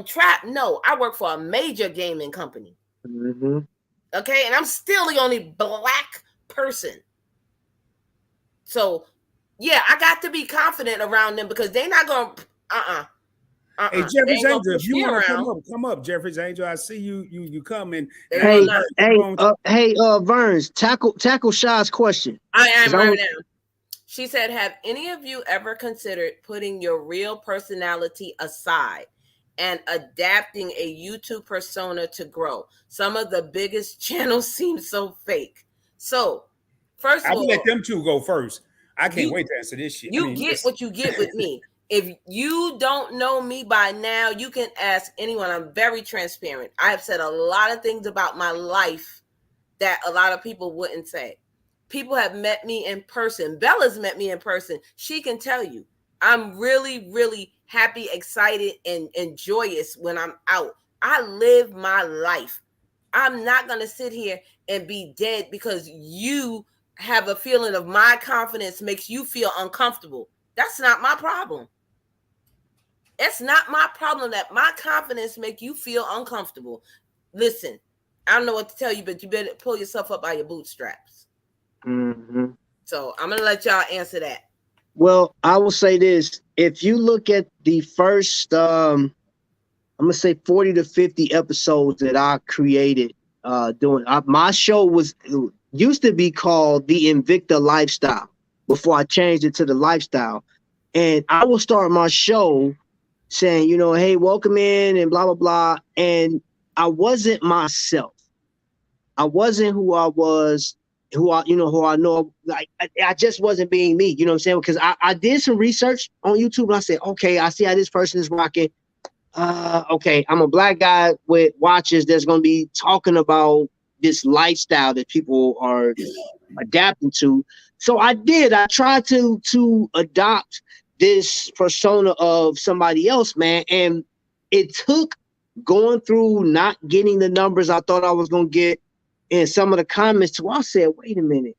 E: Trap, no, I work for a major gaming company. Okay, and I'm still the only Black person. So, yeah, I got to be confident around them because they're not going to,
A: Hey, Jeffrey's Angel, if you want to come up, Jeffrey's Angel. I see you come in.
B: Hey, Verns, tackle Shaw's question.
E: I am right now. She said, have any of you ever considered putting your real personality aside and adapting a YouTube persona to grow? Some of the biggest channels seem so fake. So, first of all,
A: I will let them 2 go first. I can't wait to answer this shit.
E: You get what you get with me. If you don't know me by now, you can ask anyone. I'm very transparent. I have said a lot of things about my life that a lot of people wouldn't say. People have met me in person. Bella's met me in person. She can tell you. I'm really, really happy, excited, and joyous when I'm out. I live my life. I'm not going to sit here and be dead because you have a feeling of my confidence makes you feel uncomfortable. That's not my problem. It's not my problem that my confidence make you feel uncomfortable. Listen, I don't know what to tell you, but you better pull yourself up by your bootstraps. So I'm going to let y'all answer that.
B: Well, I will say this. If you look at the first, I'm going to say 40 to 50 episodes that I created doing, my show used to be called the Invicta Lifestyle before I changed it to the Lifestyle. And I will start my show saying, you know, hey, welcome in and blah, blah, blah. And I wasn't myself. I wasn't who I was, who I know. Like I just wasn't being me. You know what I'm saying? Because I did some research on YouTube and I said, okay, I see how this person is rocking. Okay, I'm a black guy with watches that's gonna be talking about this lifestyle that people are adapting to. So I tried to adopt this persona of somebody else, man. And it took going through not getting the numbers I thought I was gonna get in some of the comments too. I said, wait a minute,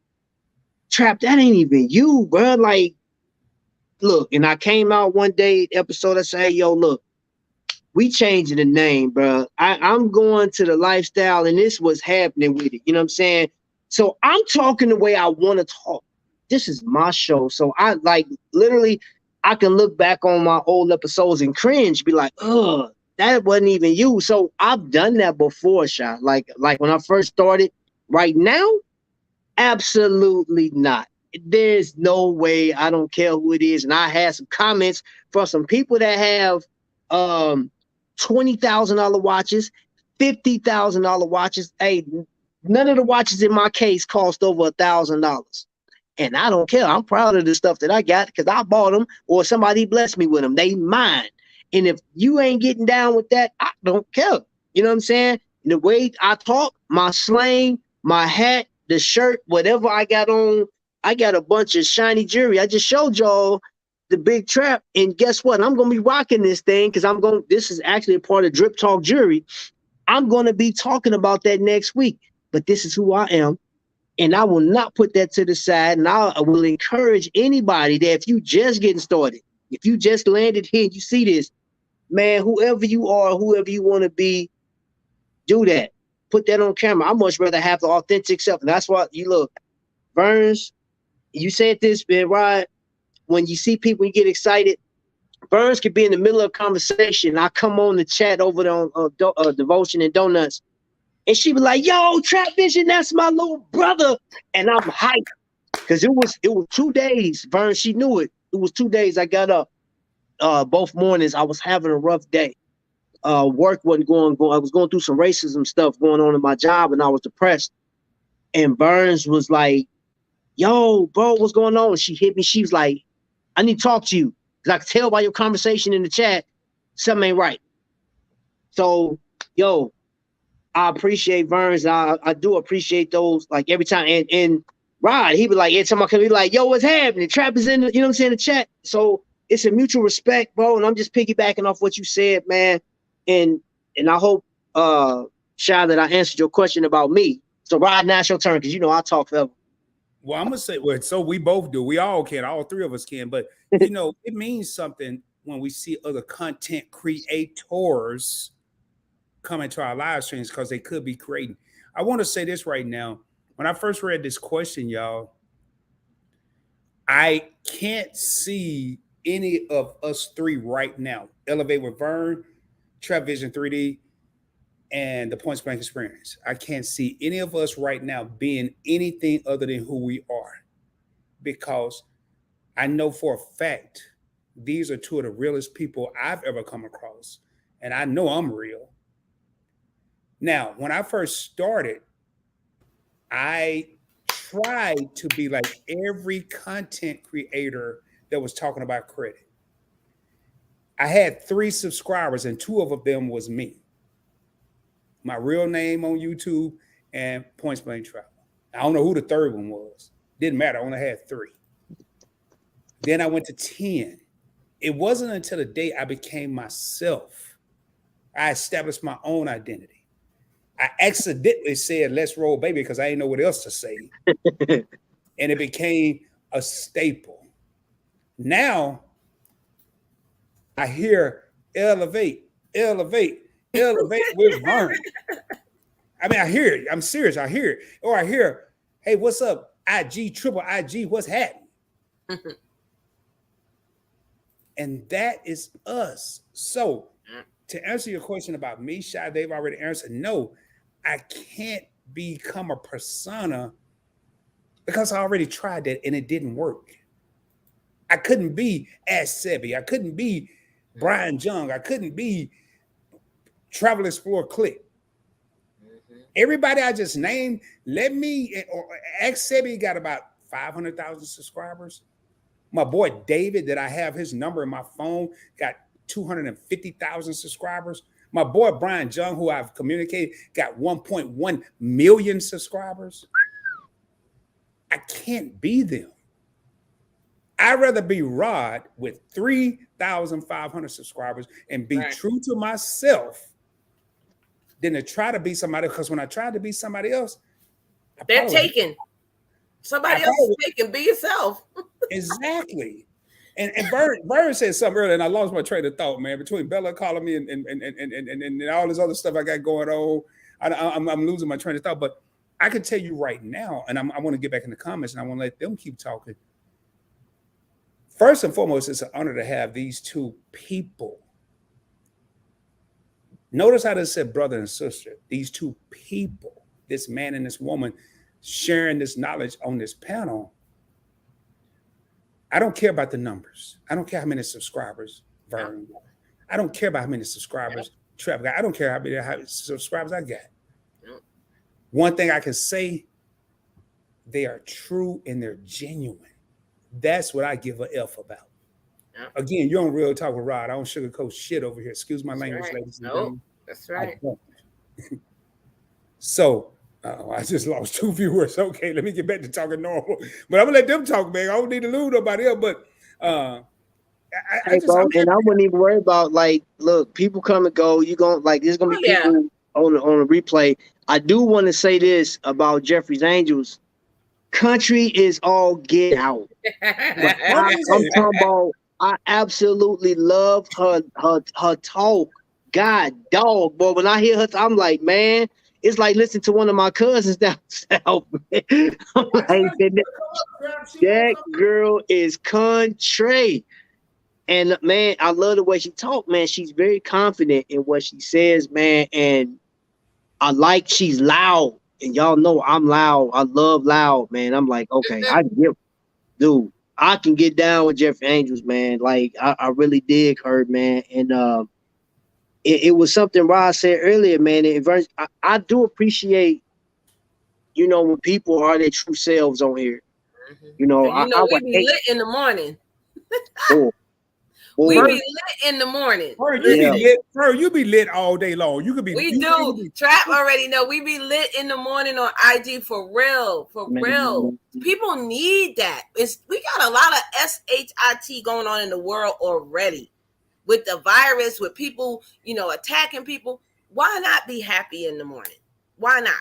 B: Trap, that ain't even you, bro. Like, look, and I came out one day episode, I say, hey, yo, look, we changing the name, bro. I'm going to the lifestyle, and this was happening with it. You know what I'm saying? So I'm talking the way I want to talk. This is my show. So I like literally, I can look back on my old episodes and cringe, be like, ugh, that wasn't even you. So I've done that before, Sha. Like when I first started. Right now, absolutely not. There's no way. I don't care who it is. And I had some comments from some people that have $20,000 watches, $50,000 watches. Hey, none of the watches in my case cost over $1,000. And I don't care. I'm proud of the stuff that I got because I bought them or somebody blessed me with them. They mine. And if you ain't getting down with that, I don't care. You know what I'm saying? And the way I talk, my slang, my hat, the shirt, whatever I got on, I got a bunch of shiny jewelry. I just showed y'all the big trap. And guess what? I'm going to be rocking this thing because this is actually a part of Drip Talk Jewelry. I'm going to be talking about that next week. But this is who I am. And I will not put that to the side. And I will encourage anybody that if you just getting started, if you just landed here and you see this, man, whoever you are, whoever you want to be, do that. Put that on camera. I much rather have the authentic self. And that's why you look, Burns, you said this, man, right? When you see people, you get excited. Burns could be in the middle of a conversation. I come on the chat over there on Devotion and Donuts. And she be like, yo, Trap Vision, that's my little brother. And I'm hyped. Because it was 2 days, Burns, she knew it. It was 2 days I got up. Both mornings, I was having a rough day. Work wasn't going. I was going through some racism stuff going on in my job, and I was depressed. And Burns was like, yo, bro, what's going on? She hit me. She was like, I need to talk to you. Because I could tell by your conversation in the chat, something ain't right. So, yo, I appreciate Burns. I do appreciate those, like, every time. And Rod, he be like, every time I come, he be like, yo, what's happening? Trap is in the, you know what I'm saying, the chat. So it's a mutual respect, bro. And I'm just piggybacking off what you said, man. And I hope, Shy, that I answered your question about me. So Rod, now it's your turn, because you know I talk forever.
A: Well, I'm gonna say, well, so we both do. We all can. All three of us can. But you know, it means something when we see other content creators come into our live streams because they could be creating. I want to say this right now. When I first read this question, y'all, I can't see any of us three right now. Elevate with Vern, Trap Vision 3D, and the Points Blank Experience. I can't see any of us right now being anything other than who we are, because I know for a fact these are two of the realest people I've ever come across, and I know I'm real. Now, when I first started, I tried to be like every content creator that was talking about credit. I had 3 subscribers, and 2 of them was me. My real name on YouTube and Points Blank Travel. I don't know who the third one was. Didn't matter. I only had 3. Then I went to 10. It wasn't until the day I became myself, I established my own identity. I accidentally said, let's roll, baby, because I didn't know what else to say. And it became a staple. Now I hear elevate with Vern. I mean, I hear it. I'm serious. I hear it. Or I hear, hey, what's up? IG, triple IG, what's happening? And that is us. So to answer your question about me, Shy, they've already answered. No, I can't become a persona because I already tried that and it didn't work. I couldn't be 𝗪𝗓𝗪. I couldn't be Brian Jung. I couldn't be Travel Explore Click. Everybody I just named, let me or X7 got about 500,000 subscribers. My boy David, that I have his number in my phone, got 250,000 subscribers. My boy Brian Jung, who I've communicated, got 1.1 million subscribers. I can't be them. I'd rather be Rod with 3,500 subscribers and be true to myself than to try to be somebody. Because when I tried to be somebody else,
E: they're taken. Somebody else is taken. Be yourself.
A: Exactly. And Vern said something earlier, and I lost my train of thought, man. Between Bella calling me and all this other stuff I got going on, I'm losing my train of thought. But I can tell you right now, and I want to get back in the comments, and I want to let them keep talking. First and foremost, it's an honor to have these two people. Notice how they said brother and sister. These two people, this man and this woman, sharing this knowledge on this panel. I don't care about the numbers. I don't care how many subscribers, Vern. I don't care about how many subscribers Trev got. I don't care how many subscribers I got. One thing I can say, they are true and they're genuine. That's what I give a F about. Again, you're on Real Talk with Rod. I don't sugarcoat shit over here. Excuse my language, ladies and gentlemen.
E: That's right.
A: So, I just lost 2 viewers. Okay, let me get back to talking normal. But I'm gonna let them talk, man. I don't need to lose nobody else. But
B: and I wouldn't even worry about, like, look, people come and go. You gonna, like, there's gonna be people on the replay. I do want to say this about Jeffrey's Angels. Country is all get out. I'm talking about. I absolutely love her talk. God, dog, boy. When I hear her, I'm like, man, it's like listening to one of my cousins down south. I'm like, that girl is country. And man, I love the way she talk, man. She's very confident in what she says, man. And I like she's loud. And y'all know I'm loud. I love loud, man. I'm like, okay, dude, I can get down with Jeffrey Angels, man. Like, I really dig her, man. And it was something Rod said earlier, man. I do appreciate, you know, when people are their true selves on here. You know,
E: we be lit in the morning. We be lit in the morning.
A: You be lit all day long. You could be.
E: We do. Trap already know. We be lit in the morning on IG for real. For real. People need that. We got a lot of SHIT going on in the world already. With the virus, with people, you know, attacking people. Why not be happy in the morning? Why not?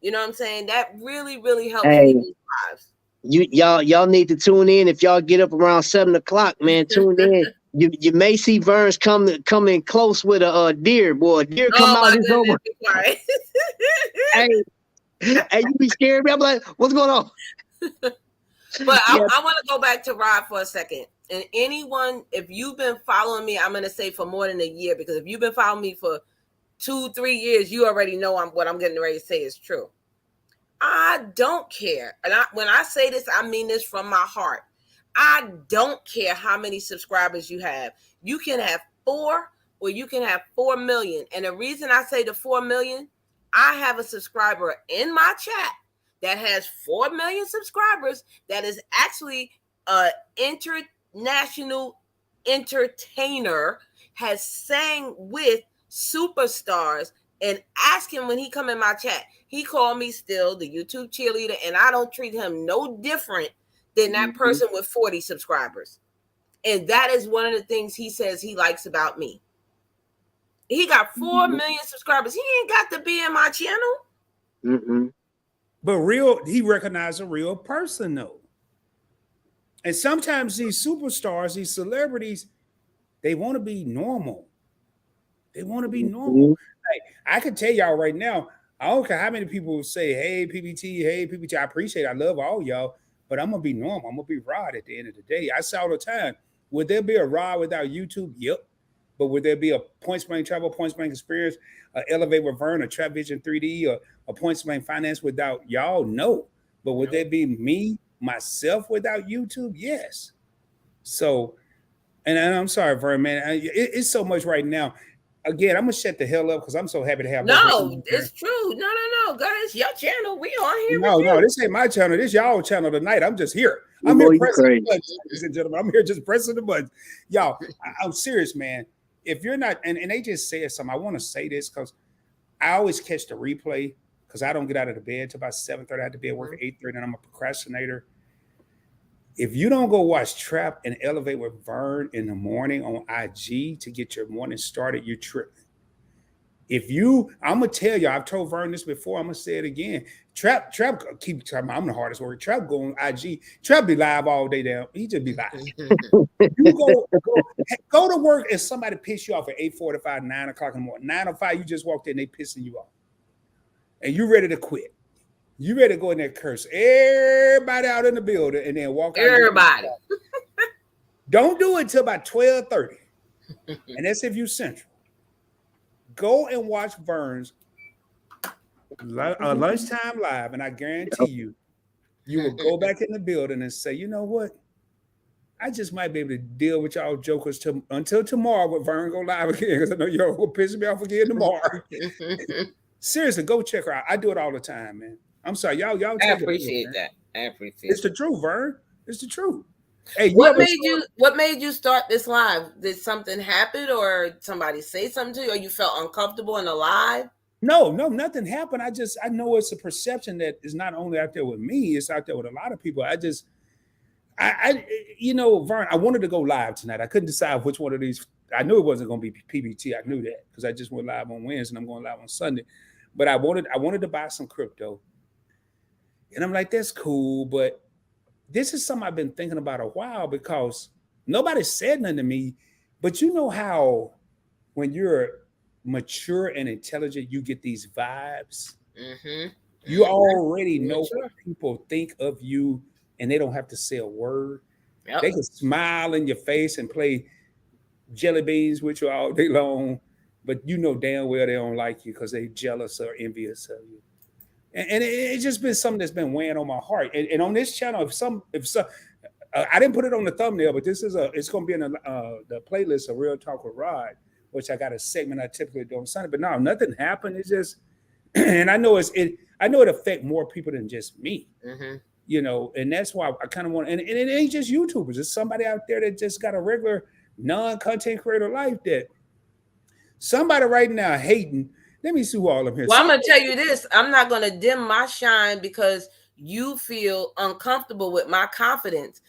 E: You know what I'm saying? That really, really helps people's lives.
B: Y'all need to tune in. If y'all get up around 7 o'clock, man, tune in. You may see Verns coming close with a deer, boy. Deer come out his over. hey, you be scared me. I'm like, what's going on?
E: But I want to go back to Rod for a second. And anyone, if you've been following me, I'm going to say for more than a year, because if you've been following me for 2-3 years, you already know what I'm getting ready to say is true. I don't care. And when I say this, I mean this from my heart. I don't care how many subscribers you have. You can have 4 or you can have 4 million. And the reason I say the 4 million, I have a subscriber in my chat that has 4 million subscribers that is actually an international entertainer, has sang with superstars, and ask him when he come in my chat. He called me still the YouTube cheerleader, and I don't treat him no different than that person with 40 subscribers. And that is one of the things he says he likes about me. He got 4 million subscribers. He ain't got to be in my channel.
A: But he recognized a real person, though. And sometimes these superstars, these celebrities, they want to be normal. They want to be normal. Like, I can tell y'all right now, I don't care how many people say, hey, PBT, I appreciate it. I love all y'all, but I'm going to be normal. I'm going to be Rod at the end of the day. I say all the time, would there be a Rod without YouTube? Yep. But would there be a Point Blank Travel, Point Blank Experience, Elevate with Vern, a Trap Vision 3D, or a Point Blank Finance without y'all? No. But would there be me, myself, without YouTube? Yes. So, and I'm sorry, Vern, man. It's so much right now. again, I'm gonna shut the hell up because I'm so happy to have.
E: No, it's true. No. Go ahead. It's your channel. We on here.
A: No, this ain't my channel. This y'all channel tonight. I'm just here. I'm here pressing the buttons, ladies and gentlemen. I'm here just pressing the buttons. Y'all, I'm serious, man. If you're not, and they just said something, I want to say this because I always catch the replay because I don't get out of the bed till about 7:30. I have to be at work at 8:30, and I'm a procrastinator. If you don't go watch Trap and Elevate with Vern in the morning on IG to get your morning started, you're tripping. I'm gonna tell you, I've told Vern this before. I'm gonna say it again. Trap keep talking about I'm the hardest worker. Trap go on IG. Trap be live all day down. He just be live. You go to work and somebody piss you off at 8:45, 9 o'clock in the morning. 9:05, you just walked in, they pissing you off, and you ready to quit. You ready to go in there curse everybody out in the building and then walk out.
E: Everybody.
A: Don't do it till about 12:30. And that's if you central. Go and watch Vern's lunchtime live, and I guarantee you will go back in the building and say, you know what? I just might be able to deal with y'all jokers until tomorrow when Vern go live again, because I know y'all will piss me off again tomorrow. Seriously, go check her out. I do it all the time, man. I'm sorry, y'all.
E: I appreciate that.
A: It's the truth, Vern. It's the truth. Hey,
E: what made you start this live? Did something happen, or somebody say something to you, or you felt uncomfortable in the live?
A: No, nothing happened. I know it's a perception that is not only out there with me, it's out there with a lot of people. Vern, I wanted to go live tonight. I couldn't decide which one of these. I knew it wasn't going to be PBT. I knew that because I just went live on Wednesday and I'm going live on Sunday. But I wanted to buy some crypto. And I'm like, that's cool, but this is something I've been thinking about a while because nobody said nothing to me. But you know how when you're mature and intelligent, you get these vibes. Mm-hmm. You already know what people think of you, and they don't have to say a word. Yep. They can smile in your face and play jelly beans with you all day long, but you know damn well they don't like you because they're jealous or envious of you. And it's just been something that's been weighing on my heart. And on this channel, if some, I didn't put it on the thumbnail, but it's going to be in the playlist of Real Talk with Rod, which I got a segment I typically do on Sunday. But no, nothing happened. It's just, and I know it affects more people than just me. Mm-hmm. And that's why I kind of want. And it ain't just YouTubers. It's somebody out there that just got a regular non-content creator life that somebody right now hating. Let me see who all of them here.
E: Well, I'm going to tell you this. I'm not going to dim my shine because you feel uncomfortable with my confidence.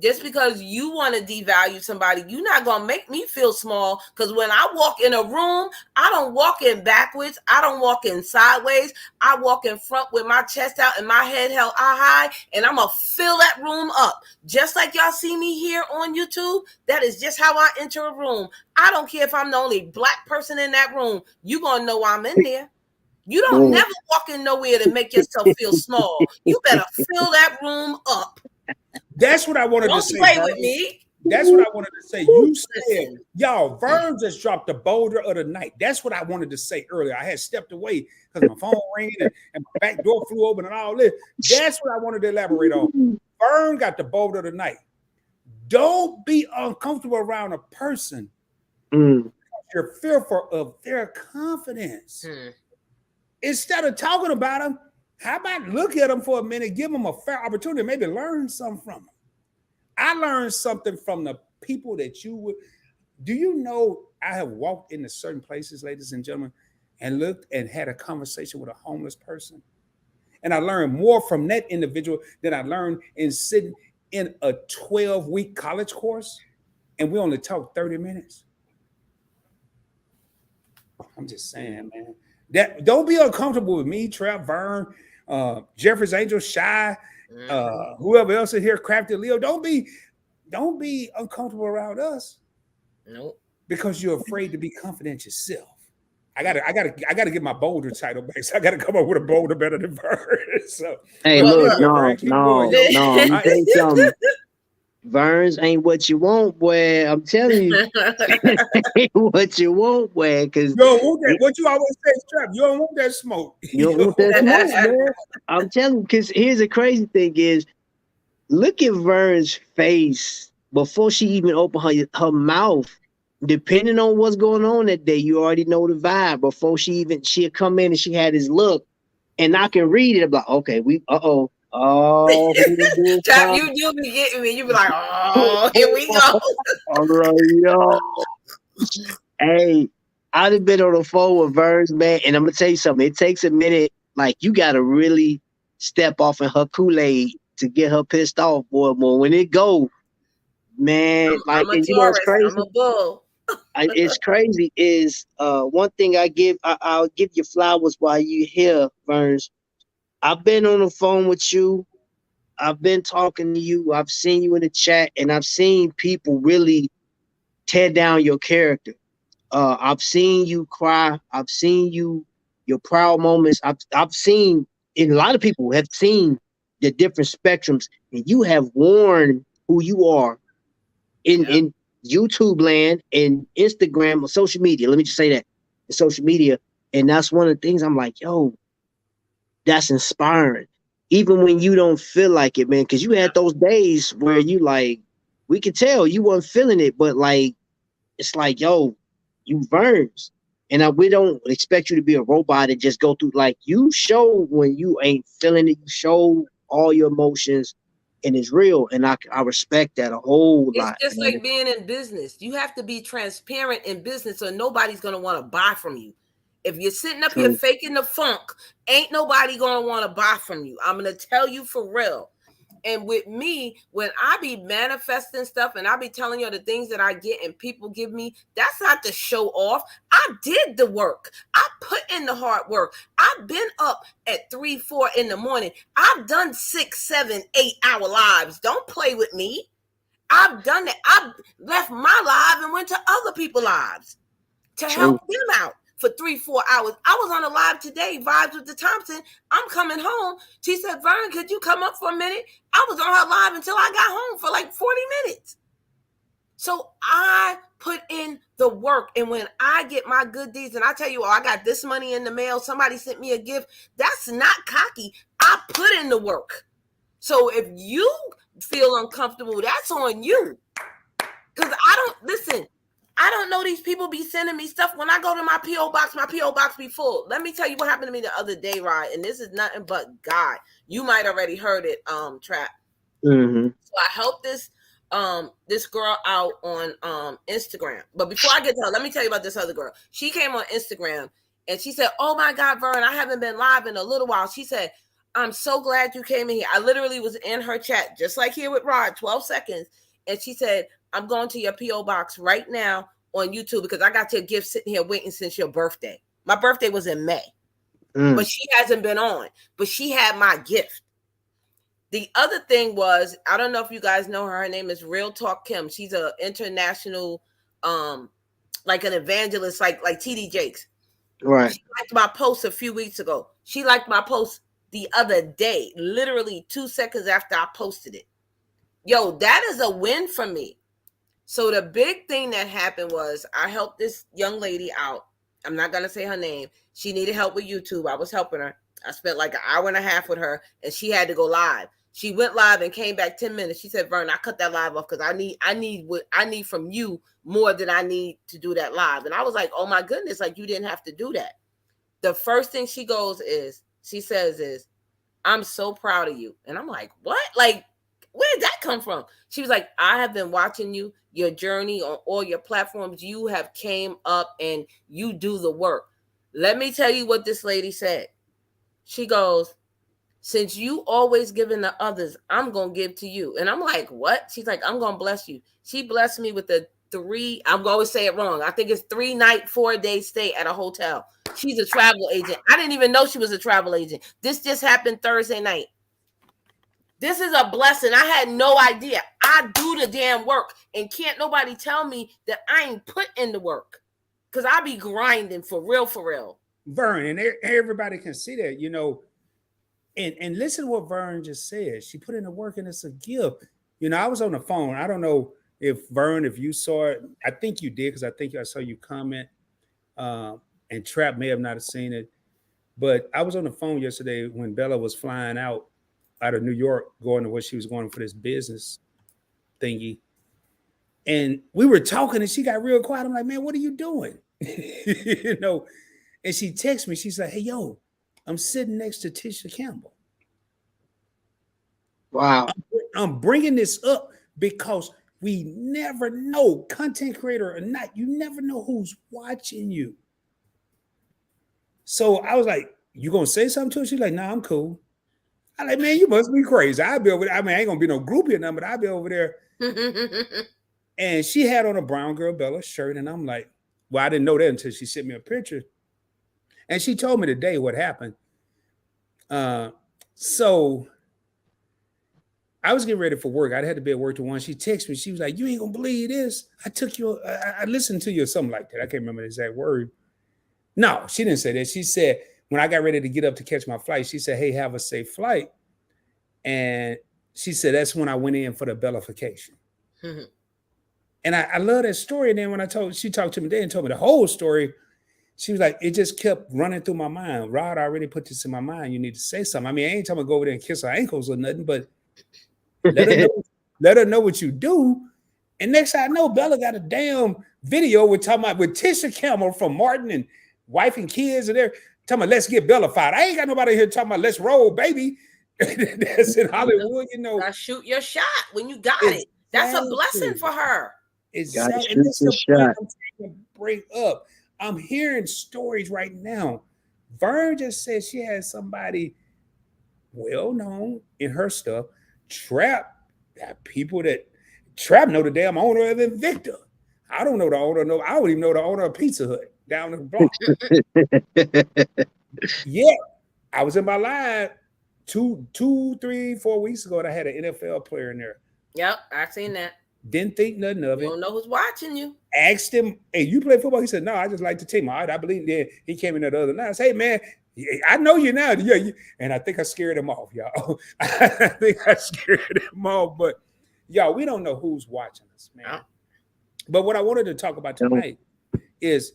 E: Just because you want to devalue somebody, you're not going to make me feel small. Because when I walk in a room, I don't walk in backwards. I don't walk in sideways. I walk in front with my chest out and my head held high. And I'm going to fill that room up. Just like y'all see me here on YouTube, that is just how I enter a room. I don't care if I'm the only black person in that room. You're going to know I'm in there. You don't never walk in nowhere to make yourself feel small. You better fill that room up.
A: That's what I wanted to say.
E: Don't play with me.
A: That's what I wanted to say. You said, y'all, Vern just dropped the boulder of the night. That's what I wanted to say earlier. I had stepped away because my phone rang and my back door flew open and all this. That's what I wanted to elaborate on. Vern got the boulder of the night. Don't be uncomfortable around a person because you're fearful of their confidence. Instead of talking about them, how about look at them for a minute, give them a fair opportunity, maybe learn something from them. I learned something from the people that you would. Do you know I have walked into certain places, ladies and gentlemen, and looked and had a conversation with a homeless person? And I learned more from that individual than I learned in sitting in a 12-week college course, and we only talked 30 minutes. I'm just saying, man. That don't be uncomfortable with me, Trap, Vern, Jeffrey's Angel, Shy, whoever else in here, Crafty Leo. Don't be uncomfortable around us.
E: Nope.
A: Because you're afraid to be confident yourself. I gotta get my boulder title back. So I gotta come up with a boulder better than Vern. So
B: hey, look, no. You think something. Vern's ain't what you want, boy. I'm telling you, ain't what you want, boy. Because
A: you don't want that. What you always say, Trap. You don't want that smoke.
B: You don't want that smoke, man. I'm telling you, because here's the crazy thing is, look at Vern's face before she even opened her mouth. depending on what's going on that day, you already know the vibe before she'll come in and she had this look, and I can read it. I'm like, okay, oh,
E: Trap, you be getting me. You be like, oh, here we go.
B: all right, yo. Hey, I'd have been on the phone with Verns, man, and I'm gonna tell you something. It takes a minute. Like, you gotta really step off in her Kool-Aid to get her pissed off, boy. More when it go, man. Like,
E: I'm a
B: and you know what's
E: Taurus.
B: crazy?
E: I'm a bull.
B: It's crazy. Is one thing I'll give you flowers while you here, Verns. I've been on the phone with you. I've been talking to you. I've seen you in the chat, and I've seen people really tear down your character. I've seen you cry. I've seen your proud moments. I've seen, and a lot of people have seen the different spectrums, and you have worn who you are in YouTube land and Instagram or social media. Let me just say that, social media, and that's one of the things I'm like, yo, that's inspiring. Even when you don't feel like it, man, because you had those days where you like, we could tell you weren't feeling it, but like, it's like, yo, you Verns. And we don't expect you to be a robot and just go through, like, you show when you ain't feeling it, you show all your emotions, and it's real. And I respect that a whole lot.
E: It's just like being in business. You have to be transparent in business, or nobody's gonna want to buy from you. If you're sitting up here faking the funk, ain't nobody gonna want to buy from you. I'm gonna tell you for real. And with me, when I be manifesting stuff and I be telling you the things that I get and people give me, that's not to show off. I did the work. I put in the hard work. I've been up at 3, 4 in the morning. I've done 6, 7, 8 hour lives. Don't play with me. I've done that. I've left my live and went to other people's lives to help them out for 3, 4 hours. I was on a live today, Vibes with the Thompson. I'm coming home. She said, Vern, could you come up for a minute? I was on her live until I got home for like 40 minutes. So I put in the work. And when I get my good deeds, and I tell you, oh, I got this money in the mail, somebody sent me a gift, that's not cocky. I put in the work. So if you feel uncomfortable, that's on you. Because I don't know, these people be sending me stuff. When I go to my P.O. box be full. Let me tell you what happened to me the other day, Rod, and this is nothing but God. You might already heard it, Trap.
B: Mm-hmm.
E: So I helped this girl out on Instagram. But before I get to her, let me tell you about this other girl. She came on Instagram, and she said, oh, my God, Vern, I haven't been live in a little while. She said, I'm so glad you came in here. I literally was in her chat, just like here with Rod, 12 seconds. And she said, I'm going to your P.O. box right now on YouTube because I got your gift sitting here waiting since your birthday. My birthday was in May, but she hasn't been on, but she had my gift. The other thing was, I don't know if you guys know her. Her name is Real Talk Kim. She's an international, like an evangelist, like TD Jakes.
B: Right.
E: She liked my post a few weeks ago. She liked my post the other day, literally 2 seconds after I posted it. Yo, that is a win for me. So the big thing that happened was I helped this young lady out. I'm not going to say her name. She needed help with YouTube. I was helping her. I spent like an hour and a half with her, and she had to go live. She went live and came back 10 minutes. She said, Vern, I cut that live off because I need what I need from you more than I need to do that live. And I was like, oh my goodness, like you didn't have to do that. The first thing she says, I'm so proud of you. And I'm like, what? Like, where did that come from? She was like, I have been watching you, your journey on all your platforms. You have came up and you do the work. Let me tell you what this lady said. She goes, since you always giving to others, I'm going to give to you. And I'm like, what? She's like, I'm going to bless you. She blessed me with I'm going to always say it wrong. I think it's 3-night, 4-day stay at a hotel. She's a travel agent. I didn't even know she was a travel agent. This just happened Thursday night. This is a blessing. I had no idea. I do the damn work, and can't nobody tell me that I ain't put in the work, because I be grinding for real, for real.
A: Vern, and everybody can see that, you know, and listen to what Vern just said. She put in the work, and it's a gift. You know, I was on the phone. I don't know if Vern, if you saw it. I think you did, because I think I saw you comment, and Trap may have not seen it. But I was on the phone yesterday when Bella was flying out of New York, going to what she was going for this business thingy. And we were talking and she got real quiet. I'm like, man, what are you doing? You know, and she texts me. She's like, hey, yo, I'm sitting next to Tisha Campbell.
B: Wow.
A: I'm bringing this up because we never know, content creator or not, you never know who's watching you. So I was like, you gonna say something to her? She's like, nah, I'm cool. I'm like, man, you must be crazy. I'll be over there. I mean, I ain't gonna be no groupie or nothing, but I'll be over there. And she had on a Brown Girl Bella shirt, and I'm like, well, I didn't know that until she sent me a picture. And she told me today what happened. So I was getting ready for work. I had to be at work to 1. She texted me. She was like, you ain't gonna believe this. I listened to you or something like that. I can't remember the exact word. No, she didn't say that. She said, when I got ready to get up to catch my flight, she said, hey, have a safe flight. And she said, that's when I went in for the bellification. Mm-hmm. And I love that story. And then when she talked to me today and told me the whole story, she was like, it just kept running through my mind. Rod already put this in my mind. You need to say something. I mean, I ain't talking about go over there and kiss her ankles or nothing, but let her know what you do. And next thing I know, Bella got a damn video with Tisha Campbell from Martin and wife and kids, and they're talking about let's get Bellafied. I ain't got nobody here talking about let's roll, baby. That's in Hollywood, you know.
E: Now shoot your shot when you got it. That's a blessing for her.
A: Exactly. And that's the point I'm trying to bring up. I'm hearing stories right now. Vern just said she had somebody well known in her stuff. Trap got people that Trap know the damn owner of Invicta. I don't know the owner. No, I don't even know the owner of Pizza Hut down the block. Yeah, I was in my live 2, 3, 4 weeks ago. And I had an NFL player in there.
E: Yep, I seen that.
A: Didn't think nothing of it.
E: You don't know who's watching you.
A: Asked him, hey, you play football? He said, no, I just like the team. All right, I believe that. He came in the other night. I said, hey, man, I know you now. Yeah, and I think I scared him off, y'all. I think I scared him off. But, y'all, we don't know who's watching us, man. Oh. But what I wanted to talk about tonight is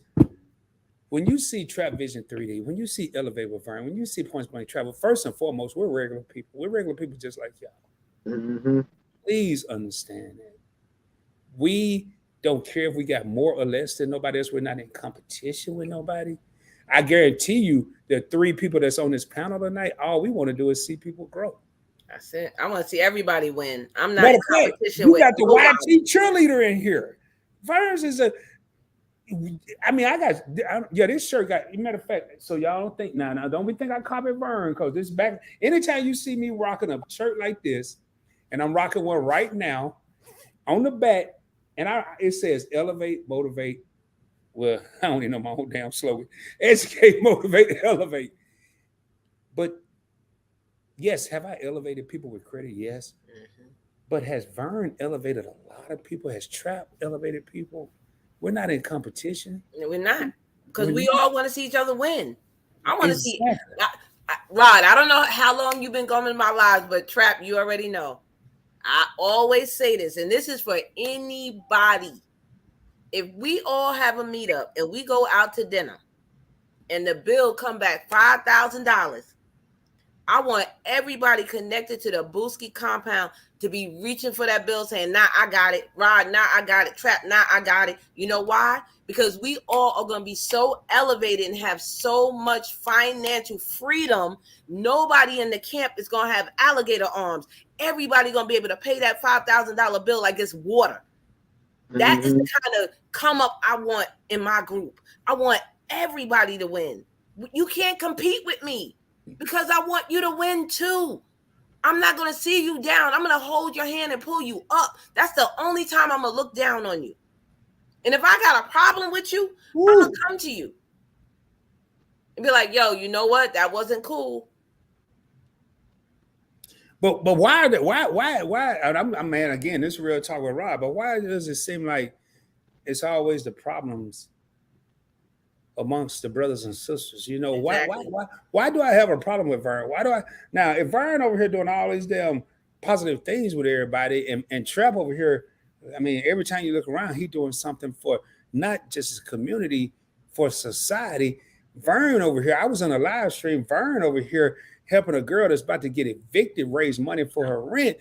A: when you see Trap Vision 3D, when you see Elevate with Vern, when you see Points Blank Travel, first and foremost, we're regular people. We're regular people just like y'all. Mm-hmm. Please understand that. We don't care if we got more or less than nobody else. We're not in competition with nobody. I guarantee you the 3 people that's on this panel tonight, all we want to do is see people grow.
E: That's it. I want to see everybody win. I'm not in competition with
A: you got the YT cheerleader in here. Vern's is this shirt got, matter of fact, so y'all don't think, now don't we think I copied Vern, because this back, anytime you see me rocking a shirt like this, and I'm rocking one right now, on the back, and it says elevate, motivate. Well, I don't even know my own damn slogan. Educate, motivate, elevate. But yes, have I elevated people with credit? Yes. Mm-hmm. But has Vern elevated a lot of people? Has Trap elevated people? We're not in competition.
E: No, we're not. Because we all want to see each other win. I want to see. Rod, I don't know how long you've been going in my lives, but Trap, you already know. I always say this, and this is for anybody. If we all have a meetup and we go out to dinner and the bill come back $5,000, I want everybody connected to the Booski compound to be reaching for that bill saying, nah, I got it. Rod, nah, I got it. Trap, nah, I got it. You know why? Because we all are going to be so elevated and have so much financial freedom. Nobody in the camp is going to have alligator arms. Everybody going to be able to pay that $5,000 bill like it's water. Mm-hmm. That is the kind of come up I want in my group. I want everybody to win. You can't compete with me because I want you to win too. I'm not going to see you down. I'm going to hold your hand and pull you up. That's the only time I'm going to look down on you. And if I got a problem with you, I'm going to come to you and be like, yo, you know what? That wasn't cool.
A: But why? I'm man, again, this is real talk with Rob, but why does it seem like it's always the problems amongst the brothers and sisters? You know, exactly. Why do I have a problem with Vern? Now, if Vern over here doing all these damn positive things with everybody and Trap over here, I mean, every time you look around, he's doing something for not just the community, for society. Vern over here, I was on a live stream, Vern over here helping a girl that's about to get evicted, raise money for her rent.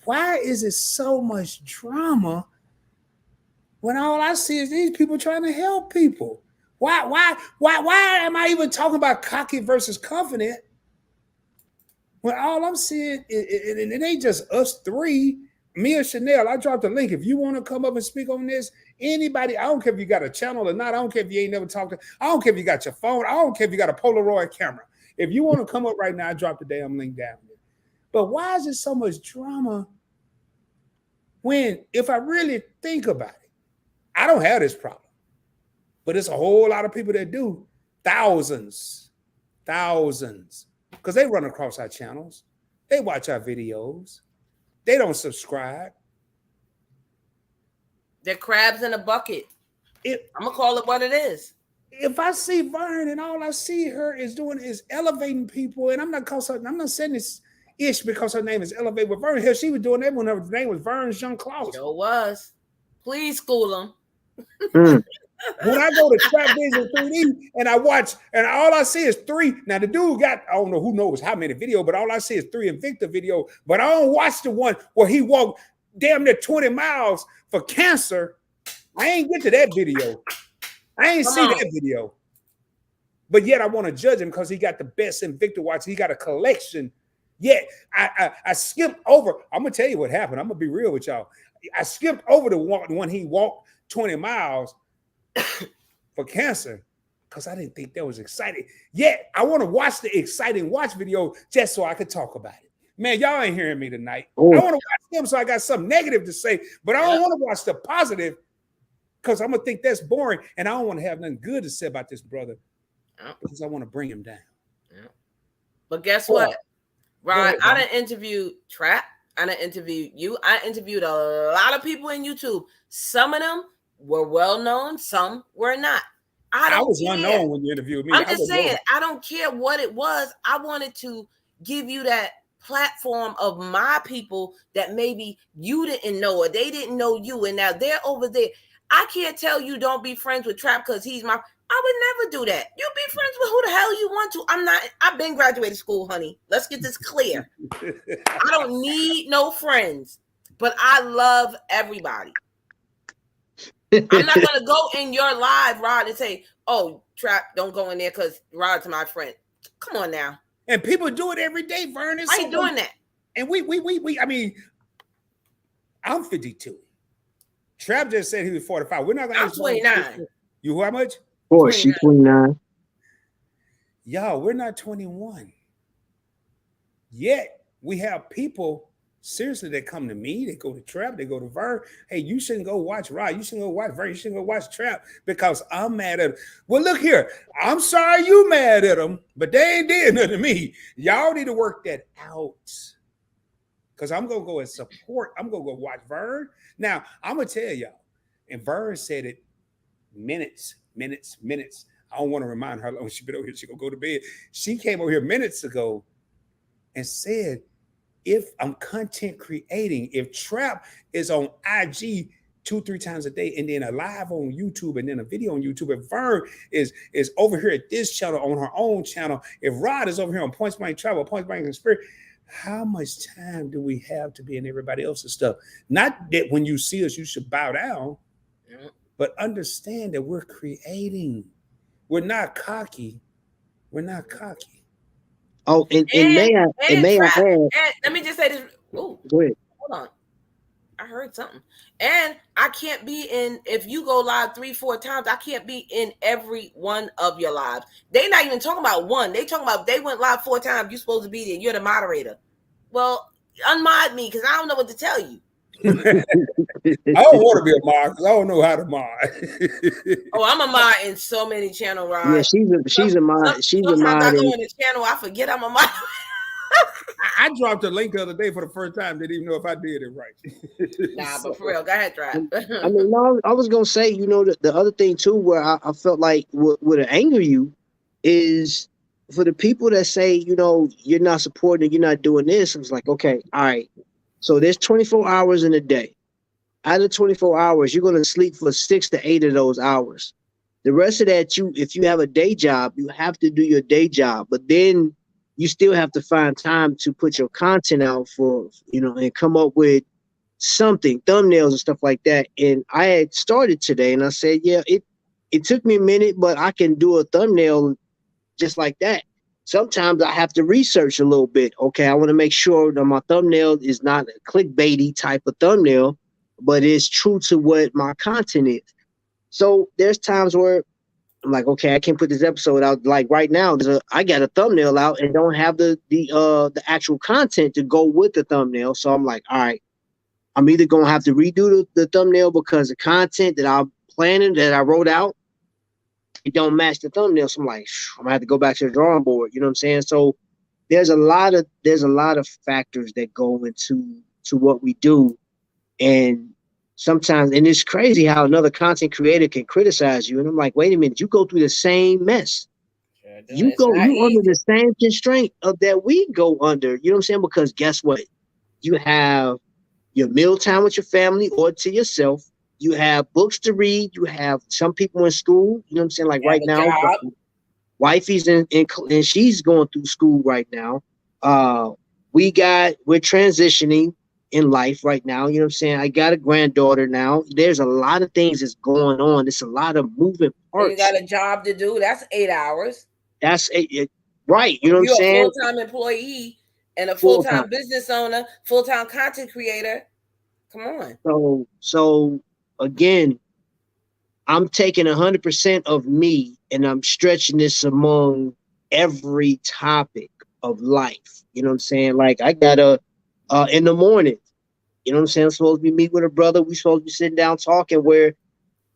A: Why is it so much drama when all I see is these people trying to help people. Why am I even talking about cocky versus confident when all I'm seeing is it ain't just us three, me and Chanel? I dropped a link. If you want to come up and speak on this, anybody, I don't care if you got a channel or not. I don't care if you ain't never talked to. I don't care if you got your phone. I don't care if you got a Polaroid camera. If you want to come up right now, I dropped the damn link down there. But why is there so much drama when, if I really think about it, I don't have this problem. But it's a whole lot of people that do. Thousands. Because they run across our channels. They watch our videos. They don't subscribe.
E: They're crabs in a bucket. I'm going to call it what it is.
A: If I see Vern and all I see her is doing is elevating people, and I'm not saying this ish because her name is Elevate with Vern. Hell, she was doing that when her name was Vern Jean-Claude.
E: Sure was. Please school them.
A: When I go to Trap Vision 3D and I watch, and all I see is 3. Now the dude got, I don't know who knows how many videos, but all I see is 3 Invicta video. But I don't watch the one where he walked damn near 20 miles for cancer. I ain't get to that video. I ain't see that video. But yet I want to judge him because he got the best Invicta watch. He got a collection. Yet I skipped over. I'm gonna tell you what happened. I'm gonna be real with y'all. I skipped over the one when he walked 20 miles for cancer because I didn't think that was exciting. Yet I want to watch the exciting watch video just so I could talk about it. Man, y'all ain't hearing me tonight. Oh. I want to watch them so I got something negative to say, but I don't want to watch the positive because I'm gonna think that's boring, and I don't want to have nothing good to say about this brother because I want to bring him down.
E: But guess what, Rod? I done interviewed Trap. I done interviewed you. I interviewed a lot of people in YouTube. Some of them were well known, some were not. I was unknown when you interviewed me. I'm just saying, I don't care what it was. I wanted to give you that platform of my people that maybe you didn't know or they didn't know you, and now they're over there. I can't tell you don't be friends with Trap because he's my. I would never do that. You be friends with who the hell you want to. I'm not. I've been graduated school, honey. Let's get this clear. I don't need no friends, but I love everybody. I'm not gonna go in your live, Rod, and say, "Oh, Trap, don't go in there because Rod's my friend." Come on now.
A: And people do it every day, Vern.
E: Why you doing that?
A: And we. I mean, I'm 52. Trap just said he was 45. We're not gonna.
E: I'm 29.
A: You how much?
B: Boy, she's 29.
A: Y'all, we're not 21. Yet we have people seriously that come to me, they go to Trap, they go to Vern. Hey, you shouldn't go watch Rod. You shouldn't go watch Vern. You shouldn't go watch Trap because I'm mad at him. Well, look here. I'm sorry you mad at them, but they ain't did nothing to me. Y'all need to work that out. Because I'm going to go and support. I'm going to go watch Vern. Now, I'm going to tell y'all, and Vern said it minutes. I don't want to remind her when she been over here, she going to go to bed. She came over here minutes ago and said, if I'm content creating, if Trap is on IG 2-3 times a day and then a live on YouTube and then a video on YouTube, if Vern is over here at this channel on her own channel, if Rod is over here on Points Blank Travel, Points Blank Conspiracy, how much time do we have to be in everybody else's stuff? Not that when you see us, you should bow down, but understand that we're creating. We're not cocky. We're not cocky.
B: Oh, and may I add?
E: Let me just say this. Ooh,
B: go ahead.
E: Hold on. I heard something. And I can't be in, if you go live 3-4 times, I can't be in every one of your lives. They're not even talking about one. They talking about they went live 4 times. You're supposed to be there. You're the moderator. Well, unmod me because I don't know what to tell you.
A: I don't want to be a mod because I don't know how to mod.
E: Oh, I'm a mod in so many channels, right?
B: Yeah, she's a mod. She's a mod.
E: I go in the channel, I forget I'm a mod.
A: I dropped a link the other day for the first time. Didn't even know if I did it right.
E: Nah, but for real, go ahead, Trap.
B: I mean, no, I was gonna say, the other thing too, where I felt like would anger you is for the people that say, you're not supporting, you're not doing this. I was like, okay, all right. So there's 24 hours in a day. Out of 24 hours, you're gonna sleep for 6 to 8 of those hours. The rest of that, if you have a day job, you have to do your day job, but then you still have to find time to put your content out for, and come up with something, thumbnails and stuff like that. And I had started today, and I said, yeah, it took me a minute, but I can do a thumbnail just like that. Sometimes I have to research a little bit. Okay, I want to make sure that my thumbnail is not a clickbaity type of thumbnail, but it's true to what my content is. So there's times where I'm like, okay, I can't put this episode out. Like right now, I got a thumbnail out and don't have the actual content to go with the thumbnail. So I'm like, all right, I'm either gonna have to redo the thumbnail because the content that I'm planning, that I wrote out, it don't match the thumbnail. So I'm like, I'm gonna have to go back to the drawing board. You know what I'm saying? So there's a lot of factors that go into what we do, and sometimes, and it's crazy how another content creator can criticize you. And I'm like, wait a minute, you go through the same mess. You under the same constraint of that we go under. You know what I'm saying? Because guess what? You have your meal time with your family or to yourself. You have books to read. You have some people in school. You know what I'm saying? Like right now, wifey's and she's going through school right now. We're transitioning in life right now. You know what I'm saying? I got a granddaughter now. There's a lot of things that's going on. There's a lot of moving parts.
E: You got a job to do. That's 8 hours.
B: That's right. You know what I'm saying?
E: You're a full-time employee and a full-time business owner, full-time content creator. Come on.
B: So again, I'm taking 100% of me and I'm stretching this among every topic of life. You know what I'm saying? Like I got in the morning, you know what I'm saying? I'm supposed to be meeting with a brother. We supposed to be sitting down talking where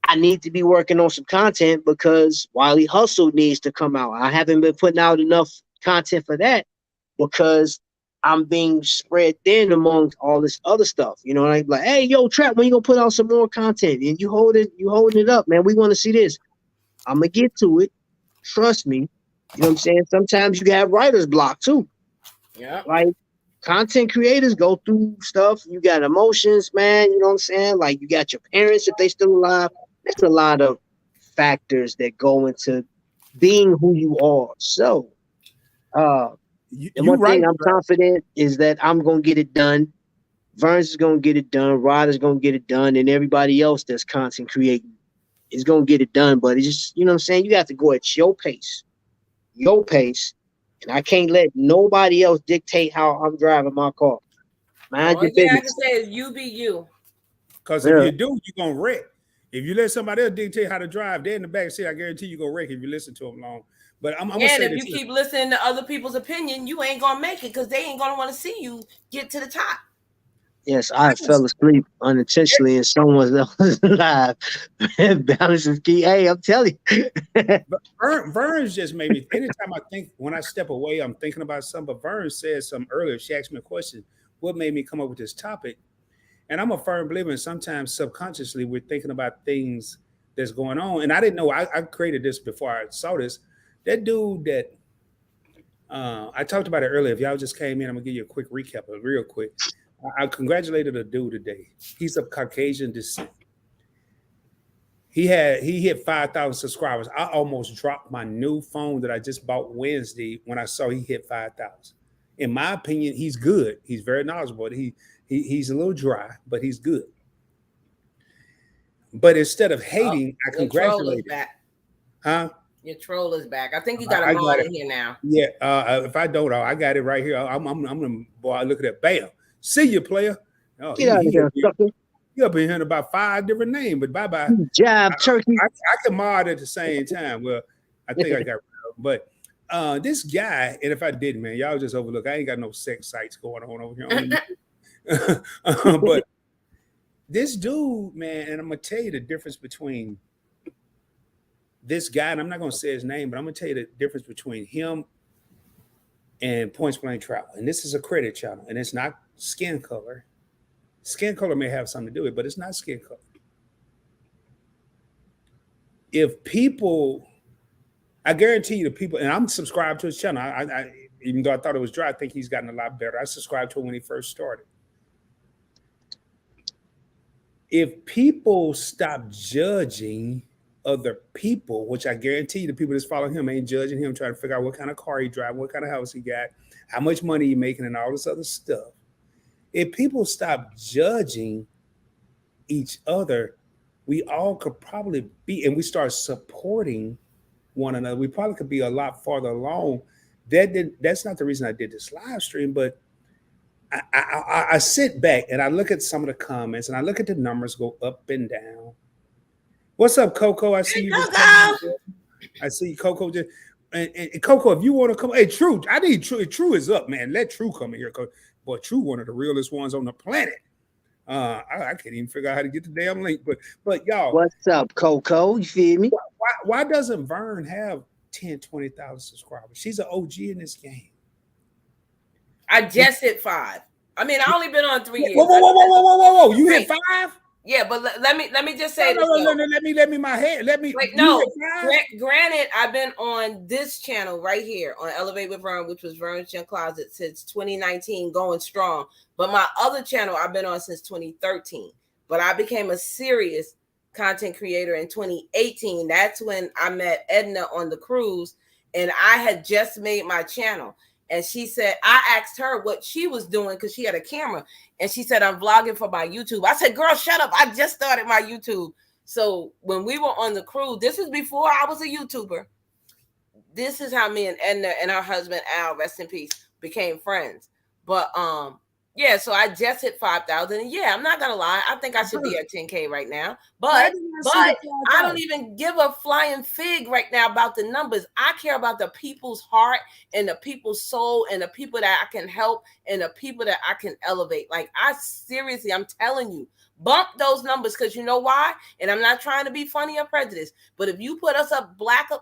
B: I need to be working on some content because Wiley Hustle needs to come out. I haven't been putting out enough content for that because I'm being spread thin amongst all this other stuff. You know, I'm like, hey, yo, Trap, when you gonna put out some more content? And you holding it up, man. We want to see this. I'm gonna get to it. Trust me. You know what I'm saying? Sometimes you have writer's block too.
E: Yeah.
B: Like content creators go through stuff. You got emotions, man. You know what I'm saying? Like you got your parents if they still alive. There's a lot of factors that go into being who you are. So, and one thing I'm confident is that I'm gonna get it done. Verns is gonna get it done. Rod is gonna get it done, and everybody else that's content creating is gonna get it done. But it's just, you know what I'm saying? You have to go at your pace, and I can't let nobody else dictate how I'm driving my car.
E: Mind your business. I can say is you be you.
A: Because if you do, you're gonna wreck. If you let somebody else dictate how to drive, they're in the back seat. I guarantee you're gonna wreck if you listen to them long. But I'm gonna say
E: if you keep listening to other people's opinion, you ain't gonna make it because they ain't gonna want to see you get to the top.
B: Yes, I fell asleep unintentionally in someone else's live. Balance is key. Hey, I'm telling you.
A: Verns just made me. Anytime when I step away, I'm thinking about something. But Verns said something earlier. She asked me a question. What made me come up with this topic? And I'm a firm believer in sometimes subconsciously we're thinking about things that's going on. And I didn't know. I created this before I saw this. That dude that I talked about it earlier. If y'all just came in, I'm gonna give you a quick recap, real quick. I congratulated a dude today. He's of Caucasian descent. He hit 5,000 subscribers. I almost dropped my new phone that I just bought Wednesday when I saw he hit 5,000. In my opinion, he's good. He's very knowledgeable. He's a little dry, but he's good. But instead of hating, I congratulate him. Huh?
E: Your troll is back. I think you got a mod in here now.
A: Yeah. If I don't, I got it right here. I'm gonna boy. Look at that. Bam. See you, player. Oh,
B: get out of here, sucker.
A: You up in here about 5 different names, but bye.
B: Job turkey.
A: I can mod at the same time. Well, I think I got rid of, but this guy, and if I didn't, man, y'all just overlook. I ain't got no sex sites going on over here. But this dude, man, and I'm gonna tell you the difference between this guy, and I'm not gonna say his name, but I'm gonna tell you the difference between him and Points Blank Travel. And this is a credit channel, and it's not skin color. Skin color may have something to do with it, but it's not skin color. If people, I guarantee you the people, and I'm subscribed to his channel. I even though I thought it was dry, I think he's gotten a lot better. I subscribed to him when he first started. If people stop judging other people, which I guarantee the people that's following him ain't judging him, trying to figure out what kind of car he drives, what kind of house he got, how much money he making, and all this other stuff. if people stop judging each other, we all could probably be, and we start supporting one another, we probably could be a lot farther along. That's not the reason I did this live stream, but I sit back and I look at some of the comments and I look at the numbers go up and down. What's up, Coco? I see you. I see Coco. And Coco, if you want to come, hey, True, I need True. True is up, man. Let True come in here, boy. True, one of the realest ones on the planet. I can't even figure out how to get the damn link, but y'all,
B: what's up, Coco? You feel me?
A: Why doesn't Vern have 10, 20,000 subscribers? She's an OG in this game.
E: I just hit 5. I mean, I only been on 3 years.
A: Whoa! You hit 5?
E: Yeah, but let me just say
A: no, let me my head. Let me
E: wait. No, granted, I've been on this channel right here on Elevate with Vern, which was Vern's Gym Closet, since 2019, going strong. But my other channel I've been on since 2013. But I became a serious content creator in 2018. That's when I met Edna on the cruise, and I had just made my channel. And she said, I asked her what she was doing because she had a camera. And she said, I'm vlogging for my YouTube. I said, girl, shut up. I just started my YouTube. So when we were on the cruise, this is before I was a YouTuber. This is how me and Edna and her husband, Al, rest in peace, became friends. But yeah, so I just hit 5,000. And yeah, I'm not going to lie. I think I should be at 10K right now. But I don't even give a flying fig right now about the numbers. I care about the people's heart and the people's soul and the people that I can help and the people that I can elevate. Like, I'm telling you, bump those numbers, because you know why? And I'm not trying to be funny or prejudiced, but if you put us up,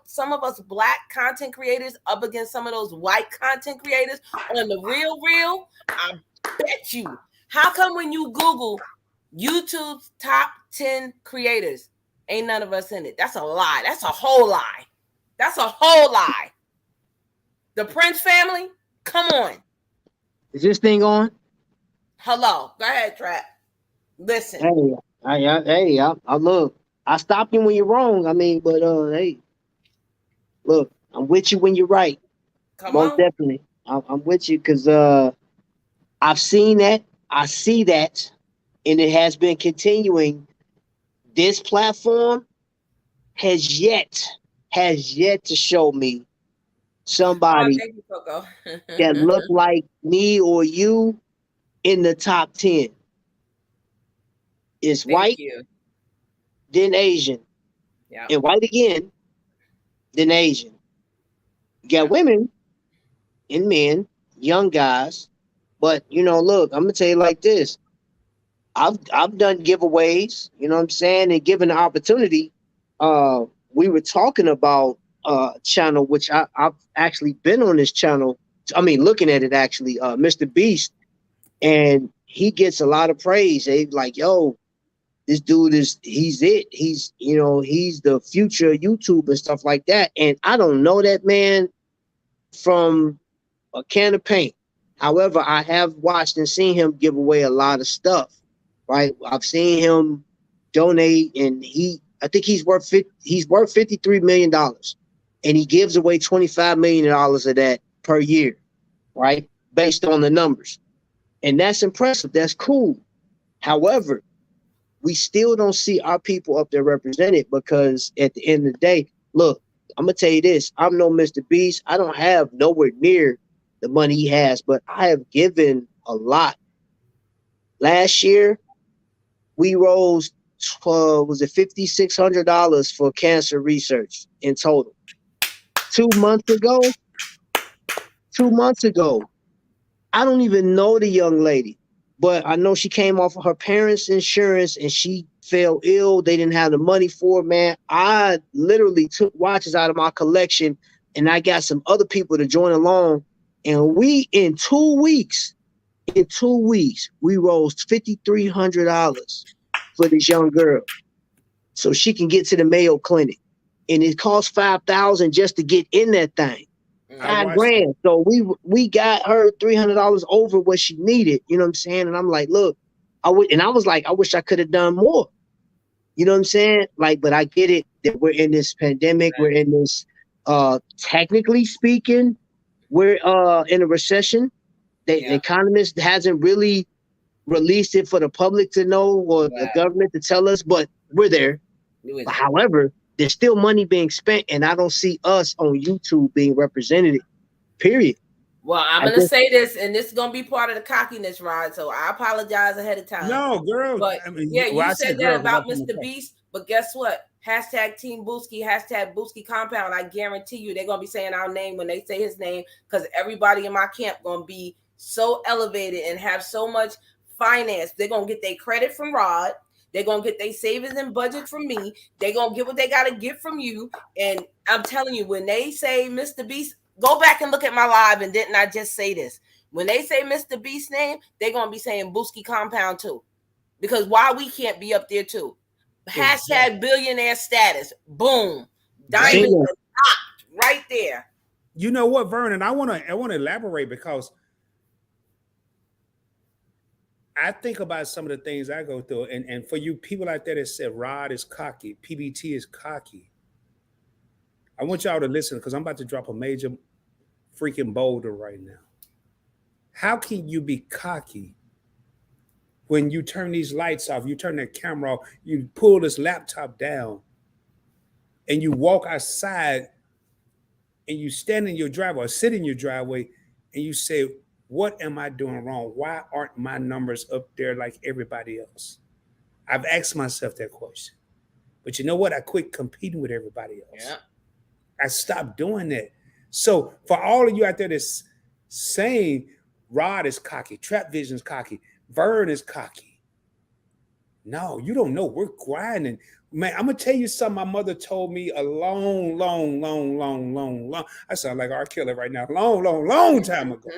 E: some of us black content creators up against some of those white content creators on the real, I bet you. How come when you Google YouTube's top 10 creators, ain't none of us in it? That's a lie. That's a whole lie. That's a whole lie. The Prince family, come on.
B: Is this thing on?
E: Hello. Go ahead, Trap. Listen.
B: Hey, I look. I stop you when you're wrong. I mean, but hey, look, I'm with you when you're right. Most definitely. I'm with you because I've seen that. I see that. And it has been continuing. This platform has yet to show me somebody that look like me or you in the top 10. It's white, then Asian, and white again, then Asian. You got women and men, young guys, but look, I'm gonna tell you like this. I've done giveaways, you know what I'm saying, and given the opportunity. We were talking about a channel which I've actually been on this channel. I mean, looking at it actually, Mr. Beast, and he gets a lot of praise. They like, yo, this dude he's it. He's the future YouTube and stuff like that. And I don't know that man from a can of paint. However, I have watched and seen him give away a lot of stuff, right? I've seen him donate, and I think he's worth $53 million, and he gives away $25 million of that per year, right? Based on the numbers. And that's impressive. That's cool. However, we still don't see our people up there represented, because at the end of the day, look, I'm going to tell you this. I'm no Mr. Beast. I don't have nowhere near the money he has, but I have given a lot. Last year, we rose, was it $5,600 for cancer research in total. 2 months ago, I don't even know the young lady, but I know she came off of her parents' insurance and she fell ill. They didn't have the money for it, man. I literally took watches out of my collection, and I got some other people to join along. And we, in 2 weeks, we rose $5,300 for this young girl so she can get to the Mayo Clinic. And it cost $5,000 just to get in that thing. $5,000. So we got her $300 over what she needed. You know what I'm saying? And I'm like, look, I was like, I wish I could have done more. You know what I'm saying? Like, but I get it that we're in this pandemic. We're in this, technically speaking, we're in a recession. The economist hasn't really released it for the public to know or the government to tell us, but we're there. However, there's still money being spent, and I don't see us on YouTube being represented, period.
E: Well, I'm going to say this, and this is going to be part of the cockiness, Rod, so I apologize ahead of time.
A: No, girl.
E: But,
A: I mean,
E: yeah,
A: well,
E: you said that about Mr. Beast, but guess what? Hashtag Team Booski, hashtag Booski Compound. I guarantee you they're going to be saying our name when they say his name, because everybody in my camp going to be so elevated and have so much finance. They're going to get their credit from Rod. They're going to get their savings and budget from me. They're going to get what they got to get from you. And I'm telling you, when they say Mr. Beast, go back and look at my live, and didn't I just say this? When they say Mr. Beast's name, they're going to be saying Booski Compound too. Because why we can't be up there too? Hashtag billionaire status. Boom. Diamond right there.
A: You know what, Vernon? I want to elaborate, because I think about some of the things I go through, and for you people out there that said Rod is cocky, PBT is cocky, I want y'all to listen, because I'm about to drop a major freaking boulder right now. How can you be cocky when you turn these lights off, you turn that camera off, you pull this laptop down, and you walk outside, and you stand in your driveway or sit in your driveway, and you say, what am I doing wrong? Why aren't my numbers up there like everybody else? I've asked myself that question. But you know what? I quit competing with everybody else.
E: Yeah.
A: I stopped doing that. So for all of you out there that's saying Rod is cocky, Trap Vision's cocky, Vern is cocky. No, you don't know. We're grinding. Man, I'm going to tell you something my mother told me a long, I sound like R. Kelly right now, long time ago.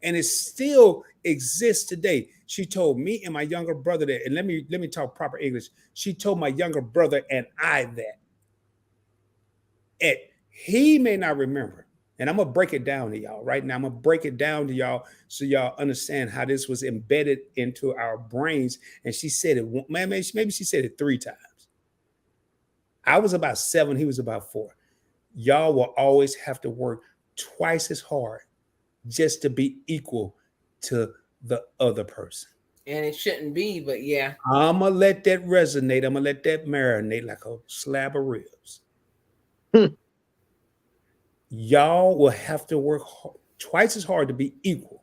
A: And it still exists today. She told me and my younger brother that, and let me talk proper English. She told my younger brother and I that. And he may not remember. And I'm going to break it down to y'all right now. I'm going to break it down to y'all so y'all understand how this was embedded into our brains. And she said it, maybe she said it 3 times. I was about 7. He was about 4. Y'all will always have to work twice as hard just to be equal to the other person.
E: And it shouldn't be, but yeah.
A: I'm going to let that resonate. I'm going to let that marinate like a slab of ribs. Y'all will have to work twice as hard to be equal.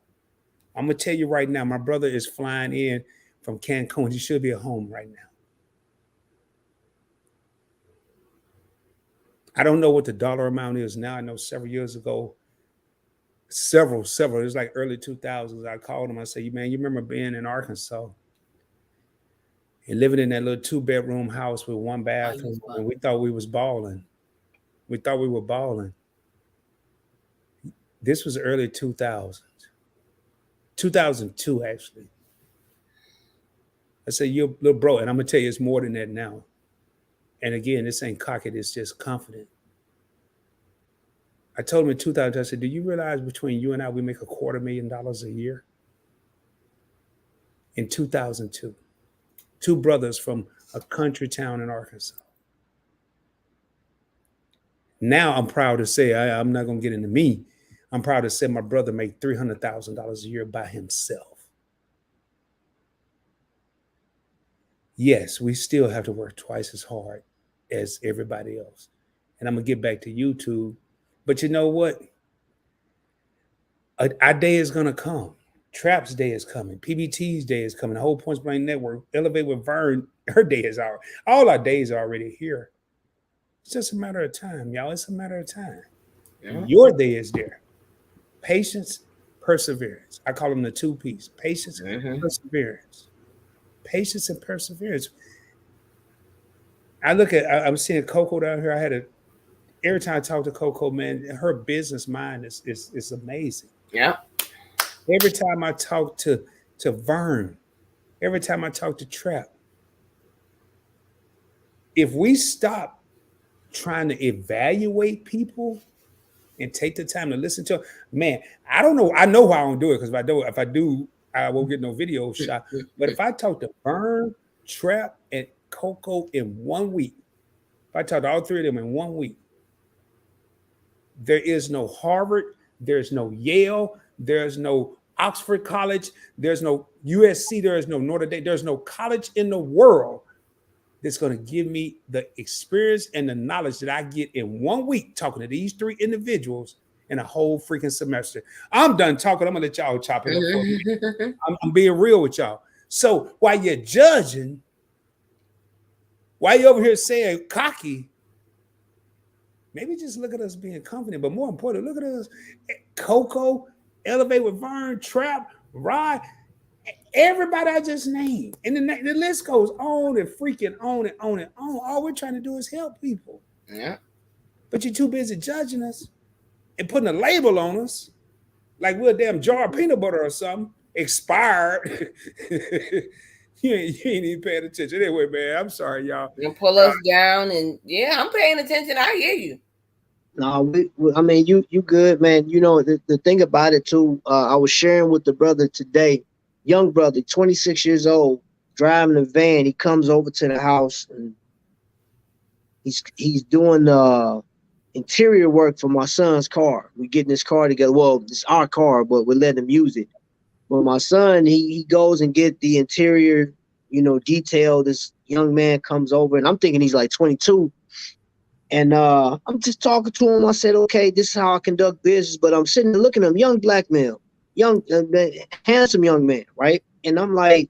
A: I'm going to tell you right now, my brother is flying in from Cancun. He should be at home right now. I don't know what the dollar amount is now. I know several years ago, several, it was like early 2000s. I called him. I said, man, you remember being in Arkansas and living in that little 2-bedroom house with 1 bathroom, and we thought we was balling. We thought we were balling. This was early 2000s. 2002, actually. I said, you're a little bro, and I'm going to tell you it's more than that now. And again, this ain't cocky, it's just confident. I told him in 2000, I said, do you realize between you and I, we make $250,000 a year? In 2002. 2 brothers from a country town in Arkansas. Now I'm proud to say, I'm not going to get into me. I'm proud to say my brother made $300,000 a year by himself. Yes, we still have to work twice as hard as everybody else. And I'm going to get back to YouTube. But you know what? Our day is going to come. Trap's day is coming. PBT's day is coming. The whole Points Blank Network, Elevate with Vern, her day is out. All our days are already here. It's just a matter of time, y'all. It's a matter of time. Yeah. Your day is there. Patience, perseverance. I call them the 2 P's. Patience and perseverance. Patience and perseverance. I'm seeing Coco down here. Every time I talk to Coco, man, her business mind is amazing.
E: Yeah.
A: Every time I talk to Vern, every time I talk to Trap, if we stop trying to evaluate people and take the time to listen to them, man, I don't know. I know why I don't do it, because if I do, I won't get no video shot. But if I talk to Vern, Trap, and Coco in 1 week, if I talk to all 3 of them in 1 week, there is no Harvard, there's no Yale, there's no Oxford College, there's no USC, there is no Notre Dame, there's no college in the world that's going to give me the experience and the knowledge that I get in 1 week talking to these 3 individuals in a whole freaking semester. I'm done talking. I'm going to let y'all chop it up for me. I'm being real with y'all. So while you're judging, while you're over here saying cocky, maybe just look at us being confident, but more important, look at us, Coco, Elevate with Vern, Trap, Rod, everybody I just named. And the list goes on and freaking on and on and on. All we're trying to do is help people.
E: Yeah.
A: But you're too busy judging us and putting a label on us like we're a damn jar of peanut butter or something, expired. You ain't even paying attention. Anyway, man, I'm sorry, y'all.
E: You pull us down, and yeah, I'm paying attention. I hear you.
B: No, I mean, you good, man. You know, the thing about it too, I was sharing with the brother today, young brother, 26 years old, driving a van. He comes over to the house and he's doing interior work for my son's car. We're getting this car together. Well, it's our car, but we're letting him use it. But my son, he goes and get the interior, you know, detail. This young man comes over, and I'm thinking he's like 22. And I'm just talking to him. I said, okay, this is how I conduct business. But I'm sitting there looking at him, young black male, young, handsome young man, right? And I'm like,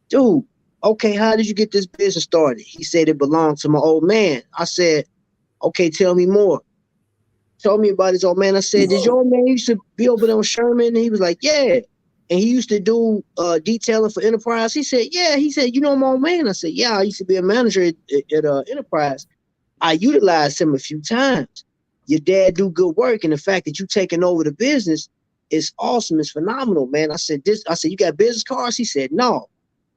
B: dude, okay, how did you get this business started? He said it belonged to my old man. I said, okay, tell me more. Told me about his old man. I said, did your old man used to be over there on Sherman? And he was like, yeah. And he used to do detailing for Enterprise. He said, yeah. He said, you know my old man? I said, yeah, I used to be a manager at Enterprise. I utilized him a few times. Your dad do good work, and the fact that you taking over the business is awesome. It's phenomenal, man. I said, you got business cards? He said, no.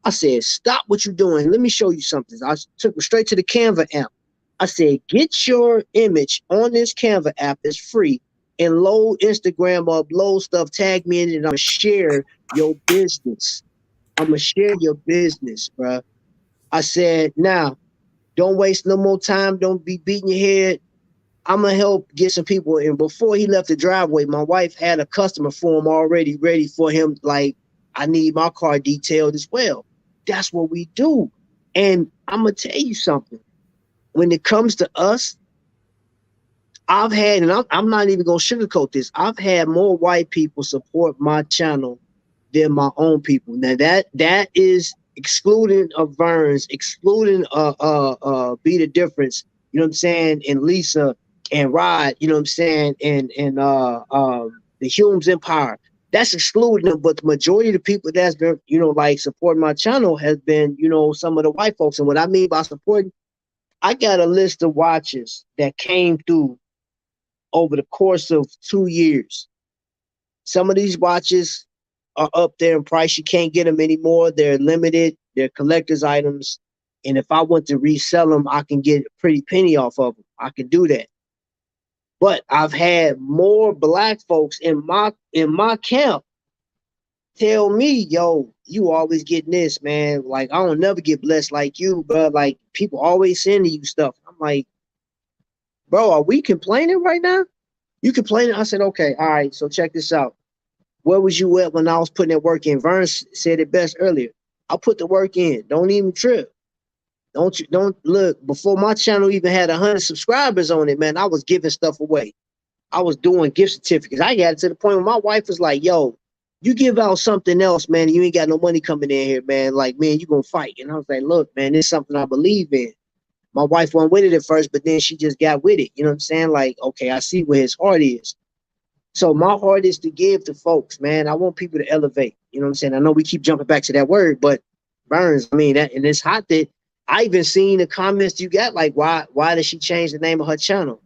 B: I said, stop what you're doing. Let me show you something. I took him straight to the Canva app. I said, get your image on this Canva app. It's free. And load Instagram up, load stuff, tag me in it, and I'm going to share your business. I'm going to share your business, bro. I said, now, don't waste no more time. Don't be beating your head. I'm going to help get some people in. Before he left the driveway, my wife had a customer form already ready for him. Like, I need my car detailed as well. That's what we do. And I'm going to tell you something. When it comes to us, I've had, and I'm not even going to sugarcoat this, I've had more white people support my channel than my own people. Now, that is excluding Vern's, excluding Be The Difference, you know what I'm saying, and Lisa and Rod, you know what I'm saying, and the Hume's Empire. That's excluding them, but the majority of the people that's been, you know, like supporting my channel has been, you know, some of the white folks. And what I mean by supporting, I got a list of watches that came through over the course of 2 years. Some of these watches are up there in price. You can't get them anymore. They're limited. They're collector's items. And if I want to resell them, I can get a pretty penny off of them. I can do that. But I've had more black folks in my camp tell me, yo, you always getting this, man. Like, I don't never get blessed like you, bro. Like, people always sending you stuff. I'm like, bro, are we complaining right now? You complaining? I said, okay, all right, so check this out. Where was you at when I was putting that work in? Vern said it best earlier. I put the work in. Don't even trip. Don't look. Before my channel even had 100 subscribers on it, man, I was giving stuff away. I was doing gift certificates. I got it to the point where my wife was like, yo, you give out something else, man, you ain't got no money coming in here, man. Like, man, you gonna fight. And I was like, look, man, this is something I believe in. My wife wasn't with it at first, but then she just got with it. You know what I'm saying? Like, okay, I see where his heart is. So my heart is to give to folks, man. I want people to elevate. You know what I'm saying? I know we keep jumping back to that word, but Burns, I mean, that, and it's hot that I even seen the comments you got, like, why did she change the name of her channel?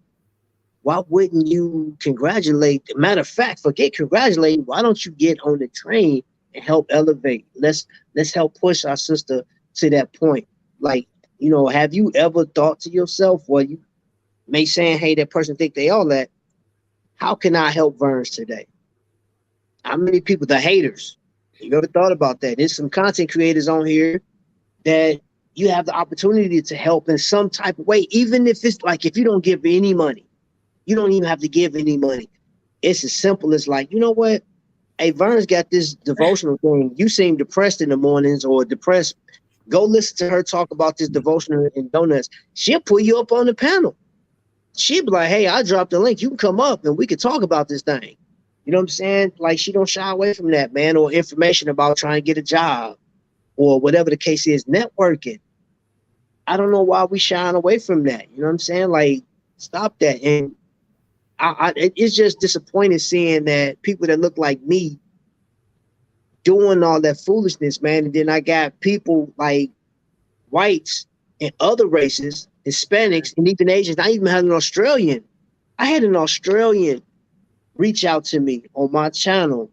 B: Why wouldn't you congratulate? Matter of fact, forget congratulating. Why don't you get on the train and help elevate? Let's help push our sister to that point. Like, you know, have you ever thought to yourself, well, you may saying, hey, that person think they all that. How can I help Verns today? How many people, the haters? You ever thought about that? There's some content creators on here that you have the opportunity to help in some type of way, even if it's like, if you don't give any money, you don't even have to give any money. It's as simple as like, you know what? hey, Vern's got this devotional thing. You seem depressed in the mornings or depressed. Go listen to her talk about this devotional in Donuts. She'll pull you up on the panel. She'll be like, hey, I dropped the link. You can come up and we can talk about this thing. You know what I'm saying? Like, she don't shy away from that, man, or information about trying to get a job or whatever the case is, networking. I don't know why we shying away from that. You know what I'm saying? Like, stop that. And it's just disappointing seeing that people that look like me doing all that foolishness, man. And then I got people like whites and other races, Hispanics, and even Asians. I even had an Australian. I had an Australian reach out to me on my channel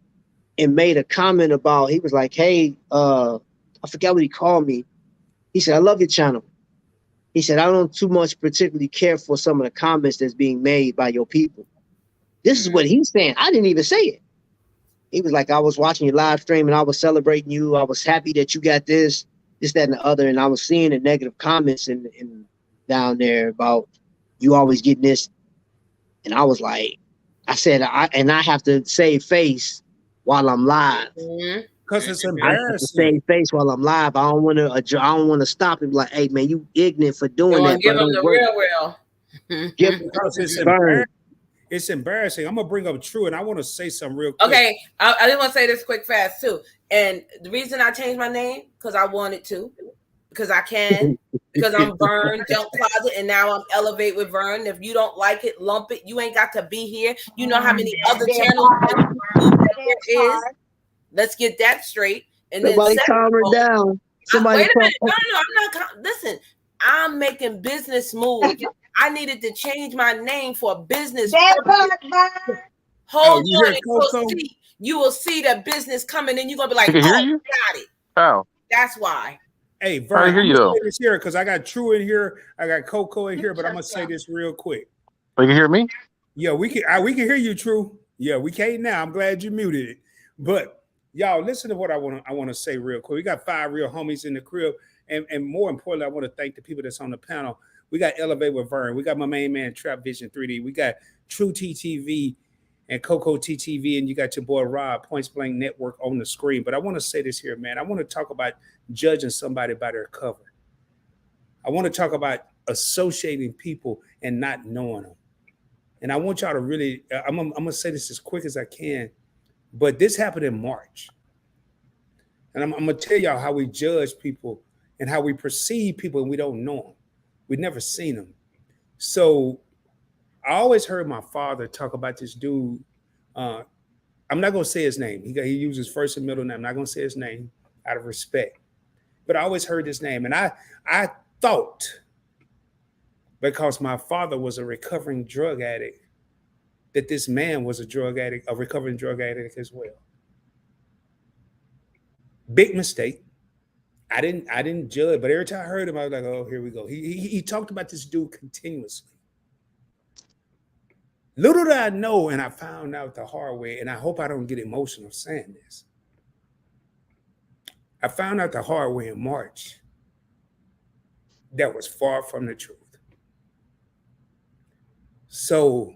B: and made a comment about, he was like, hey, I forgot what he called me. He said, I love your channel. He said, I don't too much particularly care for some of the comments that's being made by your people. This is what he's saying. I didn't even say it. He was like, I was watching your live stream and I was celebrating you. I was happy that you got this, that, and the other. And I was seeing the negative comments in down there about you always getting this. And I was like, I said, I have to save face while I'm live.
A: Because it's
B: I have to
A: embarrassing.
B: save face while I'm live. I don't want to stop and be like, hey man, you ignorant for doing that.
E: Give them the real.
A: Because it's embarrassing. I'm gonna bring up True, and I want to say something real quick.
E: Okay, I just want to say this quick, fast too. And the reason I changed my name because I wanted to, because I can, because I'm Vern Jump Closet, and now I'm Elevate with Vern. If you don't like it, lump it. You ain't got to be here. You know how many other channels there is. Let's get that straight. And
B: somebody
E: then
B: calm her down. Somebody
E: wait a minute. No, I'm not. Listen, I'm making business moves. I needed to change my name for a business. Hold on, you will see the business coming, and you're gonna be like, "Oh, got it."
F: Oh,
E: that's why.
A: Hey, Vern, I'm gonna say this here because I got True in here, I got Coco in here, but I'm gonna say this real quick.
F: You can hear me?
A: Yeah, we can hear you, True. Yeah, we can't now. I'm glad you muted it. But y'all, listen to what I want to say real quick. We got 5 real homies in the crib, and more importantly, I want to thank the people that's on the panel. We got Elevate with Vern. We got my main man Trap Vision 3D. We got True TTV and Coco TTV, and you got your boy Rob, Points Blank Network on the screen. But I want to say this here, man. I want to talk about judging somebody by their cover. I want to talk about associating people and not knowing them. And I want y'all to really, I'm going to say this as quick as I can, but this happened in March. And I'm going to tell y'all how we judge people and how we perceive people and we don't know them. We've never seen them. So I always heard my father talk about this dude. I'm not going to say his name. He uses first and middle name. I'm not going to say his name out of respect. But I always heard his name. And I thought, because my father was a recovering drug addict, that this man was a drug addict, a recovering drug addict as well. Big mistake. I didn't judge, but every time I heard him, I was like, oh, here we go. He talked about this dude continuously. Little did I know, and I found out the hard way, and I hope I don't get emotional saying this. I found out the hard way in March. That was far from the truth. So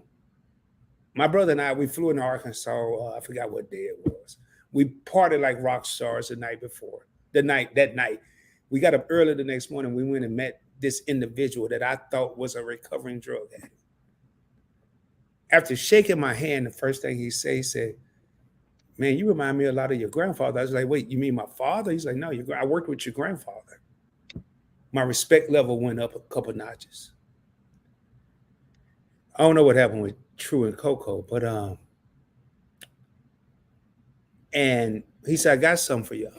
A: my brother and I, we flew into Arkansas. I forgot what day it was. We partied like rock stars the night before. That night, we got up early the next morning. We went and met this individual that I thought was a recovering drug addict. After shaking my hand, the first thing he said, man, you remind me a lot of your grandfather. I was like, wait, you mean my father? He's like, no, I worked with your grandfather. My respect level went up a couple notches. I don't know what happened with True and Coco, but and he said, I got something for y'all.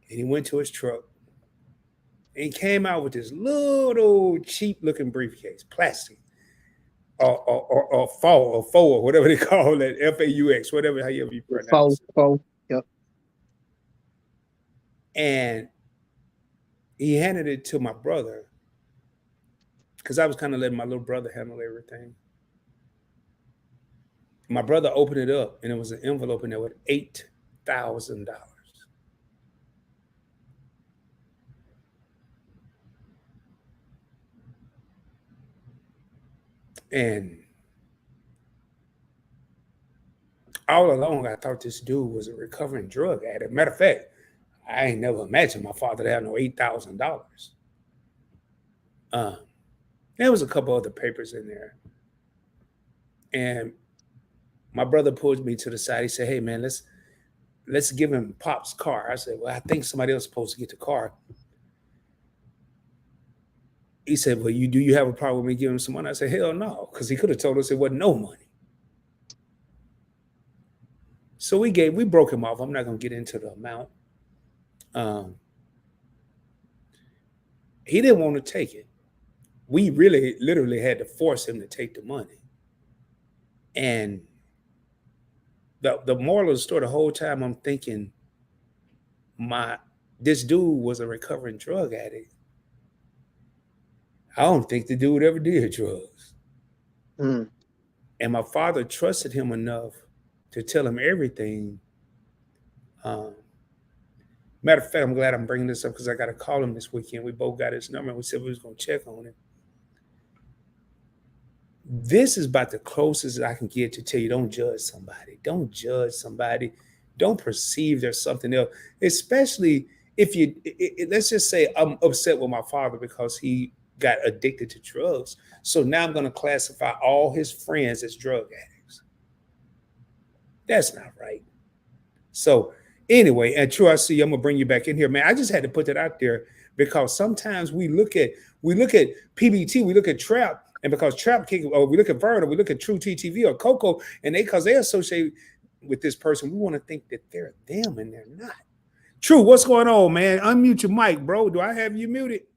A: And he went to his truck and he came out with this little cheap looking briefcase, plastic, or faux, or whatever they call it, FAUX, whatever, however you pronounce it.
B: Faux, yep.
A: And he handed it to my brother because I was kind of letting my little brother handle everything. My brother opened it up and it was an envelope in there with $8,000. And all along, I thought this dude was a recovering drug addict. Matter of fact, I ain't never imagined my father to have no $8,000. There was a couple other papers in there. And my brother pulled me to the side. He said, hey, man, let's give him Pop's car. I said, well, I think somebody else is supposed to get the car. He said, well, do you have a problem with me giving him some money? I said, hell no, because he could have told us it wasn't no money. So we broke him off. I'm not going to get into the amount. He didn't want to take it. We really literally had to force him to take the money. And the moral of the story, the whole time I'm thinking, this dude was a recovering drug addict. I don't think the dude ever did drugs. And my father trusted him enough to tell him everything. Matter of fact, I'm glad I'm bringing this up because I got to call him this weekend. We both got his number and we said we was going to check on him. This is about the closest I can get to tell you, don't judge somebody. Don't judge somebody. Don't perceive there's something else, especially if let's just say I'm upset with my father because he got addicted to drugs. So now I'm going to classify all his friends as drug addicts. That's not right. So anyway, and True, I see you. I'm going to bring you back in here, man. I just had to put that out there because sometimes we look at PBT, we look at Trap, and because Trap King, or we look at Vern, or we look at True TTV or Coco, and because they associate with this person, we want to think that they're them, and they're not. True, what's going on, man? Unmute your mic, bro. Do I have you muted?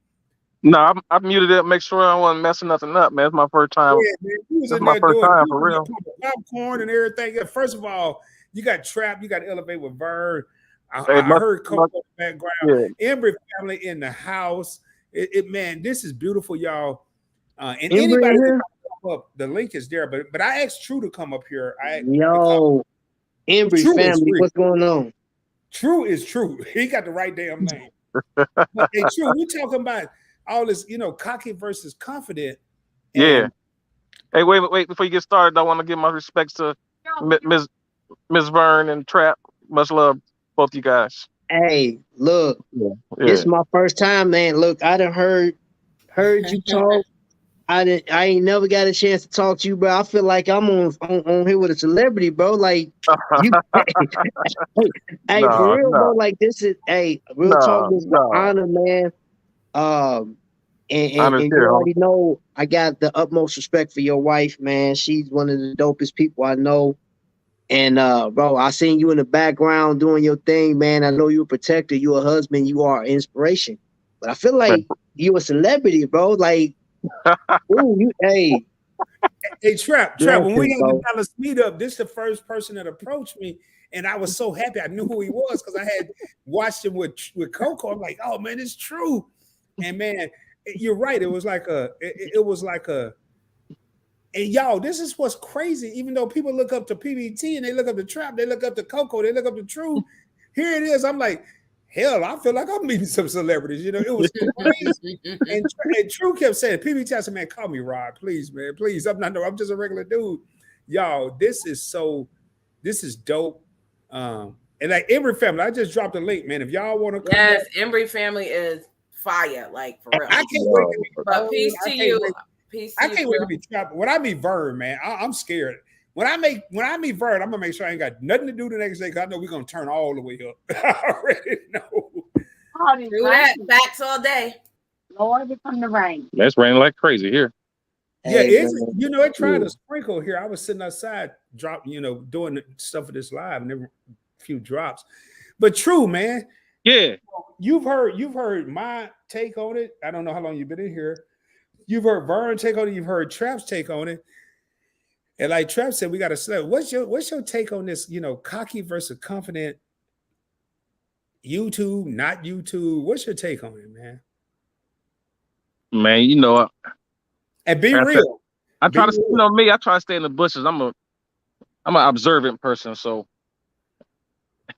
F: No, I muted it. Make sure I wasn't messing nothing up, man. It's my first time.
A: Yeah, man. This
F: is my first time for real.
A: Popcorn and everything. Yeah, first of all, you got Trap. You got to Elevate with Vern. I heard Coco in the background. Yeah. Embry family in the house. Man, this is beautiful, y'all. And anybody can come up, the link is there. But I asked True to come up here.
B: Embry family, what's going on?
A: True is True. He got the right damn name. But, hey, True, we talking about all this, cocky versus confident.
F: Yeah. Hey, wait! Before you get started, I want to give my respects to Ms. Vern and Trap. Much love, both you guys.
B: Hey, look, This is my first time, man. Look, I done heard you talk. I ain't never got a chance to talk to you, bro. I feel like I'm on here with a celebrity, bro. Like you, for real, bro. Like this is real talk. This is an honor, man. And you already know I got the utmost respect for your wife, man. She's one of the dopest people I know. And bro, I seen you in the background doing your thing, man. I know you're a protector, you a husband, you are an inspiration. But I feel like you a celebrity, bro. Like, ooh, hey,
A: Trap, when we had the Dallas meetup, this is the first person that approached me. And I was so happy. I knew who he was because I had watched him with Coco. I'm like, oh man, it's true. And man, you're right. It was like and y'all, this is what's crazy. Even though people look up to PBT and they look up to Trap, they look up to Coco, they look up to True. Here it is. I'm like, hell, I feel like I'm meeting some celebrities. It was crazy. and True kept saying, PBT, I said, man, call me Rod, please, man, please. I'm just a regular dude. Y'all, this is dope. And like Embry family, I just dropped a link, man. If y'all want to come
E: back, Embry family is fire, like for real.
A: I can't wait to be
E: peace to you.
A: I can't wait to be trapped. When I meet Vern, man, I'm scared. When I meet Vern, I'm gonna make sure I ain't got nothing to do the next day because I know we're gonna turn all the way up. I already know.
E: Do that backs all day.
G: Lord, it come to rain.
F: It's raining like crazy here.
A: Yeah, it tried to sprinkle here. I was sitting outside, doing stuff for this live, and there were a few drops. But True, man.
F: Yeah.
A: You've heard my take on it. I don't know how long you've been in here. You've heard Vern take on it. You've heard Trap's take on it. And like Trap said, we got to select. What's your take on this, cocky versus confident, YouTube, not YouTube? What's your take on it, man?
F: Man,
A: and be real.
F: I try to, me, I try to stay in the bushes. I'm an observant person. So,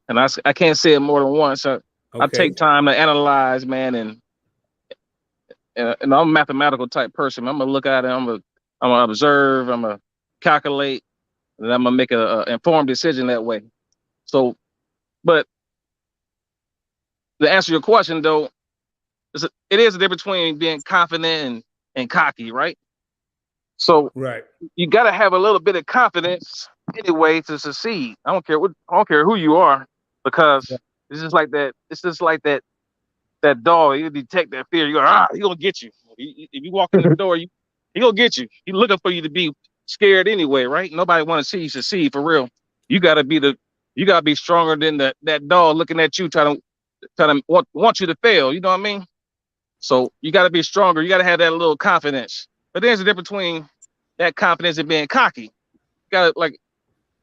F: and I can't say it more than once. I take time to analyze, man. And I'm a mathematical type person. I'm gonna look at it. I'm gonna observe. I'm gonna calculate, and I'm gonna make a informed decision that way. So, but to answer your question though, it is a difference between being confident and cocky, right? So
A: Right.
F: you got to have a little bit of confidence anyway to succeed. I don't care who you are, because it's just like that. It's just like that dog. You detect that fear. You go, he gonna get you. If you walk in the door, he gonna get you. He's looking for you to be scared anyway, right? Nobody want to see you succeed for real. You gotta be stronger than that dog looking at you, trying to want you to fail. You know what I mean? So you got to be stronger. You got to have that little confidence. But there's a difference between that confidence and being cocky. You got to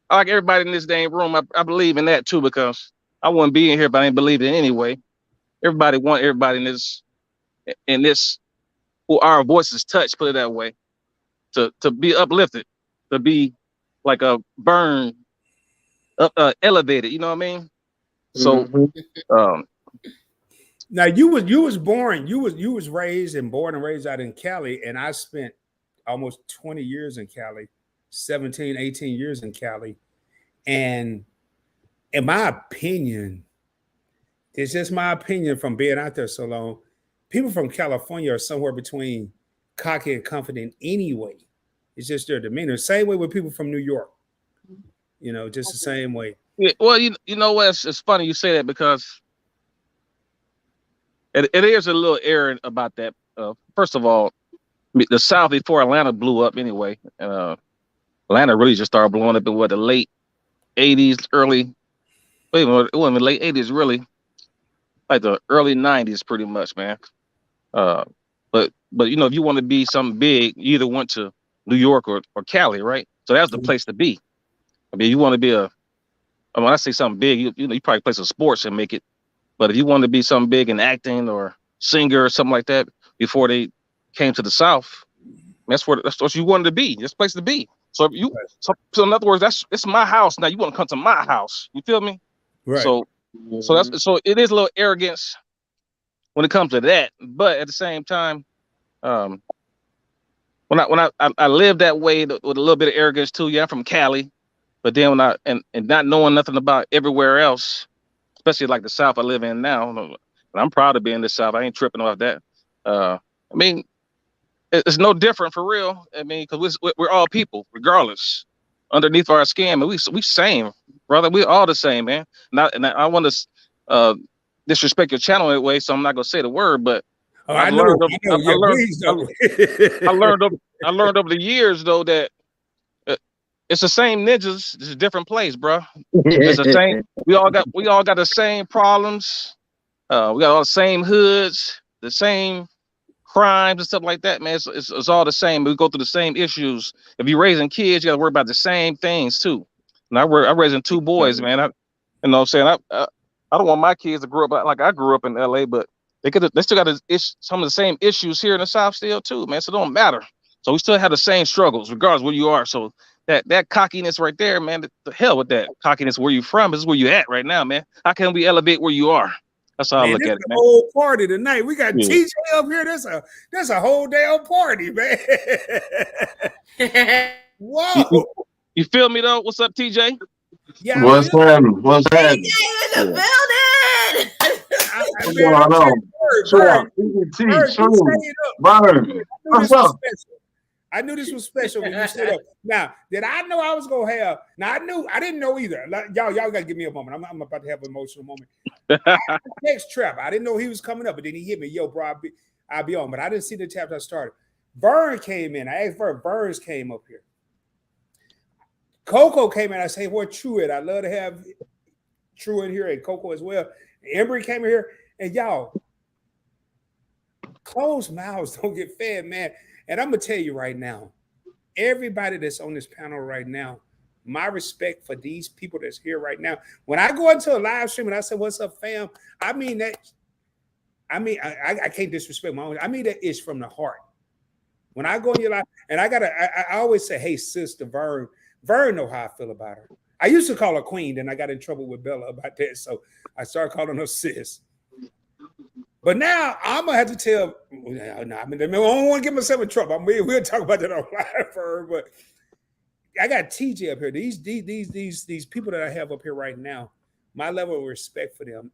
F: I like everybody in this dang room. I believe in that too, because I wouldn't be in here if I didn't believe it anyway. Everybody want everybody in this who our voices touch, put it that way, to be uplifted, to be like a burn up, elevated. You know what I mean? So,
A: now you was born, you was raised and born and raised out in Cali, and I spent almost 20 years in Cali, 17, 18 years in Cali. And in my opinion, it's just my opinion from being out there so long, people from California are somewhere between cocky and confident anyway. It's just their demeanor. Same way with people from New York. You know, just the same way.
F: Yeah, well, you know what? It's funny you say that, because it is a little error about that. First of all, the South before Atlanta blew up anyway. Atlanta really just started blowing up in the late 80s, it wasn't the late 80s really, like the early 90s pretty much, man. But you know, if you want to be something big, you either went to New York or Cali, right? So that's the place to be. I mean, you want to be when I say something big, you probably play some sports and make it. But if you want to be something big in acting or singer or something like that before they came to the South, that's what you wanted to be. That's the place to be. So so in other words, it's my house now. You want to come to my house? You feel me?
A: Right.
F: So it is a little arrogance when it comes to that. But at the same time, when I live that way with a little bit of arrogance too. Yeah, I'm from Cali, but then when and not knowing nothing about everywhere else, especially like the South I live in now, and I'm proud to be in the South. I ain't tripping off that. I mean, it's no different for real. I mean, because we're all people, regardless. Underneath our skin, and we same, brother. We all the same, man. And I want to disrespect your channel in a way, so I'm not gonna say the word, but I learned over the years though that it's the same ninjas, it's a different place, bro. It's the same. We all got the same problems. We got all the same hoods, the same crimes and stuff like that, man. It's all the same. We go through the same issues. If you're raising kids, you got to worry about the same things too. And I'm raising two boys, man. You know what I'm saying? I don't want my kids to grow up like I grew up in LA, but they still got some of the same issues here in the South still too, man. So it don't matter. So we still have the same struggles, regardless where you are. So that cockiness right there, man, the hell with that cockiness. Where you from is where you at right now, man. How can we elevate where you are? That's how I look at it, man.
A: Whole party tonight. We got TJ up here. That's a whole damn party, man. Whoa.
F: You feel me though? What's up, TJ?
H: Yeah. What's happening? What's happening?
E: TJ in the building.
H: What's going on? What's up?
A: I knew this was special when you stood up. Now, did I know I was gonna have? Now I didn't know either. Y'all gotta give me a moment. I'm about to have an emotional moment. Next trap. I didn't know he was coming up, but then he hit me. Yo, bro, I'll be on. But I didn't see the chapter I started. Vern came in. I asked Vern. Vern's came up here. Coco came in. I say, where True at? I'd love to have True in here and Coco as well. Embry came in here, and y'all, closed mouths don't get fed, man. And I'm gonna tell you right now, everybody that's on this panel right now, my respect for these people that's here right now. When I go into a live stream and I say, "What's up, fam?" I mean that. I can't disrespect my own. I mean that is from the heart. When I go in your life, and I always say, "Hey, sister Vern." Vern know how I feel about her. I used to call her queen, then I got in trouble with Bella about that, so I started calling her sis. But now I'm gonna have to tell. No, I don't want to get myself in trouble. We'll talk about that on live for her. But I got TJ up here. These people that I have up here right now, my level of respect for them,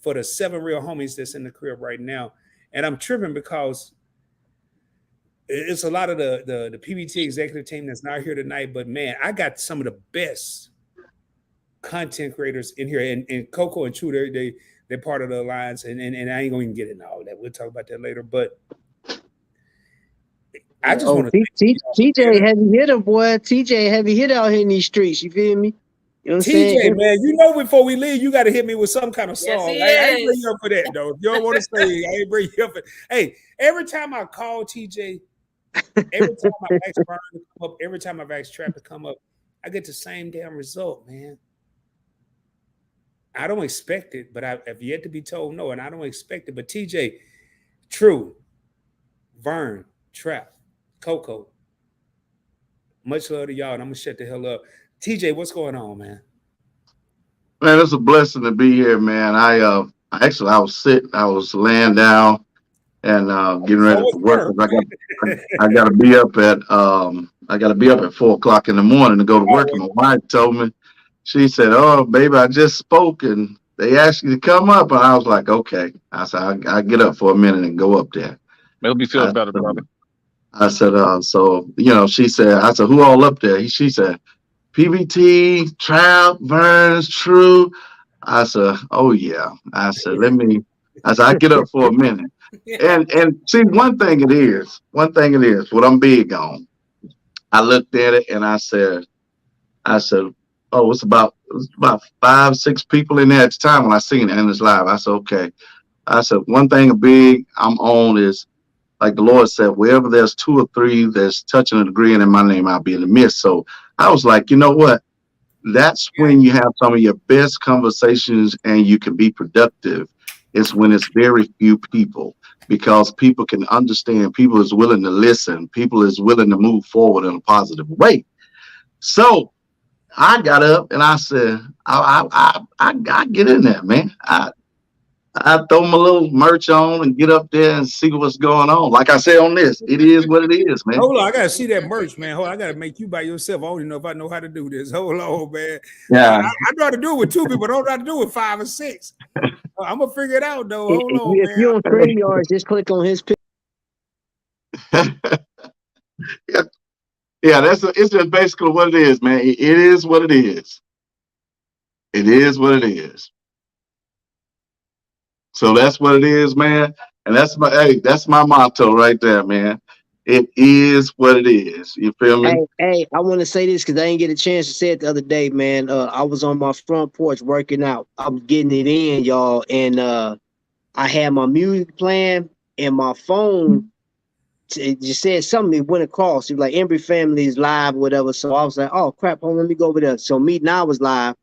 A: for the 7 real homies that's in the crib right now. And I'm tripping because it's a lot of the PBT executive team that's not here tonight. But man, I got some of the best content creators in here. And Coco and True, they're part of the alliance. And I ain't going to get into all that. We'll talk about that later. But I just want to
B: TJ heavy hitter, boy. TJ heavy hitter out here in these streets. You feel me? You know what I'm
A: TJ,
B: saying?
A: man, you know before we leave, you got to hit me with some kind of song.
E: Yes,
A: I ain't bring you up for that, though. If you don't want to stay, I ain't bring you up for. Hey, every time I call TJ, every time I've asked Vern to come up, every time I've asked Trap to come up, I get the same damn result, man. I don't expect it, but I've yet to be told no, and I don't expect it. But TJ, True, Vern, Trap, Coco, much love to y'all, and I'm gonna shut the hell up. TJ, what's going on, man?
H: Man, it's a blessing to be here, man. I was sick. I was laying down and getting ready for work. I got to be up at 4:00 in the morning to go to work. And my wife told me, she said, "Oh, baby, I just spoke and they asked you to come up." And I was like, "Okay." I said, "I get up for a minute and go up there."
F: It'll be feel better, brother.
H: I said, so she said, I said, "Who all up there?" She said, "PBT, Trap, Burns, True." I said, "Oh yeah." I said, I get up for a minute. And see, one thing it is, what I'm big on. I looked at it and I said, "Oh, it's about 5, 6 people in there at the time when I seen it in this live." I said, "Okay." I said, one thing big I'm on is, like the Lord said, wherever there's 2 or 3 that's touching and agreeing in my name, I'll be in the midst. So I was like, you know what? That's when you have some of your best conversations and you can be productive. It's when it's very few people, because people can understand, people is willing to listen, people is willing to move forward in a positive way. So I got up and I said, I get in there, man. I throw my little merch on and get up there and see what's going on. Like I said on this, it is what it is, man.
A: Hold on, I gotta see that merch, man. Hold on, I gotta make you by yourself. I don't even know if I know how to do this. Hold on, man.
H: Yeah,
A: I know how to do it with 2 people. I don't know how to do it with 5 or 6. I'm gonna figure it out though. Hold on,
B: if you're on StreamYard, just click on his picture.
H: Yeah, it's just basically what it is, man. It is what it is. It is what it is. So that's what it is, man. And that's my motto right there, man. It is what it is. You feel me?
B: Hey, I want to say this because I didn't get a chance to say it the other day, man. I was on my front porch working out. I'm getting it in, y'all, and I had my music playing, and my phone it just said something. It went across. It was like Embry Family is live, or whatever. So I was like, "Oh crap! Hold on, let me go over there." So Meet Now was live.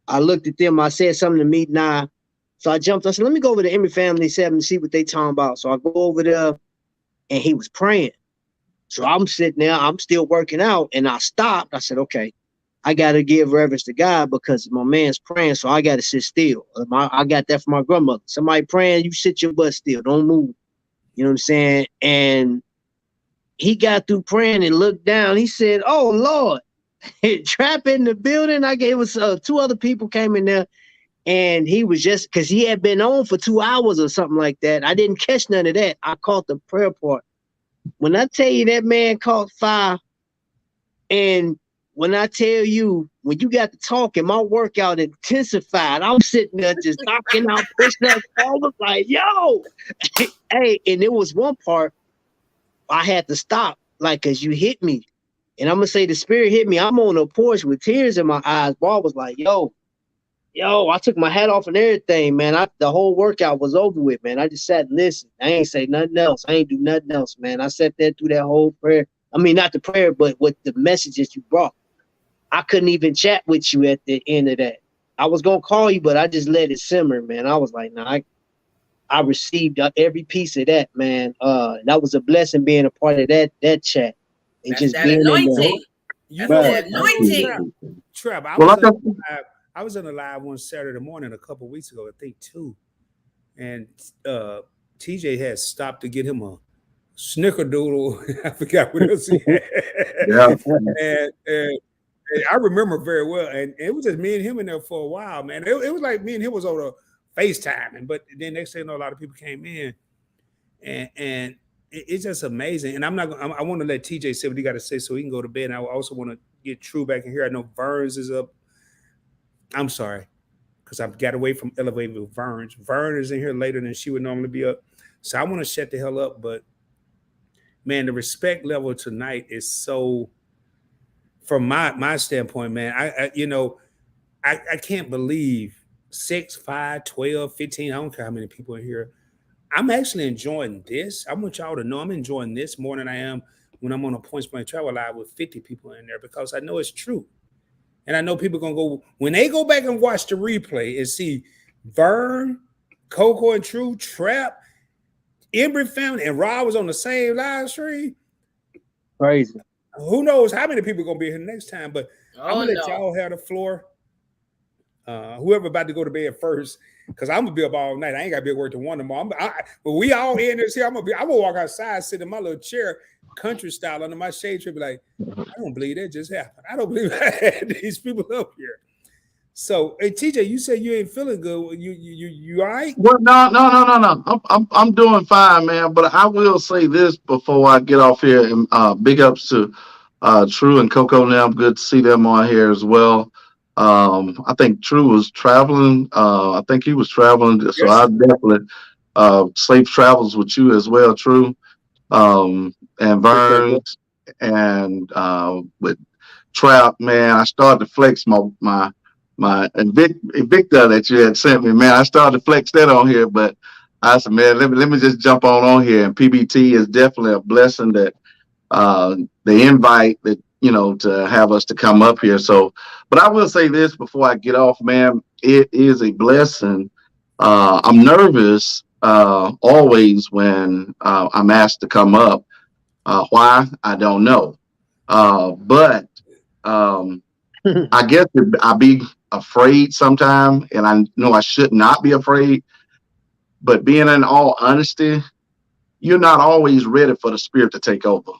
B: I looked at them. I said something to Meet Now. So I jumped. I said, "Let me go over to Embry Family 7 and see what they talking about." So I go over there, and he was praying. So I'm sitting there. I'm still working out, and I stopped. I said, "Okay, I got to give reverence to God because my man's praying, so I got to sit still." I got that from my grandmother. Somebody praying, you sit your butt still. Don't move. You know what I'm saying? And he got through praying and looked down. He said, "Oh, Lord, Trap in the building." I gave us 2 other people came in there. And he was just, because he had been on for 2 hours or something like that. I didn't catch none of that. I caught the prayer part. When I tell you that man caught fire, and when I tell you, when you got to talking, my workout intensified. I'm sitting there just knocking out push-ups. I was like, yo. Hey, and there was one part I had to stop, like, because you hit me. And I'm going to say the spirit hit me. I'm on a porch with tears in my eyes. Boy, was like, yo, I took my hat off and everything, man. The whole workout was over with, man. I just sat and listened. I ain't say nothing else. I ain't do nothing else, man. I sat there through that whole prayer. I mean, not the prayer, but with the messages you brought. I couldn't even chat with you at the end of that. I was going to call you, but I just let it simmer, man. I was like, nah, I received every piece of that, man. That was a blessing being a part of that chat. And
E: That's
B: just
E: that
B: being
E: anointing.
A: You
E: That's
A: know
E: that
A: what?
E: anointing.
A: Trap, I was on a live one Saturday morning a couple weeks ago, I think 2. And TJ had stopped to get him Snickerdoodle. I forgot what else he had.
H: Yeah.
A: and I remember very well. And it was just me and him in there for a while, man. It was like me and him was on a FaceTime. But then next thing you know, a lot of people came in. And it's just amazing. And I want to let TJ say what he got to say so he can go to bed. And I also want to get True back in here. I know Verns is up. I'm sorry, because I've got away from elevating with Verns. Vern is in here later than she would normally be up. So I want to shut the hell up. But man, the respect level tonight is so, from my standpoint, man, I can't believe 6, 5, 12, 15, I don't care how many people are here. I'm actually enjoying this. I want y'all to know I'm enjoying this more than I am when I'm on a Points Blank Travel Live with 50 people in there, because I know it's true. And I know people are going to go, when they go back and watch the replay and see Vern, Coco and True, Trap, Embry family, and Rob was on the same live stream.
B: Crazy.
A: Who knows how many people are going to be here next time, but I'm going to let y'all have the floor. Whoever about to go to bed first, because I'm gonna be up all night. I ain't gotta be at work till 1 tomorrow. But we all in this here. I'm gonna walk outside, sit in my little chair, country style, under my shade tree, be like, I don't believe that just happened. I don't believe I had these people up here. So, hey TJ, you said you ain't feeling good. You all right?
H: Well, no. I'm doing fine, man. But I will say this before I get off here, and big ups to True and Coco. Now, good to see them on here as well. I think True was traveling. I think he was traveling. So I definitely safe travels with you as well, True. And Verns and with Trap, man, I started to flex my Invicta that you had sent me, man. I started to flex that on here, but I said, man, let me just jump on here. And PBT is definitely a blessing that the invite that, to have us to come up here. So, but I will say this before I get off, man, it is a blessing. I'm nervous always when I'm asked to come up. Why? I don't know. But I guess I be afraid sometimes, and I know I should not be afraid. But being in all honesty, you're not always ready for the Spirit to take over.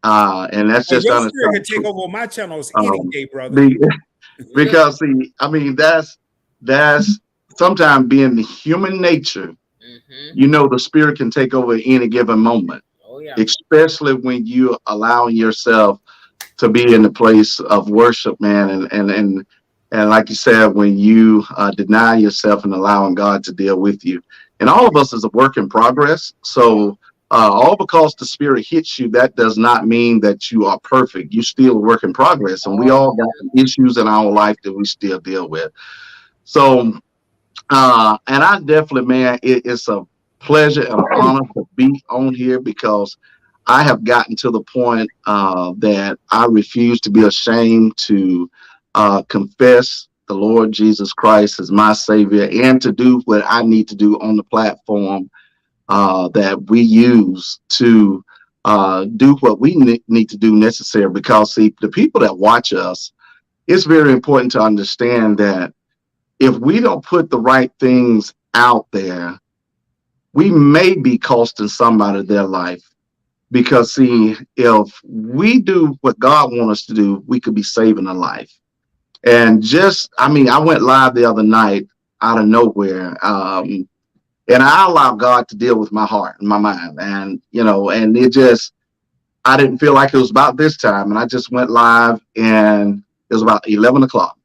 H: And that's just
A: your Spirit can take over my channels any day, brother.
H: Because see, I mean, that's sometimes being the human nature. The Spirit can take over at any given moment. Oh, yeah. Especially when you allow yourself to be in the place of worship, man, and like you said, when you deny yourself and allowing God to deal with you. And all of us is a work in progress. So all because the Spirit hits you, that does not mean that you are perfect. You're still a work in progress. And we all got issues in our life that we still deal with. So, and I definitely, man, it's a pleasure and honor to be on here, because I have gotten to the point that I refuse to be ashamed to confess the Lord Jesus Christ as my Savior, and to do what I need to do on the platform that we use to do what we need to do necessary. Because see, the people that watch us, it's very important to understand that if we don't put the right things out there, we may be costing somebody their life. Because see, if we do what God wants us to do, we could be saving a life. And I went live the other night out of nowhere. And I allow God to deal with my heart and my mind. And, and I didn't feel like it was about this time. And I just went live, and it was about 11 o'clock.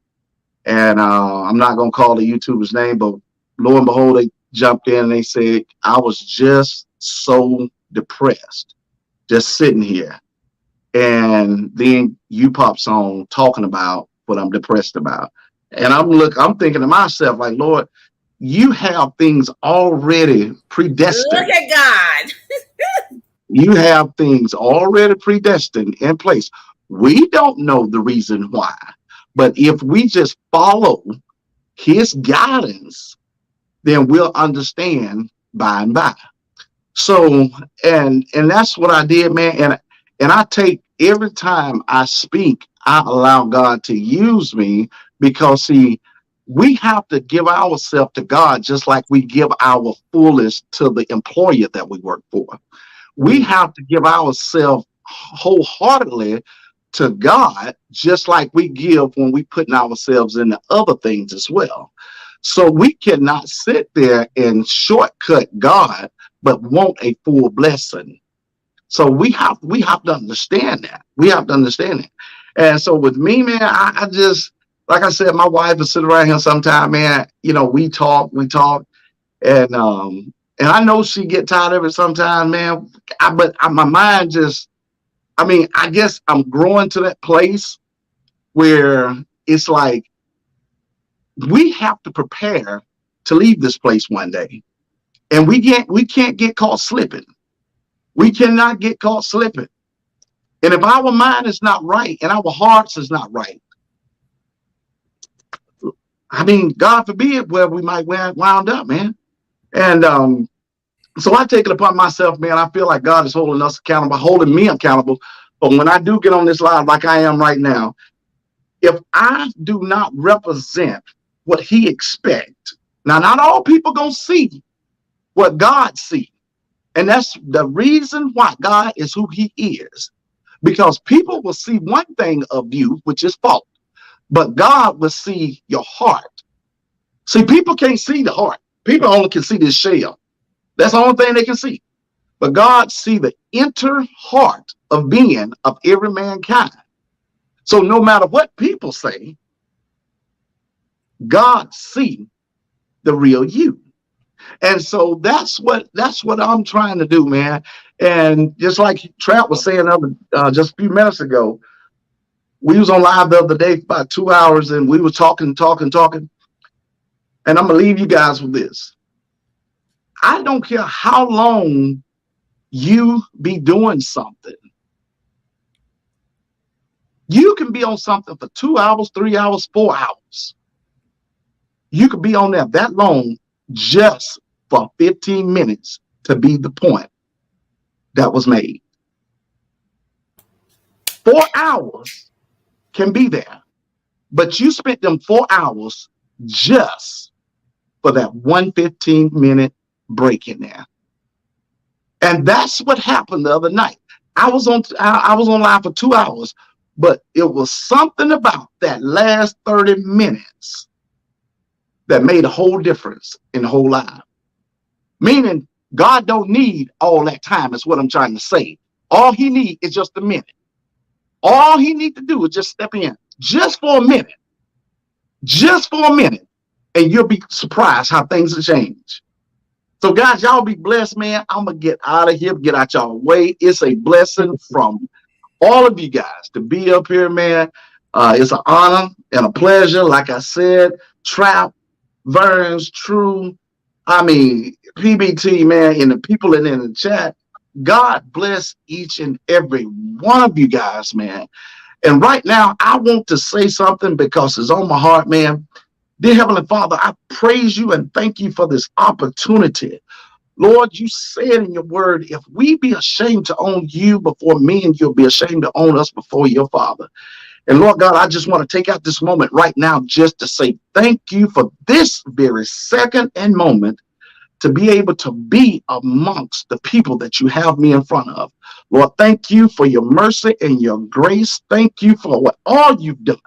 H: And I'm not going to call the YouTuber's name, but lo and behold, they jumped in and they said, I was just so depressed, just sitting here. And then you pops on talking about what I'm depressed about. And I'm thinking to myself, like, Lord, you have things already predestined.
E: Look at God.
H: You have things already predestined in place. We don't know the reason why, but if we just follow his guidance, then we'll understand by and by. So, and that's what I did, man. And I take, every time I speak, I allow God to use me, because see, we have to give ourselves to God just like we give our fullest to the employer that we work for. We have to give ourselves wholeheartedly to God, just like we give when we putting ourselves into other things as well. So we cannot sit there and shortcut God, but want a full blessing. So we have to understand that. We have to understand it. And so with me, man, I just, like I said, my wife will sit around here sometime, man. You know, we talk, and I know she get tired of it sometimes, man. My mind just, I mean, I guess I'm growing to that place where it's like we have to prepare to leave this place one day, and we can't get caught slipping. We cannot get caught slipping. And if our mind is not right and our hearts is not right, I mean, God forbid where we might wound up, man. And so I take it upon myself, man. I feel like God is holding us accountable, holding me accountable. But when I do get on this live like I am right now, if I do not represent what he expects, now not all people gonna see what God sees. And that's the reason why God is who he is. Because people will see one thing of you, which is fault, but God will see your heart. See, people can't see the heart. People only can see this shell. That's the only thing they can see. But God see the inner heart of being of every mankind. So no matter what people say, God see the real you. And so that's what I'm trying to do, man. And just like Trap was saying just a few minutes ago, we was on live the other day for about 2 hours, and we were talking. And I'm gonna leave you guys with this. I don't care how long you be doing something. You can be on something for 2 hours, 3 hours, 4 hours. You could be on there that long just for 15 minutes to be the point that was made. 4 hours can be there, but you spent them 4 hours just for that 1 15-minute break in there. And that's what happened the other night. I was on live for 2 hours, but it was something about that last 30 minutes that made a whole difference in the whole live. Meaning God don't need all that time is what I'm trying to say. All he needs is just a minute. All he needs to do is just step in just for a minute. Just for a minute. And you'll be surprised how things will change. So guys, y'all be blessed, man. I'm going to get out of here, get out y'all way. It's a blessing from all of you guys to be up here, man. It's an honor and a pleasure. Like I said, Trap, Verns, True, I mean, PBT, man, and the people in the chat. God bless each and every one of you guys, man. And right now, I want to say something because it's on my heart, man. Dear Heavenly Father, I praise you and thank you for this opportunity. Lord, you said in your word, if we be ashamed to own you before men, you'll be ashamed to own us before your Father. And Lord God, I just want to take out this moment right now just to say thank you for this very second and moment to be able to be amongst the people that you have me in front of. Lord, thank you for your mercy and your grace. Thank you for what all you've done.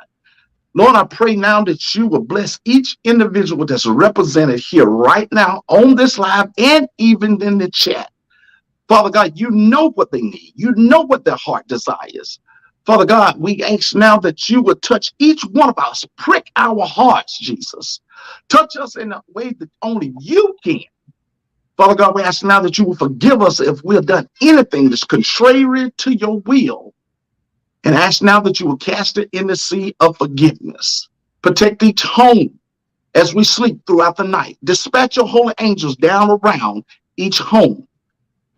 H: Lord, I pray now that you will bless each individual that's represented here right now on this live and even in the chat. Father God, you know what they need. You know what their heart desires. Father God, we ask now that you would touch each one of us, prick our hearts, Jesus. Touch us in a way that only you can. Father God, we ask now that you will forgive us if we have done anything that's contrary to your will. And ask now that you will cast it in the sea of forgiveness. Protect each home as we sleep throughout the night. Dispatch your holy angels down around each home.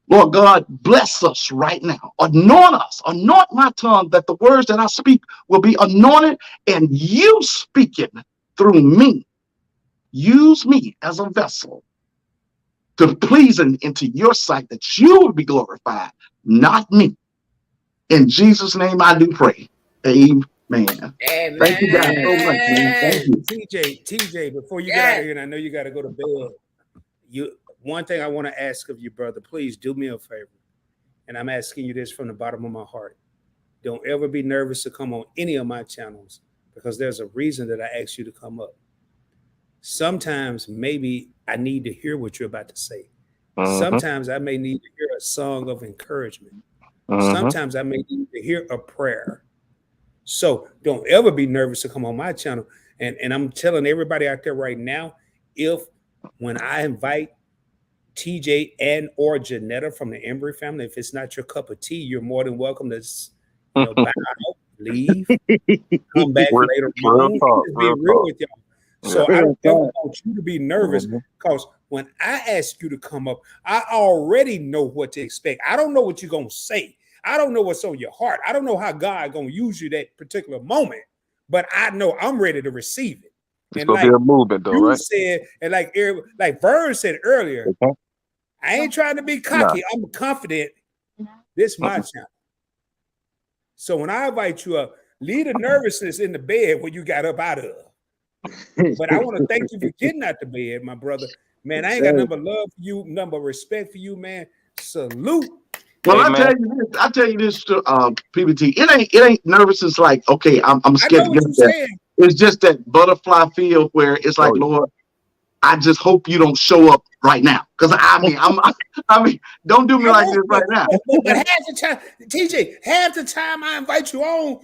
H: Lord God, bless us right now. Anoint us. Anoint my tongue that the words that I speak will be anointed and you speaking through me. Use me as a vessel to please into your sight that you will be glorified, not me. In Jesus' name I do pray. Amen.
E: Amen.
H: Thank you guys so much, man. Thank you.
A: TJ, before you get out of here, and I know you got to go to bed, one thing I want to ask of you, brother, please do me a favor. and I'm asking you this from the bottom of my heart. Don't ever be nervous to come on any of my channels because there's a reason that I asked you to come up. Sometimes maybe I need to hear what you're about to say. Sometimes I may need to hear a song of encouragement. Sometimes I may need to hear a prayer. So don't ever be nervous to come on my channel. And I'm telling everybody out there right now, when I invite TJ and or Janetta from the Embry family, if it's not your cup of tea, you're more than welcome to bow out, leave, come back later on. Just be real with y'all. So I don't want you to be nervous because when I ask you to come up, I already know what to expect. I don't know what you're going to say. I don't know what's on your heart. I don't know how God going to use you that particular moment, but I know I'm ready to receive it.
F: It's going to be a movement though, right?
A: Said, and like Vern said earlier, I ain't trying to be cocky. I'm confident. This is my channel. So when I invite you up, leave the nervousness in the bed when you got up out of. But I want to thank you for getting out the bed, my brother. Man, I ain't got number love for you, number respect for you, man. Salute.
H: Well, I tell you this, PBT. It ain't nervous. It's like, okay, I'm scared to get there. It's just that butterfly feel where it's like, Lord, I just hope you don't show up right now. Because I mean, don't do me like this right now.
A: But half the time, TJ, half the time I invite you on,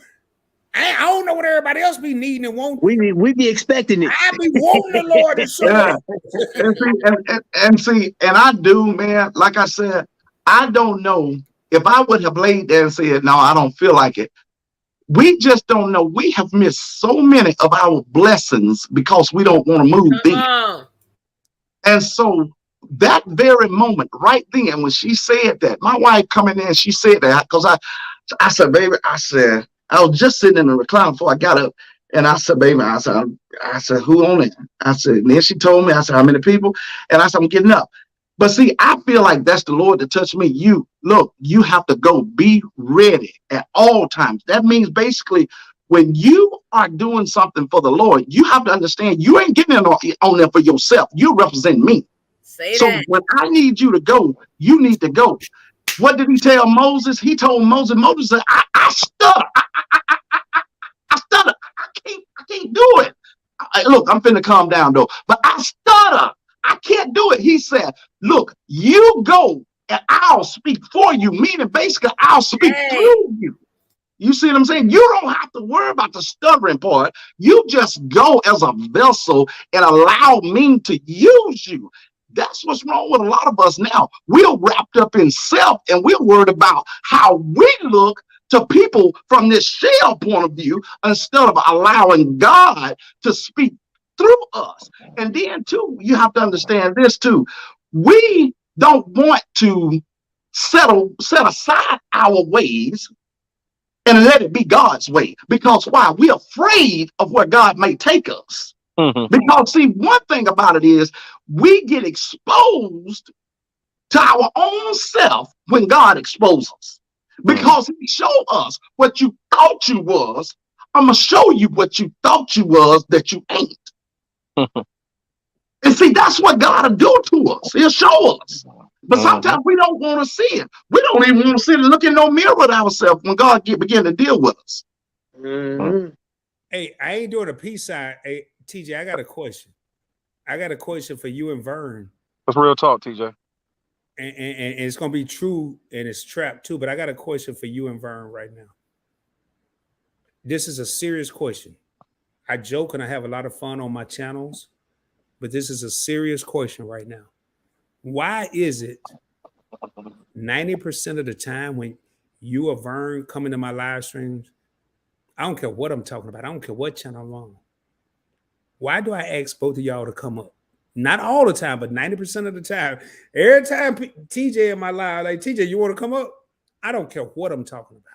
A: I don't know what everybody else be needing and wanting.
B: We be expecting it.
A: I be wanting the Lord to show up.
H: And I do, man. Like I said, I don't know if I would have laid there and said, no, I don't feel like it. We just don't know. We have missed so many of our blessings because we don't want to move in. And so that very moment right then, when she said that, my wife coming in, she said that because I said, baby, I was just sitting in the recliner before I got up. And I said, baby, I said, who on it? I said, and then she told me, I said, how many people? And I said, I'm getting up. But see, I feel like that's the Lord that touched me. You have to go be ready at all times. That means basically when you are doing something for the Lord, you have to understand you ain't getting it on there for yourself. You represent me. So when I need you to go, you need to go. What did he tell Moses? He told Moses said, I stutter. I stutter. I can't do it. Look, I'm finna calm down though, but I stutter. I can't do it. He said, look, you go and I'll speak for you, meaning basically I'll speak through you. You see what I'm saying? You don't have to worry about the stuttering part. You just go as a vessel and allow me to use you. That's what's wrong with a lot of us now. We're wrapped up in self and we're worried about how we look to people from this shell point of view instead of allowing God to speak through us. And then too, you have to understand this too. We don't want to set aside our ways and let it be God's way. Because why? We're afraid of where God may take us. Because see, one thing about it is we get exposed to our own self when God exposes us. Because he showed us what you thought you was. I'm going to show you what you thought you was that you ain't. And see, that's what God will do to us. He'll show us. But sometimes we don't want to see it. We don't even want to sit and look in no mirror with ourselves when God begin to deal with us.
A: Hey, I ain't doing a peace sign. Hey, TJ, I got a question. I got a question for you and Vern.
F: That's real talk, TJ.
A: And it's going to be true and it's trapped too. But I got a question for you and Vern right now. This is a serious question. I joke and I have a lot of fun on my channels, but this is a serious question right now. Why is it 90% of the time when you or Vern come into my live streams, I don't care what I'm talking about. I don't care what channel I'm on. Why do I ask both of y'all to come up? Not all the time, but 90% of the time. Every time TJ in my live, like, TJ, you want to come up? I don't care what I'm talking about.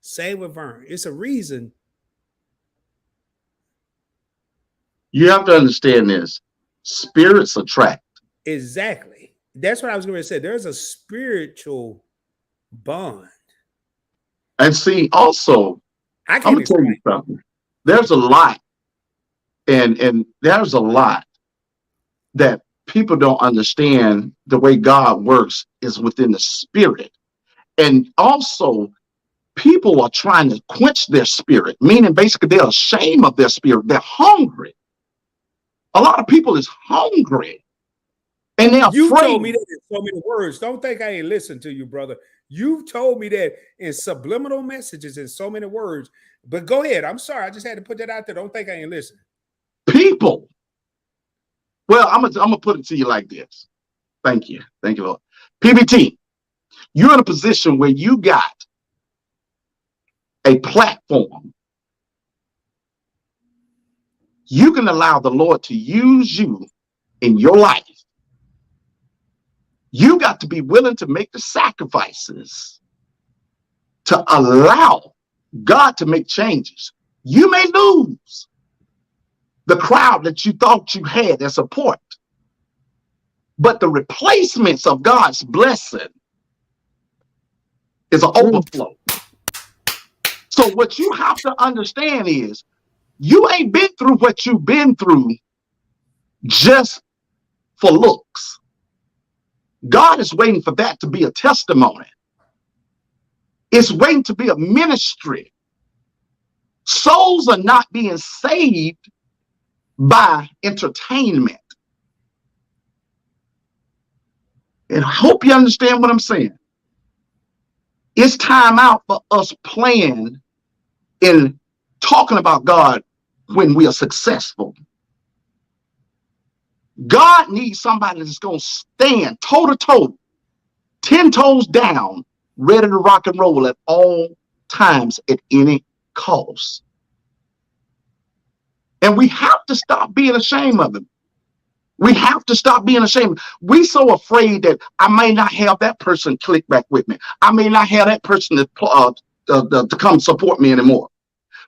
A: Same with Vern. It's a reason.
H: You have to understand this. Spirits attract.
A: Exactly. That's what I was going to say. There's a spiritual bond.
H: And see, also, I'm going to tell you something. There's a lot, and there's a lot that people don't understand the way God works is within the spirit. And also, people are trying to quench their spirit, meaning basically they're ashamed of their spirit. They're hungry. A lot of people is hungry. And they're
A: You
H: afraid.
A: told me that in so many words. Don't think I ain't listened to you, brother. You've told me that in subliminal messages in so many words. But go ahead. I'm sorry. I just had to put that out there. Don't think I ain't listening.
H: People. Well, I'm gonna put it to you like this. Thank you. Thank you, Lord. PBT, you're in a position where you got a platform. You can allow the Lord to use you in your life. You got to be willing to make the sacrifices to allow God to make changes. You may lose the crowd that you thought you had as support, but the replacements of God's blessing is an overflow. So what you have to understand is you ain't been through what you've been through just for looks. God is waiting for that to be a testimony. It's waiting to be a ministry. Souls are not being saved by entertainment. And I hope you understand what I'm saying. It's time out for us playing and talking about God when we are successful. God needs somebody that's going to stand toe to toe, 10 toes down, ready to rock and roll at all times at any cost. And we have to stop being ashamed of him. We have to stop being ashamed. We're so afraid that I may not have that person click back with me. I may not have that person to come support me anymore.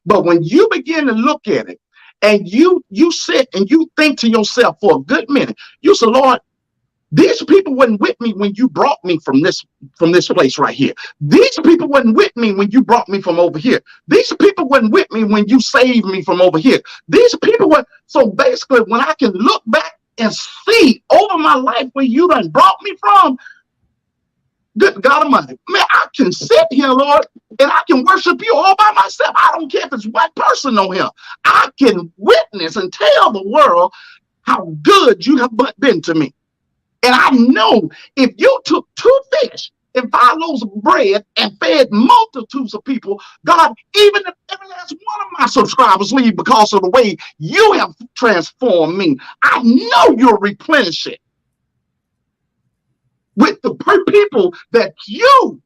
H: But when you begin to look at it and you sit and you think to yourself for a good minute, you say, Lord, these people weren't with me when you brought me from this place right here. These people weren't with me when you brought me from over here. These people weren't with me when you saved me from over here. These people were. So basically, when I can look back and see over my life where you done brought me from, good God Almighty, man, I can sit here, Lord, and I can worship you all by myself. I don't care if it's one person on here. I can witness and tell the world how good you have been to me. And I know if you took 2 fish and 5 loaves of bread and fed multitudes of people, God, even if every last one of my subscribers leave because of the way you have transformed me, I know you'll replenish it with the people that you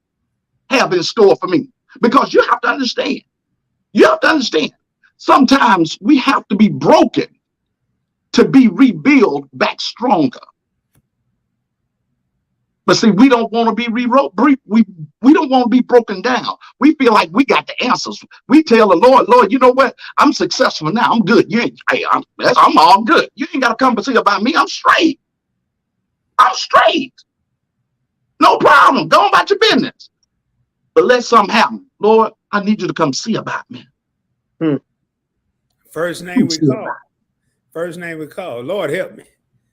H: have in store for me. Because you have to understand, sometimes we have to be broken to be rebuilt back stronger. But see, we don't want to be we don't want to be broken down. We feel like we got the answers. We tell the Lord, Lord, you know what? I'm successful now. I'm good. I'm all good. You ain't got to come and see about me. I'm straight. No problem. Go about your business. But let something happen. Lord, I need you to come see about me.
A: First name we call. Lord, help me.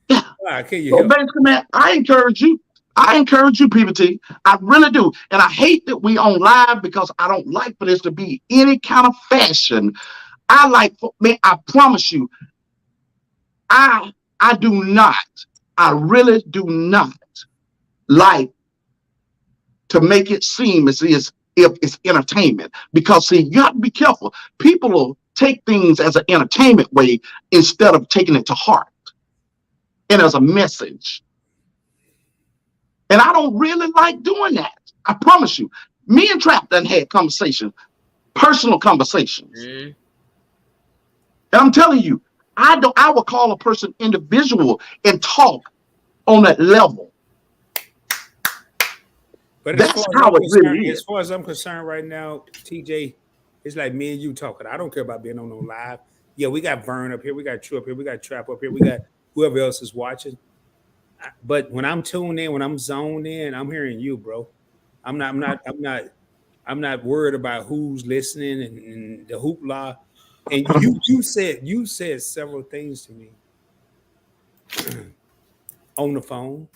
H: Yeah.
A: Why can you help?
H: Basically, man, I encourage you, PBT. I really do. And I hate that we on live because I don't like for this to be any kind of fashion. I promise you, I really do not like to make it seem as if it's entertainment. Because see, you have to be careful. People will take things as an entertainment way instead of taking it to heart and as a message. And I don't really like doing that. I promise you. Me and Trap done had conversations, personal conversations. And I'm telling you, I would call a person individual and talk on that level.
A: But
H: that's how it really is.
A: As far as I'm concerned right now, TJ, it's like me and you talking. I don't care about being on no live. Yeah, we got Vern up here, we got True up here, we got Trap up here, we got whoever else is watching. But when I'm tuned in, when I'm zoned in, I'm hearing you, bro. I'm not worried about who's listening and the hoopla. And you said several things to me on the phone,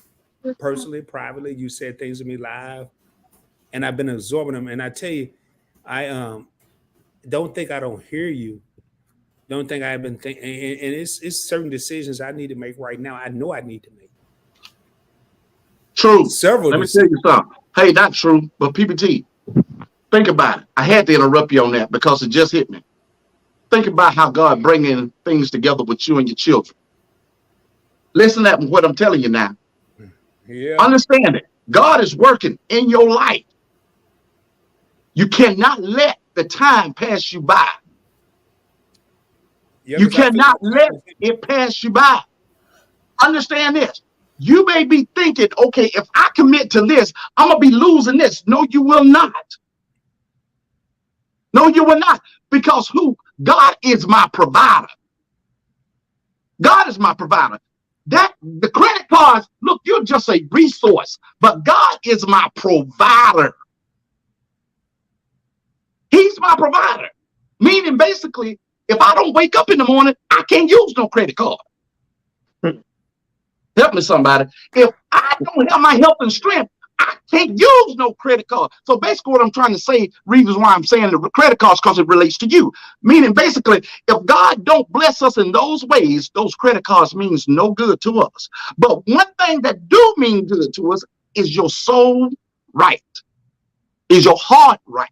A: personally, privately. You said things to me live, and I've been absorbing them. And I tell you, I don't think I don't hear you. Don't think I've been thinking. And it's certain decisions I need to make right now. I know I need to make
H: True.
A: several.
H: Let me tell you something. Hey, not true, but PPT. Think about it. I had to interrupt you on that because it just hit me. Think about how God bringing things together with you and your children. Listen to what I'm telling you now.
A: Yeah.
H: Understand it. God is working in your life. You cannot let the time pass you by.
A: Yeah,
H: you cannot let it pass you by. Understand this. You may be thinking, okay, if I commit to this, I'm going to be losing this. No, you will not. No, you will not. Because who? God is my provider. God is my provider. That the credit cards, look, you're just a resource, but God is my provider. He's my provider. Meaning basically, if I don't wake up in the morning, I can't use no credit card. Help me, somebody. If I don't have my health and strength, I can't use no credit card. So basically what I'm trying to say, reasons why I'm saying the credit cards, because it relates to you. Meaning basically, if God don't bless us in those ways, those credit cards means no good to us. But one thing that do mean good to us is your soul right. Is your heart right.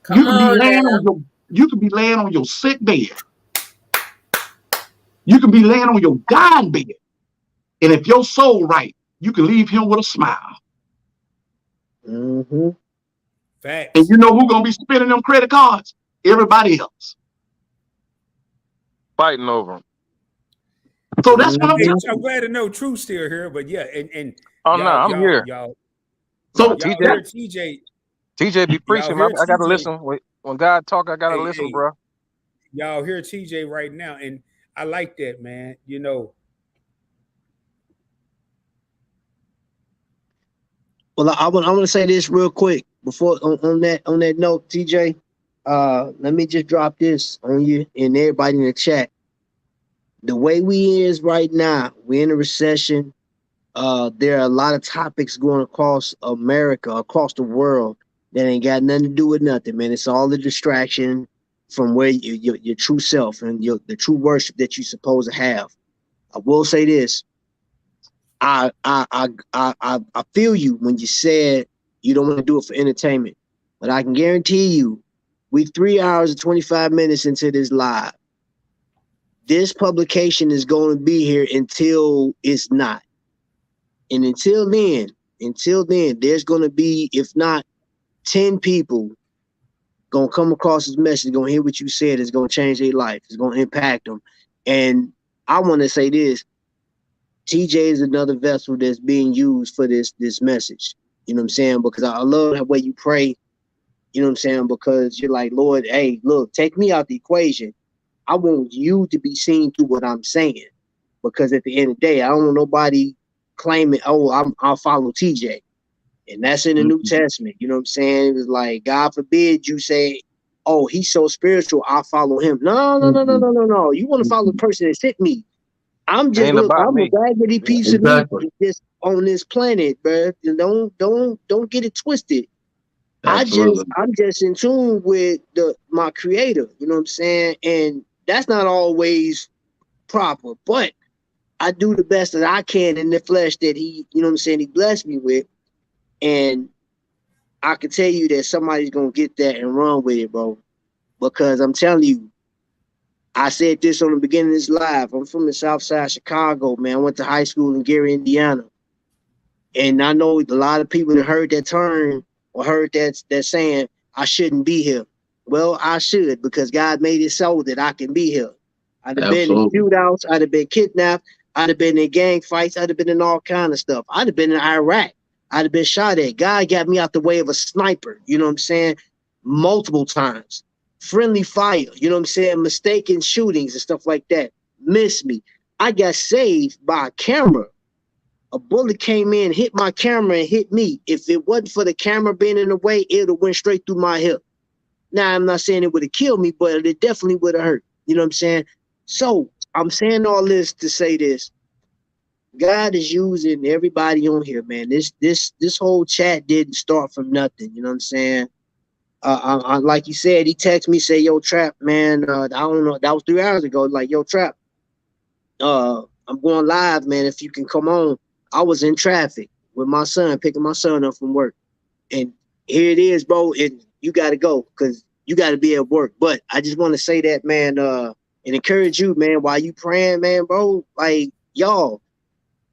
H: You can be laying on your sick bed. You can be laying on your dying bed. And if your soul right, you can leave him with a smile.
B: Mm-hmm.
A: Facts.
H: And you know who's going to be spending them credit cards? Everybody else.
F: Fighting over them.
H: So that's what
A: I'm glad to know Truth's still here, but yeah, and
F: oh no, I'm here.
A: Y'all,
H: so
F: TJ be preaching. I gotta listen. When God talk, I gotta listen, bro.
A: Y'all hear TJ right now, and I like that, man. You know.
B: Well, I want to say this real quick before on that note, TJ. Let me just drop this on you and everybody in the chat. The way we is right now, we're in a recession. There are a lot of topics going across America, across the world, that ain't got nothing to do with nothing, man. It's all a distraction from where your true self and the true worship that you're supposed to have. I will say this. I feel you when you said you don't want to do it for entertainment, but I can guarantee you, we 3 hours and 25 minutes into this live. This publication is going to be here until it's not. And until then, there's going to be, if not 10 people, going to come across this message, going to hear what you said. It's going to change their life. It's going to impact them. And I want to say this. TJ is another vessel that's being used for this message. You know what I'm saying? Because I love the way you pray. You know what I'm saying? Because you're like, Lord, hey, look, take me out the equation. I want you to be seen through what I'm saying. Because at the end of the day, I don't want nobody claiming, oh, I'll follow TJ. And that's in the New Testament. You know what I'm saying? It was like, God forbid you say, oh, he's so spiritual, I'll follow him. No. You want to follow the person that sent me. I'm just I'm a raggedy piece of meat just on this planet, bro. Don't get it twisted.
H: Absolutely.
B: I'm just in tune with my creator, you know what I'm saying? And that's not always proper, but I do the best that I can in the flesh that he, you know what I'm saying, he blessed me with. And I can tell you that somebody's gonna get that and run with it, bro. Because I'm telling you, I said this on the beginning of this live. I'm from the South Side of Chicago, man. I went to high school in Gary, Indiana. And I know a lot of people that heard that term or heard that saying, I shouldn't be here. Well, I should, because God made it so that I can be here. I'd have been in shootouts, I'd have been kidnapped, I'd have been in gang fights, I'd have been in all kind of stuff. I'd have been in Iraq. I'd have been shot at. God got me out the way of a sniper, you know what I'm saying? Multiple times. Friendly fire, you know what I'm saying? Mistaken shootings and stuff like that. Missed me. I got saved by a camera. A bullet came in, hit my camera, and hit me. If it wasn't for the camera being in the way, it would have went straight through my hip. Now, I'm not saying it would have killed me, but it definitely would have hurt. You know what I'm saying? So I'm saying all this to say this. God is using everybody on here, man. This whole chat didn't start from nothing. You know what I'm saying? Like you said, he texted me, say, "Yo, Trap, man. I don't know. That was 3 hours ago. Like, yo, Trap. I'm going live, man. If you can come on." I was in traffic with my son, picking my son up from work, and here it is, bro. And you got to go because you got to be at work. But I just want to say that, man, and encourage you, man, while you praying, man, bro. Like, y'all,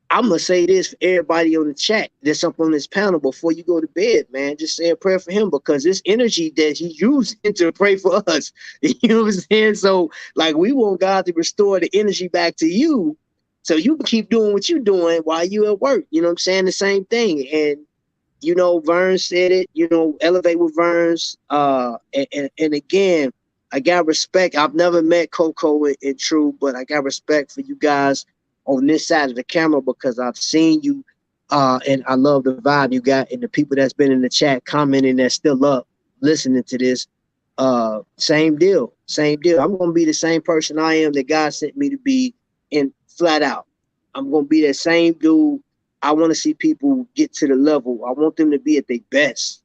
B: I'm gonna say this for everybody on the chat that's up on this panel before you go to bed, man. Just say a prayer for him because this energy that he used to pray for us, you know what I'm saying? So, like, we want God to restore the energy back to you so you can keep doing what you're doing while you at work. You know what I'm saying? The same thing. And you know, Vern said it, you know, elevate with Vern's. And again, I got respect. I've never met Coco and True, but I got respect for you guys on this side of the camera because I've seen you, and I love the vibe you got and the people that's been in the chat commenting that's still up listening to this. Same deal. I'm gonna be the same person I am that God sent me to be, and flat out. I'm gonna be that same dude. I want to see people get to the level. I want them to be at their best,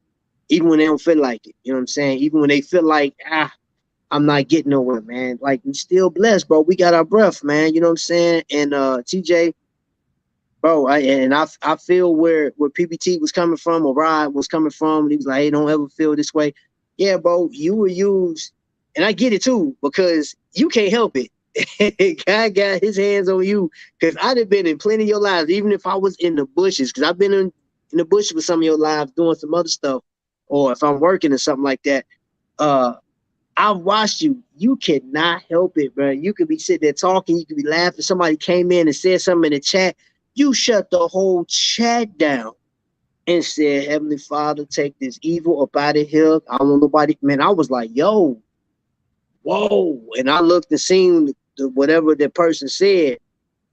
B: even when they don't feel like it. You know what I'm saying? Even when they feel like, I'm not getting nowhere, man. Like, we still blessed, bro. We got our breath, man. You know what I'm saying? And TJ, bro, I feel where PBT was coming from, or Rod was coming from, and he was like, "Hey, don't ever feel this way." Yeah, bro, you were used, and I get it too because you can't help it. God got his hands on you because I'd have been in plenty of your lives, even if I was in the bushes, because I've been in the bushes with some of your lives doing some other stuff, or if I'm working or something like that. I've watched you. You cannot help it, bro. You could be sitting there talking, you could be laughing. Somebody came in and said something in the chat. You shut the whole chat down and said, "Heavenly Father, take this evil up out of here. I don't want nobody." Man, I was like, yo, whoa. And I looked and seen whatever the person said,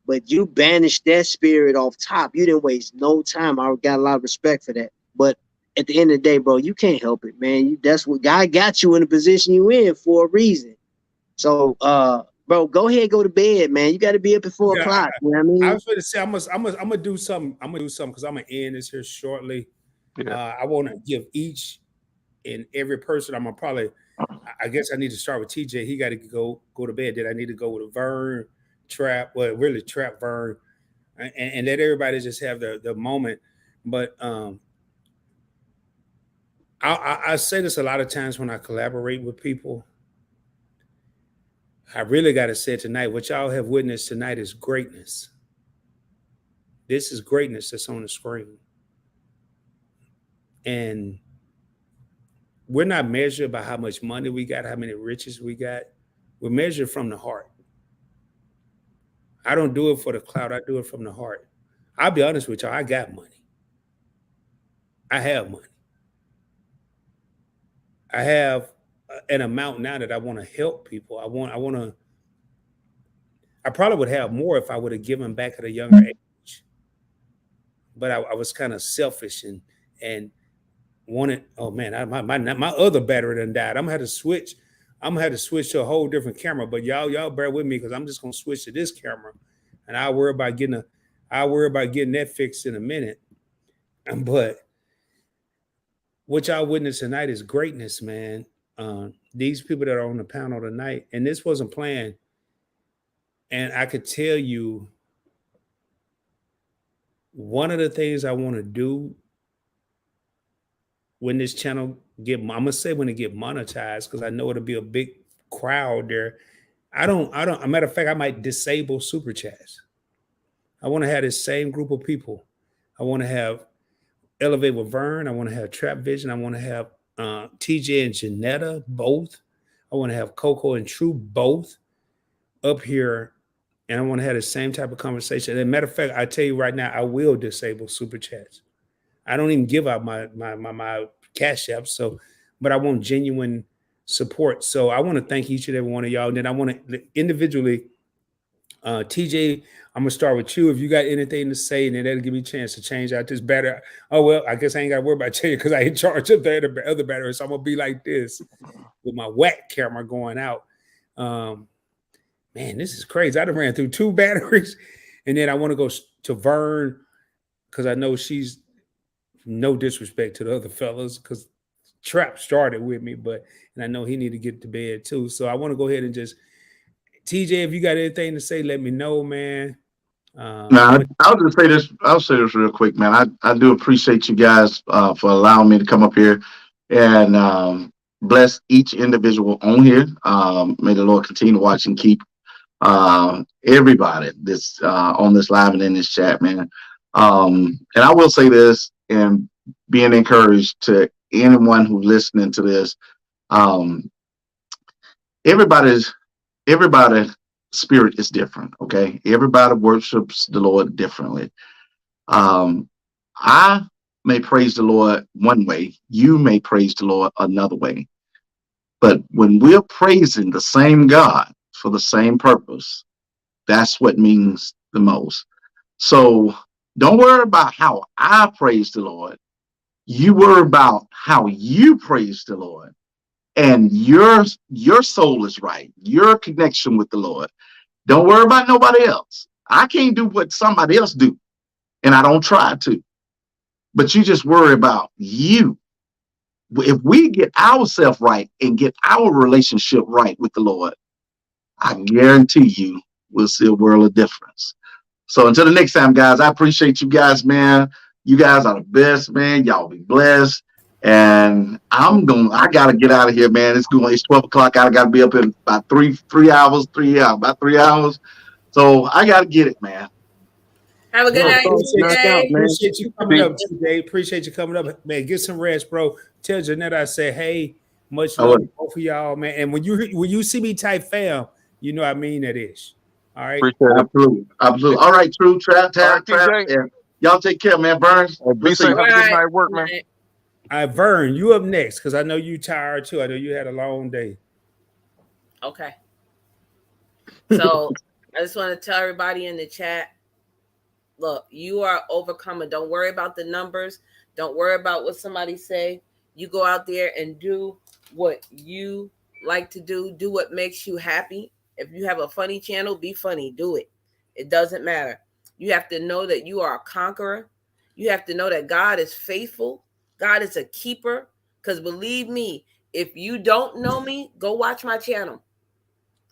B: but you banished that spirit off top. You didn't waste no time. I got a lot of respect for that. But at the end of the day, bro, you can't help it, man. That's what God got you in the position you in for a reason. So, bro, go ahead, go to bed, man. You got to be up at 4 o'clock. You know what I mean?
A: I was going to say, I'm gonna do something. I'm gonna do something because I'm gonna end this here shortly. Yeah. I want to give each and every person. I'm gonna probably. I guess I need to start with TJ. He got to go to bed. Then I need to go with a Vern, Trap. Well, really Trap, Vern, and let everybody just have the moment. But I say this a lot of times when I collaborate with people. I really got to say tonight, what y'all have witnessed tonight is greatness. This is greatness that's on the screen. And we're not measured by how much money we got, how many riches we got. We're measured from the heart. I don't do it for the clout. I do it from the heart. I'll be honest with y'all. I got money. I have money. I have an amount now that I want to help people. I probably would have more if I would have given back at a younger age. But I was kind of selfish and wanted. Oh man, my other battery done died. I'm gonna have to switch. I'm gonna have to switch to a whole different camera. But y'all bear with me because I'm just gonna switch to this camera, and I'll worry about getting that fixed in a minute. But what y'all witness tonight is greatness, man. These people that are on the panel tonight, and this wasn't planned. And I could tell you, one of the things I want to do when this channel I'm gonna say when it get monetized, because I know it'll be a big crowd there. A matter of fact, I might disable super chats. I want to have this same group of people. I want to have Elevate with Vern. I want to have Trap Vision. I want to have TJ and Janetta both. I want to have Coco and True both up here. And I want to have the same type of conversation. And matter of fact, I tell you right now, I will disable super chats. I don't even give out my cash app. But I want genuine support. So I want to thank each and every one of y'all. And then I want to individually, TJ, I'm gonna start with you. If you got anything to say, and then that'll give me a chance to change out this battery. Oh well, I guess I ain't got to worry about changing because I ain't charged up the other battery. So I'm gonna be like this with my whack camera going out. Man, this is crazy. I done ran through 2 batteries, and then I want to go to Vern, because I know she's no disrespect to the other fellas, because Trap started with me, and I know he need to get to bed too. So I want to go ahead and just, TJ, if you got anything to say, let me know, man.
H: Now, I'll just say this. I'll say this real quick, man. I do appreciate you guys for allowing me to come up here and bless each individual on here. May the Lord continue to watch and keep everybody that's on this live and in this chat, man. And I will say this, and being encouraged to anyone who's listening to this, everybody's spirit is different. Okay, everybody worships the Lord differently. I may praise the Lord one way, you may praise the Lord another way, but when we're praising the same God for the same purpose, that's what means the most. So don't worry about how I praise the Lord. You worry about how you praise the Lord, and your soul is right, your connection with the Lord. Don't worry about nobody else. I can't do what somebody else do, and I don't try to. But you just worry about you. If we get ourselves right and get our relationship right with the Lord, I guarantee you we'll see a world of difference. So until the next time, guys, I appreciate you guys, man. You guys are the best, man. Y'all be blessed. And I gotta get out of here, man. It's 12 o'clock. I gotta be up in about about 3 hours. So I gotta get it, man.
E: Have a good night.
A: Appreciate you coming up today. Appreciate you coming up, man. Get some rest, bro. Tell Jeanette I said, hey, much love to both of y'all, man. And when you see me type fam, you know I mean that ish. All right.
H: Absolutely. All right, True, Trap. Yeah. Y'all take care, man. Burns.
F: Be safe. Have a good night work, man.
A: All right, Vern, you up next, because I know you tired too. I know you had a long day.
E: Okay. So I just want to tell everybody in the chat, look, you are overcomer. Don't worry about the numbers. Don't worry about what somebody say. You go out there and do what you like to do. Do what makes you happy. If you have a funny channel, be funny. Do it. It doesn't matter. You have to know that you are a conqueror. You have to know that God is faithful. God is a keeper. Because believe me, if you don't know me, go watch my channel.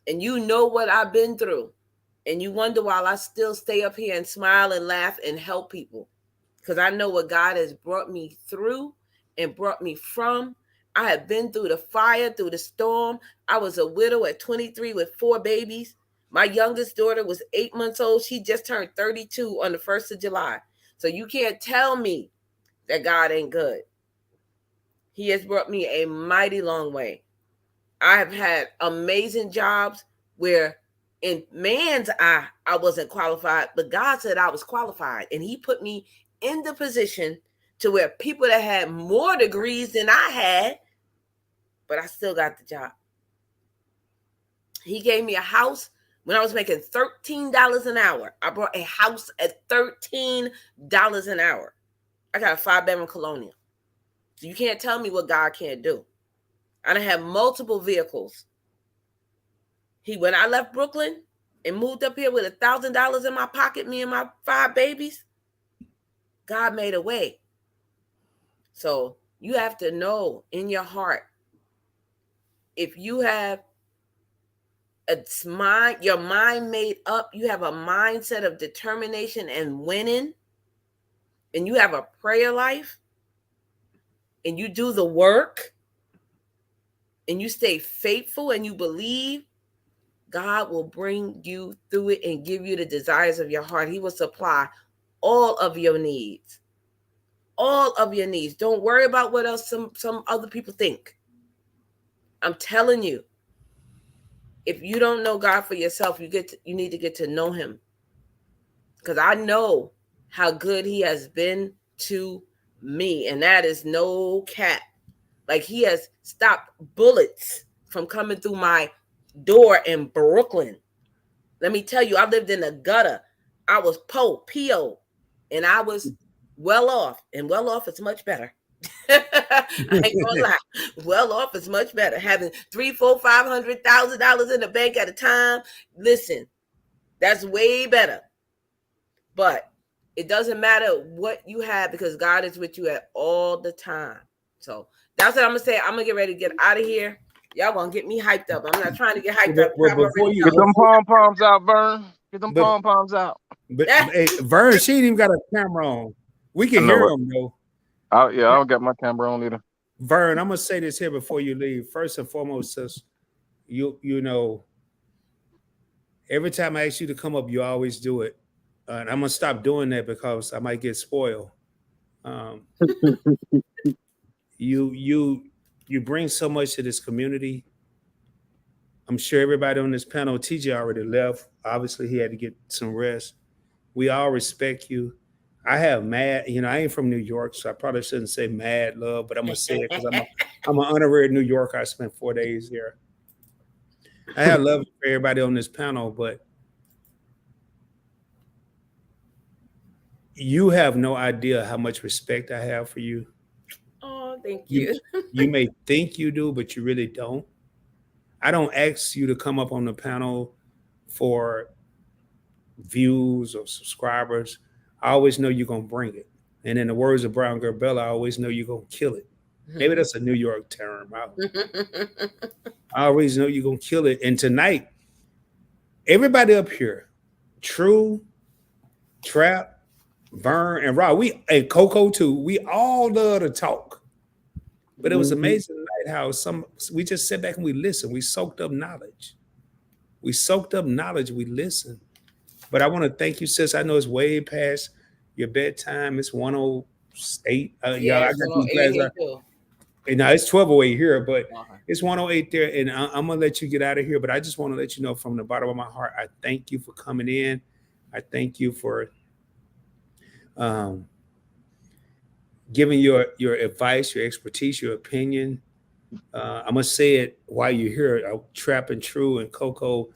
E: And you know what I've been through. And you wonder why I still stay up here and smile and laugh and help people. Because I know what God has brought me through and brought me from. I have been through the fire, through the storm. I was a widow at 23 with 4 babies. My youngest daughter was 8 months old. She just turned 32 on the 1st of July. So you can't tell me that God ain't good. He has brought me a mighty long way. I have had amazing jobs where in man's eye, I wasn't qualified, but God said I was qualified. And he put me in the position to where people that had more degrees than I had, but I still got the job. He gave me a house when I was making $13 an hour. I bought a house at $13 an hour. I got a 5-bedroom colonial. So you can't tell me what God can't do. I done have multiple vehicles. When I left Brooklyn and moved up here with $1,000 in my pocket, me and my 5 babies, God made a way. So you have to know in your heart, if you have your mind made up, you have a mindset of determination and winning, and you have a prayer life, and you do the work, and you stay faithful, and you believe, God will bring you through it and give you the desires of your heart. He will supply all of your needs. All of your needs. Don't worry about what else some other people think. I'm telling you, if you don't know God for yourself, you need to get to know him. Because I know how good he has been to me. And that is no cap. Like, he has stopped bullets from coming through my door in Brooklyn. Let me tell you, I lived in the gutter. I was P.O. And I was well off. And well off is much better. I ain't gonna lie. Well off is much better. Having $300,000, $400,000, $500,000 in the bank at a time. Listen, that's way better. But It doesn't matter what you have because God is with you at all the time. So that's what I'm gonna say. I'm gonna get ready to get out of here. Y'all gonna get me hyped up. I'm not trying to get hyped up.
A: Before you
F: Get them pom-poms out, Vern. Get them pom-poms out.
A: But hey, Vern, she ain't even got a camera on. We can hear him though.
F: I don't got my camera on either.
A: Vern, I'm gonna say this here before you leave. First and foremost, sis, you know, every time I ask you to come up, you always do it. And I'm gonna stop doing that because I might get spoiled. You bring so much to this community. I'm sure everybody on this panel, TJ already left. Obviously, he had to get some rest. We all respect you. I have mad, I ain't from New York, so I probably shouldn't say mad love, but I'm gonna say it because I'm an honorary New Yorker. I spent 4 days here. I have love for everybody on this panel, but you have no idea how much respect I have for you.
E: Oh, thank you.
A: You may think you do, but you really don't. I don't ask you to come up on the panel for views or subscribers. I always know you're going to bring it. And in the words of Brown Girl Bella, I always know you're going to kill it. Maybe that's a New York term. I always know you're going to kill it. And tonight, everybody up here, True, Trap, Vern, and Rob, and Coco too, we all love to talk. But it was amazing tonight how we just sat back and we listened. We soaked up knowledge. We listened. But I want to thank you, sis. I know it's way past your bedtime. It's 1:08. Y'all, I got these glasses. And now it's 12:08 here, but it's 1:08 there. And I'm gonna let you get out of here. But I just want to let you know from the bottom of my heart, I thank you for coming in. I thank you for giving your advice, your expertise, your opinion. I'm gonna say it while you're here. Trap and True and Coco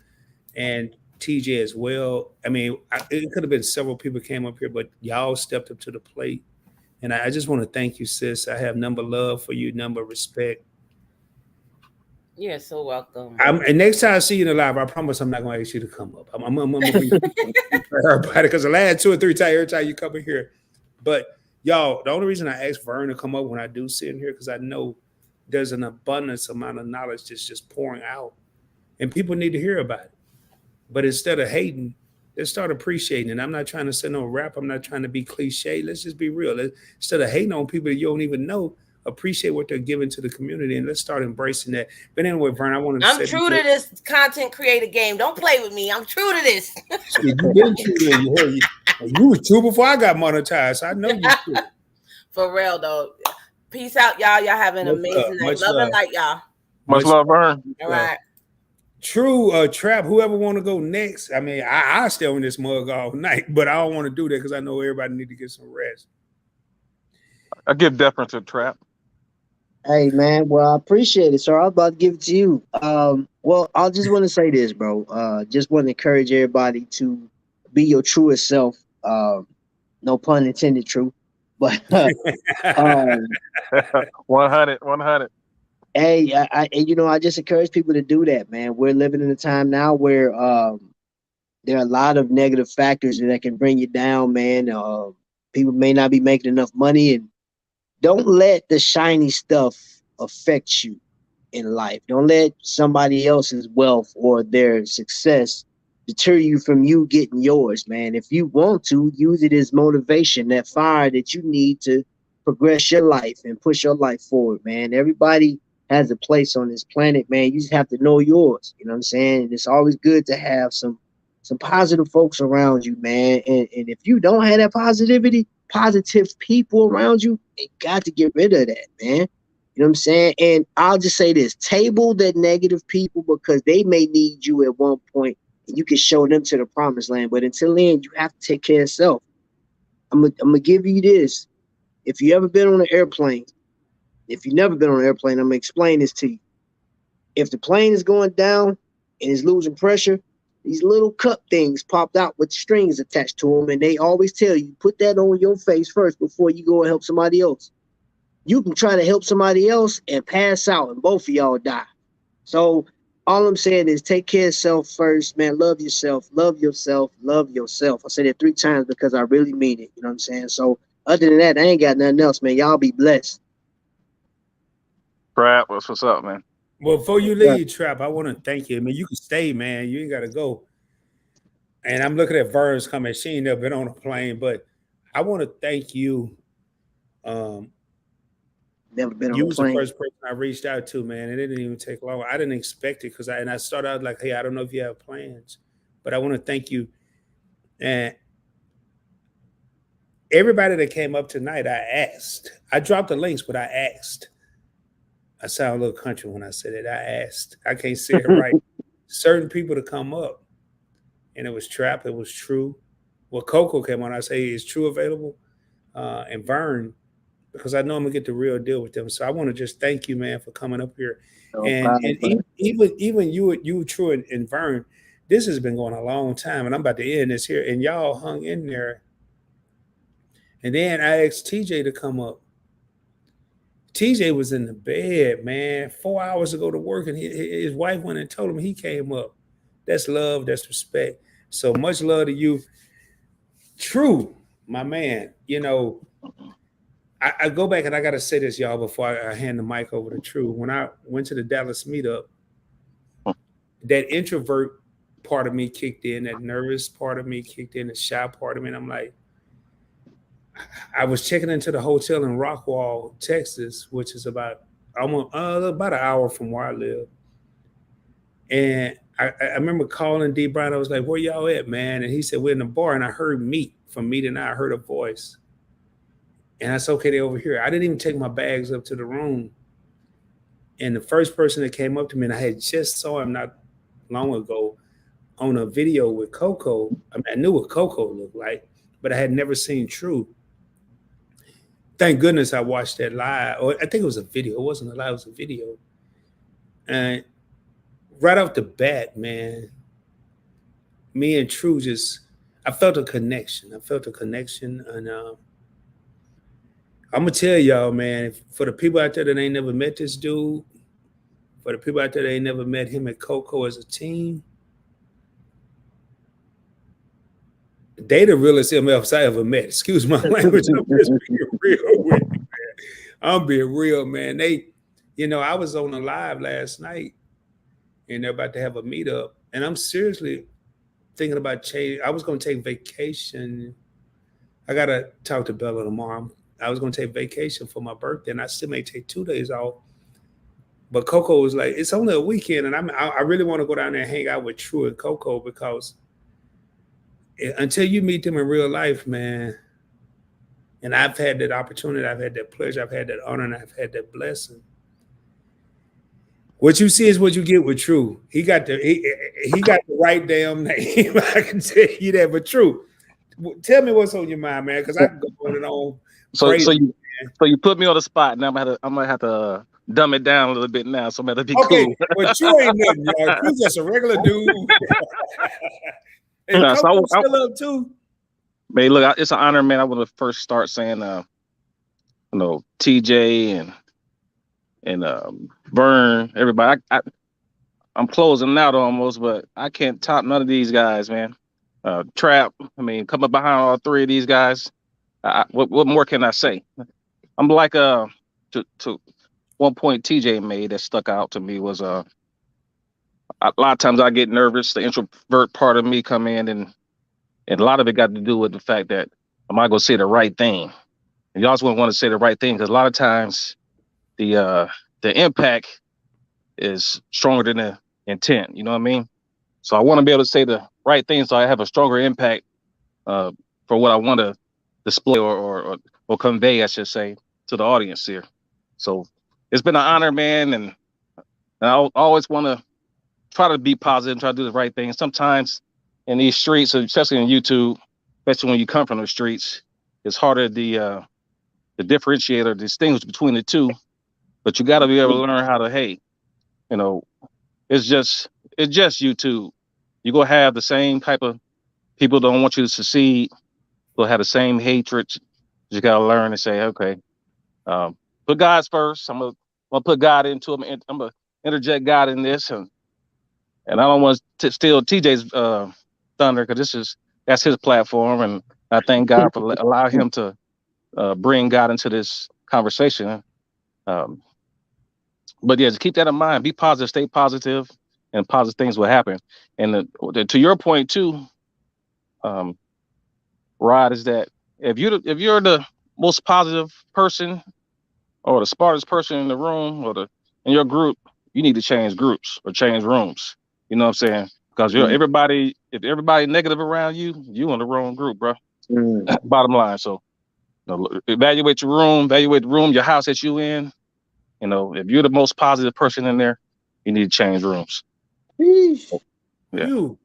A: and TJ as well. I mean, it could have been several people came up here, but y'all stepped up to the plate. And I just want to thank you, sis. I have number love for you, number respect.
E: You're so welcome.
A: And next time I see you in the live, I promise I'm not going to ask you to come up. I'm going to be for everybody because the last 2 or 3 times, every time you come in here. But y'all, the only reason I ask Vern to come up when I do sit in here because I know there's an abundance amount of knowledge that's just pouring out. And people need to hear about it. But instead of hating, let's start appreciating it. I'm not trying to say no rap. I'm not trying to be cliche. Let's just be real. Instead of hating on people that you don't even know, appreciate what they're giving to the community, and let's start embracing that. But anyway, Vern,
E: I'm true to this content creator game. Don't play with me. I'm true to this.
A: You've been true to it. You were true before I got monetized. I know you true.
E: For real, though. Peace out, y'all. Y'all have an amazing night. Love and light, y'all.
F: Much love, Vern.
E: All right.
A: True, Trap, whoever want to go next. I mean, I stay on this mug all night, but I don't want to do that because I know everybody need to get some rest.
F: I give deference to Trap.
B: Hey, man. Well, I appreciate it, sir. I was about to give it to you. Well, I just want to say this, bro. Just want to encourage everybody to be your truest self. No pun intended, true. But
F: 100.
B: Hey, I just encourage people to do that, man. We're living in a time now where there are a lot of negative factors that can bring you down, man. People may not be making enough money, and don't let the shiny stuff affect you in life. Don't let somebody else's wealth or their success deter you from you getting yours, man. If you want to, use it as motivation, that fire that you need to progress your life and push your life forward, man. Everybody has a place on this planet, man. You just have to know yours. You know what I'm saying? And it's always good to have some positive folks around you, man. And if you don't have that positive people around you, you got to get rid of that, man. You know what I'm saying? And I'll just say this, table that negative people because they may need you at one point and you can show them to the promised land. But until then, you have to take care of yourself. I'm gonna give you this. If you ever been on an airplane, if you've never been on an airplane, I'm going to explain this to you. If the plane is going down and is losing pressure, these little cup things popped out with strings attached to them, and they always tell you, put that on your face first before you go and help somebody else. You can try to help somebody else and pass out, and both of y'all die. So all I'm saying is take care of self first, man. Love yourself, love yourself, love yourself. I said it 3 times because I really mean it. You know what I'm saying? So other than that, I ain't got nothing else, man. Y'all be blessed.
F: Crap, what's up, man?
A: Well, before you leave, Trap, I want to thank you. I mean, you can stay, man. You ain't got to go. And I'm looking at Vern's coming. She ain't never been on a plane, but I want to thank you.
B: Never been on
A: You
B: a
A: was the
B: plane.
A: first person I reached out to, man. And it didn't even take long. I didn't expect it because I started out like, hey, I don't know if you have plans, but I want to thank you. And everybody that came up tonight, I asked. I dropped the links, but I asked. I sound a little country when I said it. I asked. I can't say it right. Certain people to come up, and it was Trap. It was True. Well, Coco came on. I say, is True available? And Vern, because I know I'm gonna get the real deal with them. So I want to just thank you, man, for coming up here.
B: No
A: And
B: problem,
A: even you, True, and Vern, this has been going a long time, and I'm about to end this here, and y'all hung in there. And then I asked TJ to come up. TJ was in the bed, man, 4 hours to go to work, and his wife went and told him he came up. That's love, that's respect. So much love to you. True, my man. You know, I go back and I got to say this, y'all, before I hand the mic over to True. When I went to the Dallas meetup, that introvert part of me kicked in, that nervous part of me kicked in, the shy part of me. And I'm like, I was checking into the hotel in Rockwall, Texas, which is about an hour from where I live. And I remember calling D Brown. I was like, where y'all at, man? And he said, we're in the bar. And I heard Meat. From Meat and I heard a voice. And I said, okay, they're over here. I didn't even take my bags up to the room. And the first person that came up to me, and I had just saw him not long ago on a video with Coco. I mean, I knew what Coco looked like, but I had never seen True. Thank goodness I watched that live. Or I think it was a video. It wasn't a live, it was a video. And right off the bat, man, me and True I felt a connection. And I'm going to tell y'all, man, for the people out there that ain't never met this dude, for the people out there that ain't never met him and Coco as a team, they the realest MFs I ever met. Excuse my language. I'm just being real with you, man. I'm being real, man. I was on a live last night, and they're about to have a meetup, and I'm seriously thinking about change. I was going to take vacation. I got to talk to Bella tomorrow. I was going to take vacation for my birthday, and I still may take 2 days off. But Coco was like, it's only a weekend, and I really want to go down there and hang out with True and Coco, because until you meet them in real life, man, and I've had that opportunity, I've had that pleasure, I've had that honor, and I've had that blessing. What you see is what you get with True. He got the right damn name. I can tell you that. But True, tell me what's on your mind, man, because I can go on and on.
F: So you put me on the spot. Now I'm gonna have to dumb it down a little bit now. So I'm gonna have to be cool.
A: Well, True ain't nothing, y'all. True's just a regular dude. And Coco's still up too.
F: Man, look, it's an honor, man. I want to first start saying, TJ and Vern, everybody. I'm closing out almost, but I can't top none of these guys, man. Trap, I mean, coming behind all 3 of these guys. What more can I say? I'm like to one point TJ made that stuck out to me was a lot of times I get nervous. The introvert part of me come in, and a lot of it got to do with the fact that am I going to say the right thing? And you also want to say the right thing, because a lot of times the impact is stronger than the intent. You know what I mean? So I want to be able to say the right thing, so I have a stronger impact for what I want to display or convey, I should say, to the audience here. So it's been an honor, man, and I always want to try to be positive, try to do the right thing. Sometimes in these streets, especially on YouTube, especially when you come from the streets, it's harder to differentiate or distinguish between the two. But you got to be able to learn how to, hey, it's just YouTube. You're going to have the same type of people don't want you to succeed. They'll have the same hatred. You got to learn and say, okay, put God first. I'm gonna put God into them. I'm gonna interject God in this, and And I don't want to steal TJ's thunder because that's his platform, and I thank God for allowing him to bring God into this conversation. But yeah, just keep that in mind. Be positive, stay positive, and positive things will happen. And to your point too, Rod, is that if you're the most positive person or the smartest person in the room or in your group, you need to change groups or change rooms. You know what I'm saying? Because if everybody negative around you, you in the wrong group, bro. Bottom line. So evaluate your room, evaluate the room, your house that you in. You know, if you're the most positive person in there, you need to change rooms.
A: Yeah. True,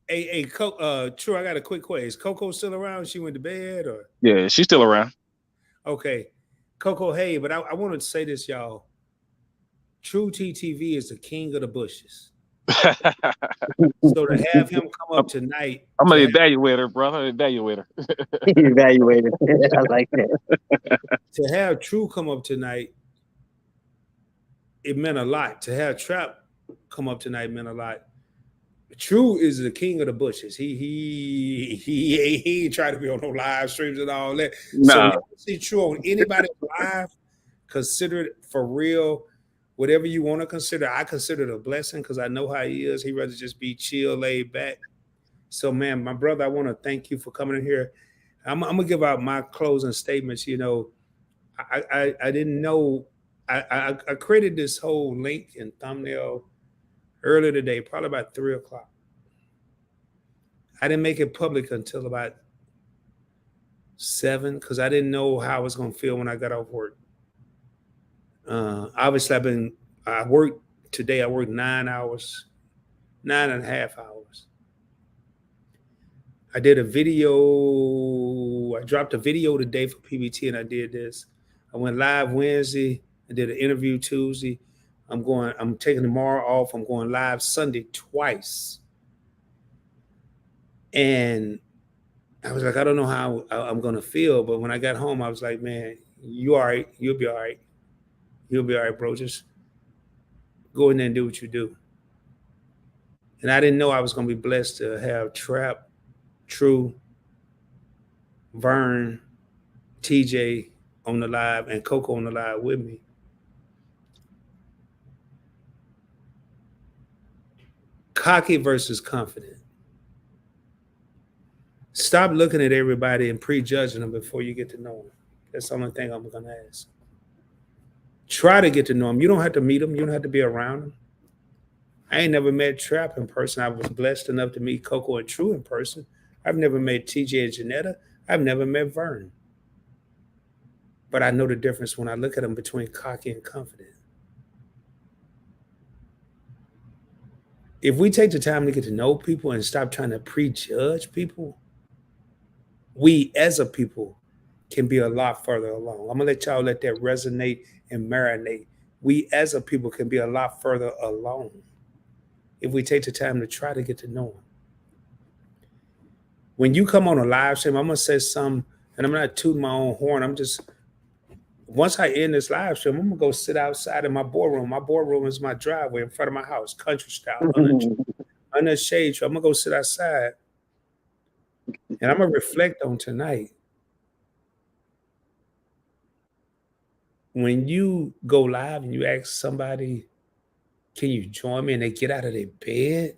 A: I got a quick question. Is Coco still around? She went to bed or?
F: Yeah, she's still around.
A: Okay. Coco, hey, but I wanted to say this, y'all. True TTV is the king of the bushes. So to have him come up tonight.
F: I'm gonna evaluate her, brother. Evaluate her.
B: Evaluate her. I like that.
A: To have True come up tonight, it meant a lot. To have Trap come up tonight meant a lot. True is the king of the bushes. He ain't trying to be on no live streams and all that.
F: No.
A: So when you see True on anybody's live, consider it for real. Whatever you want to consider, I consider it a blessing because I know how he is. He'd rather just be chill, laid back. So, man, my brother, I want to thank you for coming in here. I'm gonna give out my closing statements. You know, I didn't know. I created this whole link and thumbnail earlier today, probably about 3 o'clock. I didn't make it public until about 7 because I didn't know how I was gonna feel when I got off work. Obviously, I worked today. I worked 9 hours, 9.5 hours. I did a video. I dropped a video today for PBT, and I did this. I went live Wednesday. I did an interview Tuesday. I'm taking tomorrow off. I'm going live Sunday twice. And I was like, I don't know how I'm going to feel. But when I got home, I was like, man, you all right. You'll be all right. You'll be all right, bro. Just go in there and do what you do. And I didn't know I was going to be blessed to have Trap, True, Vern, TJ on the live, and Coco on the live with me. Cocky versus confident. Stop looking at everybody and prejudging them before you get to know them. That's the only thing I'm going to ask. Try to get to know them. You don't have to meet them. You don't have to be around them. I ain't never met Trap in person. I was blessed enough to meet Coco and True in person. I've never met TJ and Janetta. I've never met Vern. But I know the difference when I look at them between cocky and confident. If we take the time to get to know people and stop trying to prejudge people, we as a people can be a lot further along. I'm going to let y'all let that resonate and marinate. We as a people can be a lot further along if we take the time to try to get to know them. When you come on a live stream, I'm going to say something, and I'm not tooting my own horn. Once I end this live stream, I'm going to go sit outside in my boardroom. My boardroom is my driveway in front of my house, country style, under a shade tree. I'm going to go sit outside, and I'm going to reflect on tonight. When you go live and you ask somebody, can you join me, and they get out of their bed,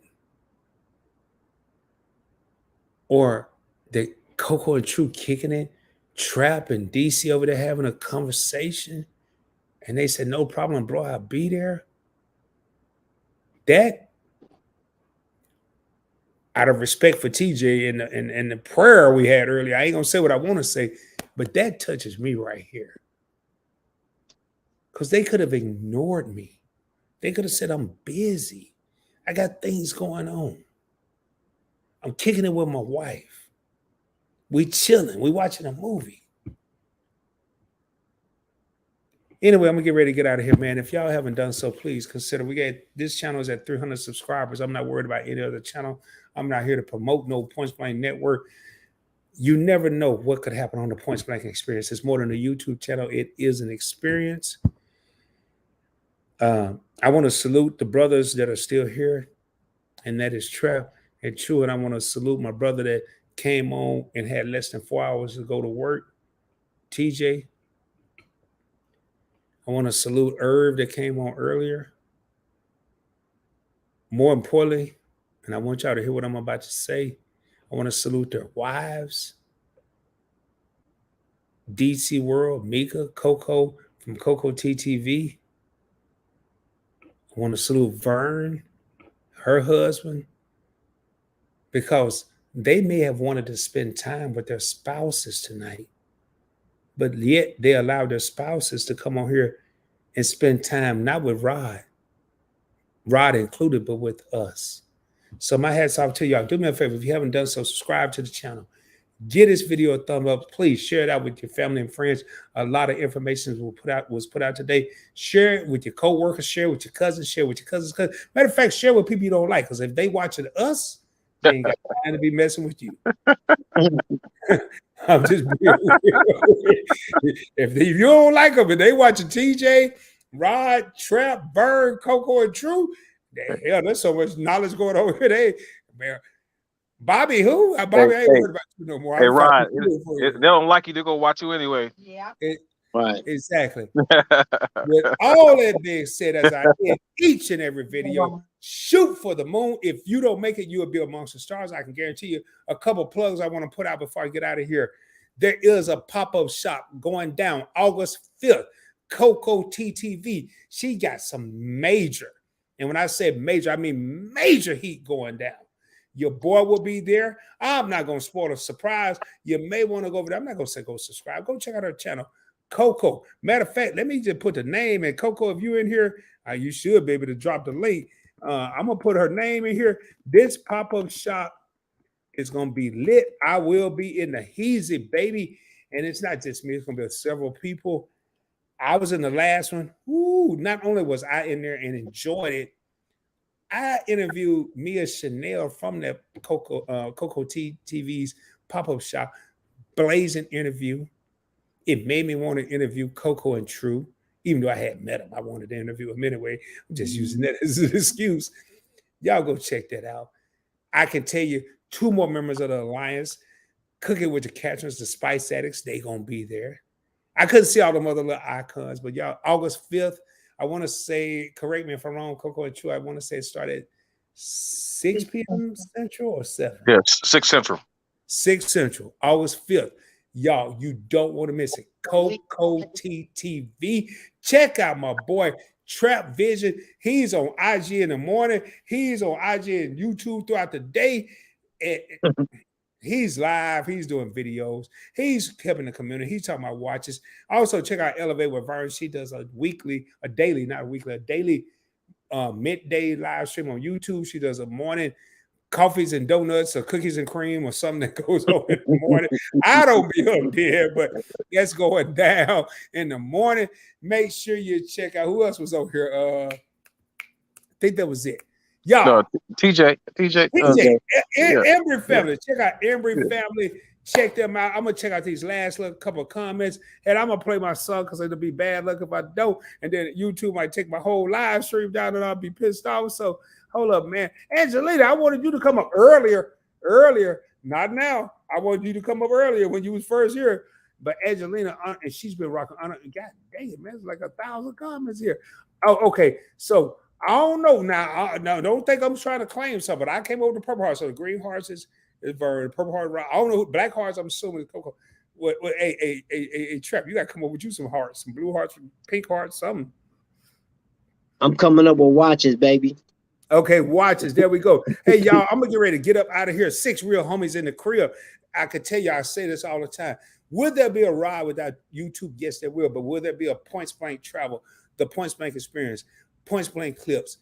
A: or the Coco and True kicking it, Trap and DC over there having a conversation, and they said, no problem, bro, I'll be there. That, out of respect for TJ and the prayer we had earlier, I ain't gonna say what I want to say, but that touches me right here. Because they could have ignored me. They could have said, I'm busy. I got things going on. I'm kicking it with my wife. We chilling. We watching a movie. Anyway, I'm going to get ready to get out of here, man. If y'all haven't done so, please consider. This channel is at 300 subscribers. I'm not worried about any other channel. I'm not here to promote no Points Blank Network. You never know what could happen on the Points Blank experience. It's more than a YouTube channel. It is an experience. I want to salute the brothers that are still here. and that is Trap and True. And I want to salute my brother that came on and had less than 4 hours to go to work, TJ. I want to salute Irv that came on earlier. More importantly, and I want y'all to hear what I'm about to say, I want to salute their wives, DC World, Mika, Coco from Coco TTV. I want to salute Vern, her husband, because they may have wanted to spend time with their spouses tonight, but yet they allowed their spouses to come on here and spend time not with Rod included, but with us. So my hats off to y'all. Do me a favor, if you haven't done so, subscribe to the channel. Give this video a thumb up. Please share it out with your family and friends. A lot of information was put out today. Share it with your co-workers, share it with your cousins, share it with your cousins. Matter of fact, share with people you don't like, because if they watching us, they ain't got time to be messing with you. I'm just being if you don't like them and they watching TJ, Rod, Trap, Bird, Coco, and True, hell, there's so much knowledge going on here. Man, Bobby, who? Bobby, I ain't worried about you no more.
F: Hey, Rod, they don't like you, they're going to watch you anyway.
G: Yeah.
B: Right.
A: Exactly. With all that being said, as I end each and every video, shoot for the moon. If you don't make it, you will be amongst the stars. I can guarantee you. A couple plugs I want to put out before I get out of here. There is a pop-up shop going down August 5th. Coco TTV. She got some major, and when I say major, I mean major heat going down. Your boy will be there. I'm not going to spoil a surprise. You may want to go over there. I'm not going to say go subscribe. Go check out her channel. Coco. Matter of fact, let me just put the name. And Coco, if you're in here, you should be able to drop the link. I'm going to put her name in here. This pop-up shop is going to be lit. I will be in the heezy, baby. And it's not just me. It's going to be several people. I was in the last one. Ooh, not only was I in there and enjoyed it, I interviewed Mia Chanel from that Coco TV's pop-up shop. Blazing interview. It made me want to interview Coco and True, even though I hadn't met him. I wanted to interview him anyway. I'm just using that as an excuse. Y'all go check that out. I can tell you 2 more members of the Alliance, Cooking with the Catchers, the Spice Addicts, they going to be there. I couldn't see all them other little icons, but y'all, August 5th, I want to say, correct me if I'm wrong, Coco and True, I want to say it started 6 p.m. Central or 7?
F: Yes, 6 Central.
A: 6 Central, August 5th. Y'all, you don't want to miss it. Coco TTV. Check out my boy, Trap Vision. He's on IG in the morning. He's on IG and YouTube throughout the day. He's live. He's doing videos. He's helping the community. He's talking about watches. Also, check out Elevate with Vern. She does a daily midday live stream on YouTube. She does a morning coffees and donuts or cookies and cream or something that goes on in the morning. I don't be up there, but that's going down in the morning. Make sure you check out who else was over here. I think that was it. Y'all.
F: No, TJ.
A: Embry family. Check out Embry family. Check them out. I'm gonna check out these last couple of comments, and I'm gonna play my song because it'll be bad luck if I don't. And then YouTube might take my whole live stream down, and I'll be pissed off. So hold up, man. Angelina, I wanted you to come up earlier. Not now. I wanted you to come up earlier when you was first here. But Angelina, and she's been rocking. God dang it, man. It's like 1,000 comments here. Oh, okay. So I don't know now. No, don't think I'm trying to claim something. But I came over to Purple Hearts. So the Green Hearts is Vern. Purple Heart. I don't know. Black Hearts, I'm assuming is Coco. A Trap. You got to come up with you some hearts, some blue hearts, some pink hearts, something.
B: I'm coming up with watches, baby.
A: Okay, watches. There we go. Hey, y'all, I'm going to get ready to get up out of here. 6 real homies in the crib. I could tell you, I say this all the time. Would there be a ride without YouTube? Yes, there will. But will there be a Points Blank travel, the Points Blank experience, Points Blank clips,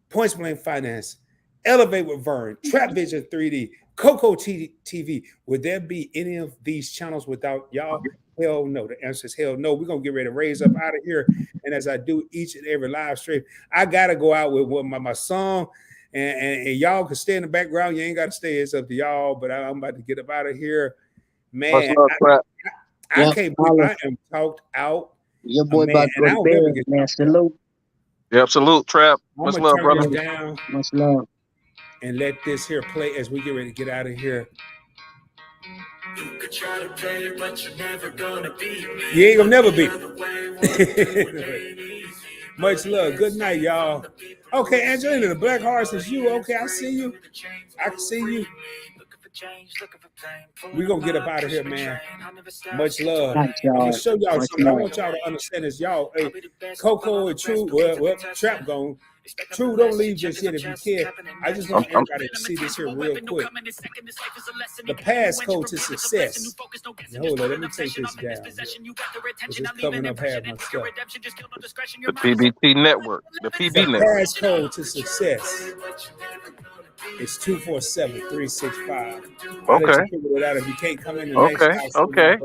A: Points Blank finance, Elevate with Vern, Trap Vision 3D, Coco TV? Would there be any of these channels without y'all? Hell no. The answer is hell no. We're going to get ready to raise up out of here. And as I do each and every live stream, I got to go out with my song. And y'all can stay in the background. You ain't got to stay. It's up to y'all. But I'm about to get up out of here. Man, I can't believe I am talked out.
B: Your boy about to go to bed, man. Salute.
F: Yep, salute, Trap. Much love, brother.
B: Much love.
A: and let this here play as we get ready to get out of here. You could try to play, but you're never gonna be me. You ain't gonna never be. Much love. Good night, y'all. Okay, Angelina, the black horse is you. Okay, I see you. I can see you. We're gonna get up out of here, man. Much love. I'm gonna show y'all something. I want y'all to understand this. Y'all, hey, Coco and True, well, Trap gone. True, don't leave just yet if you can. I just want everybody to see this here real quick. The passcode to success. Now, hold on, let me take this down. It's coming up half my stuff.
F: The PBT network. The PB
A: The
F: network.
A: passcode to success. It's 247-365.
F: Okay.
A: Let you figure it out if you can't come in the next house.
F: Okay.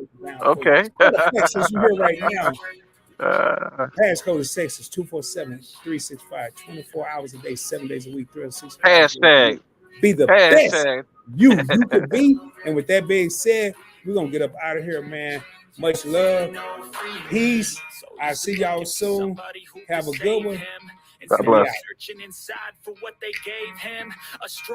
A: Since you're here right now. Passcode is sex is 247-365. 24 hours a day, 7 days a week, 365.
F: Hashtag.
A: Be the
F: Hashtag.
A: best you could be. And with that being said, we're gonna get up out of here, man. Much love, peace. I'll see y'all soon. Have a good one.
F: God bless.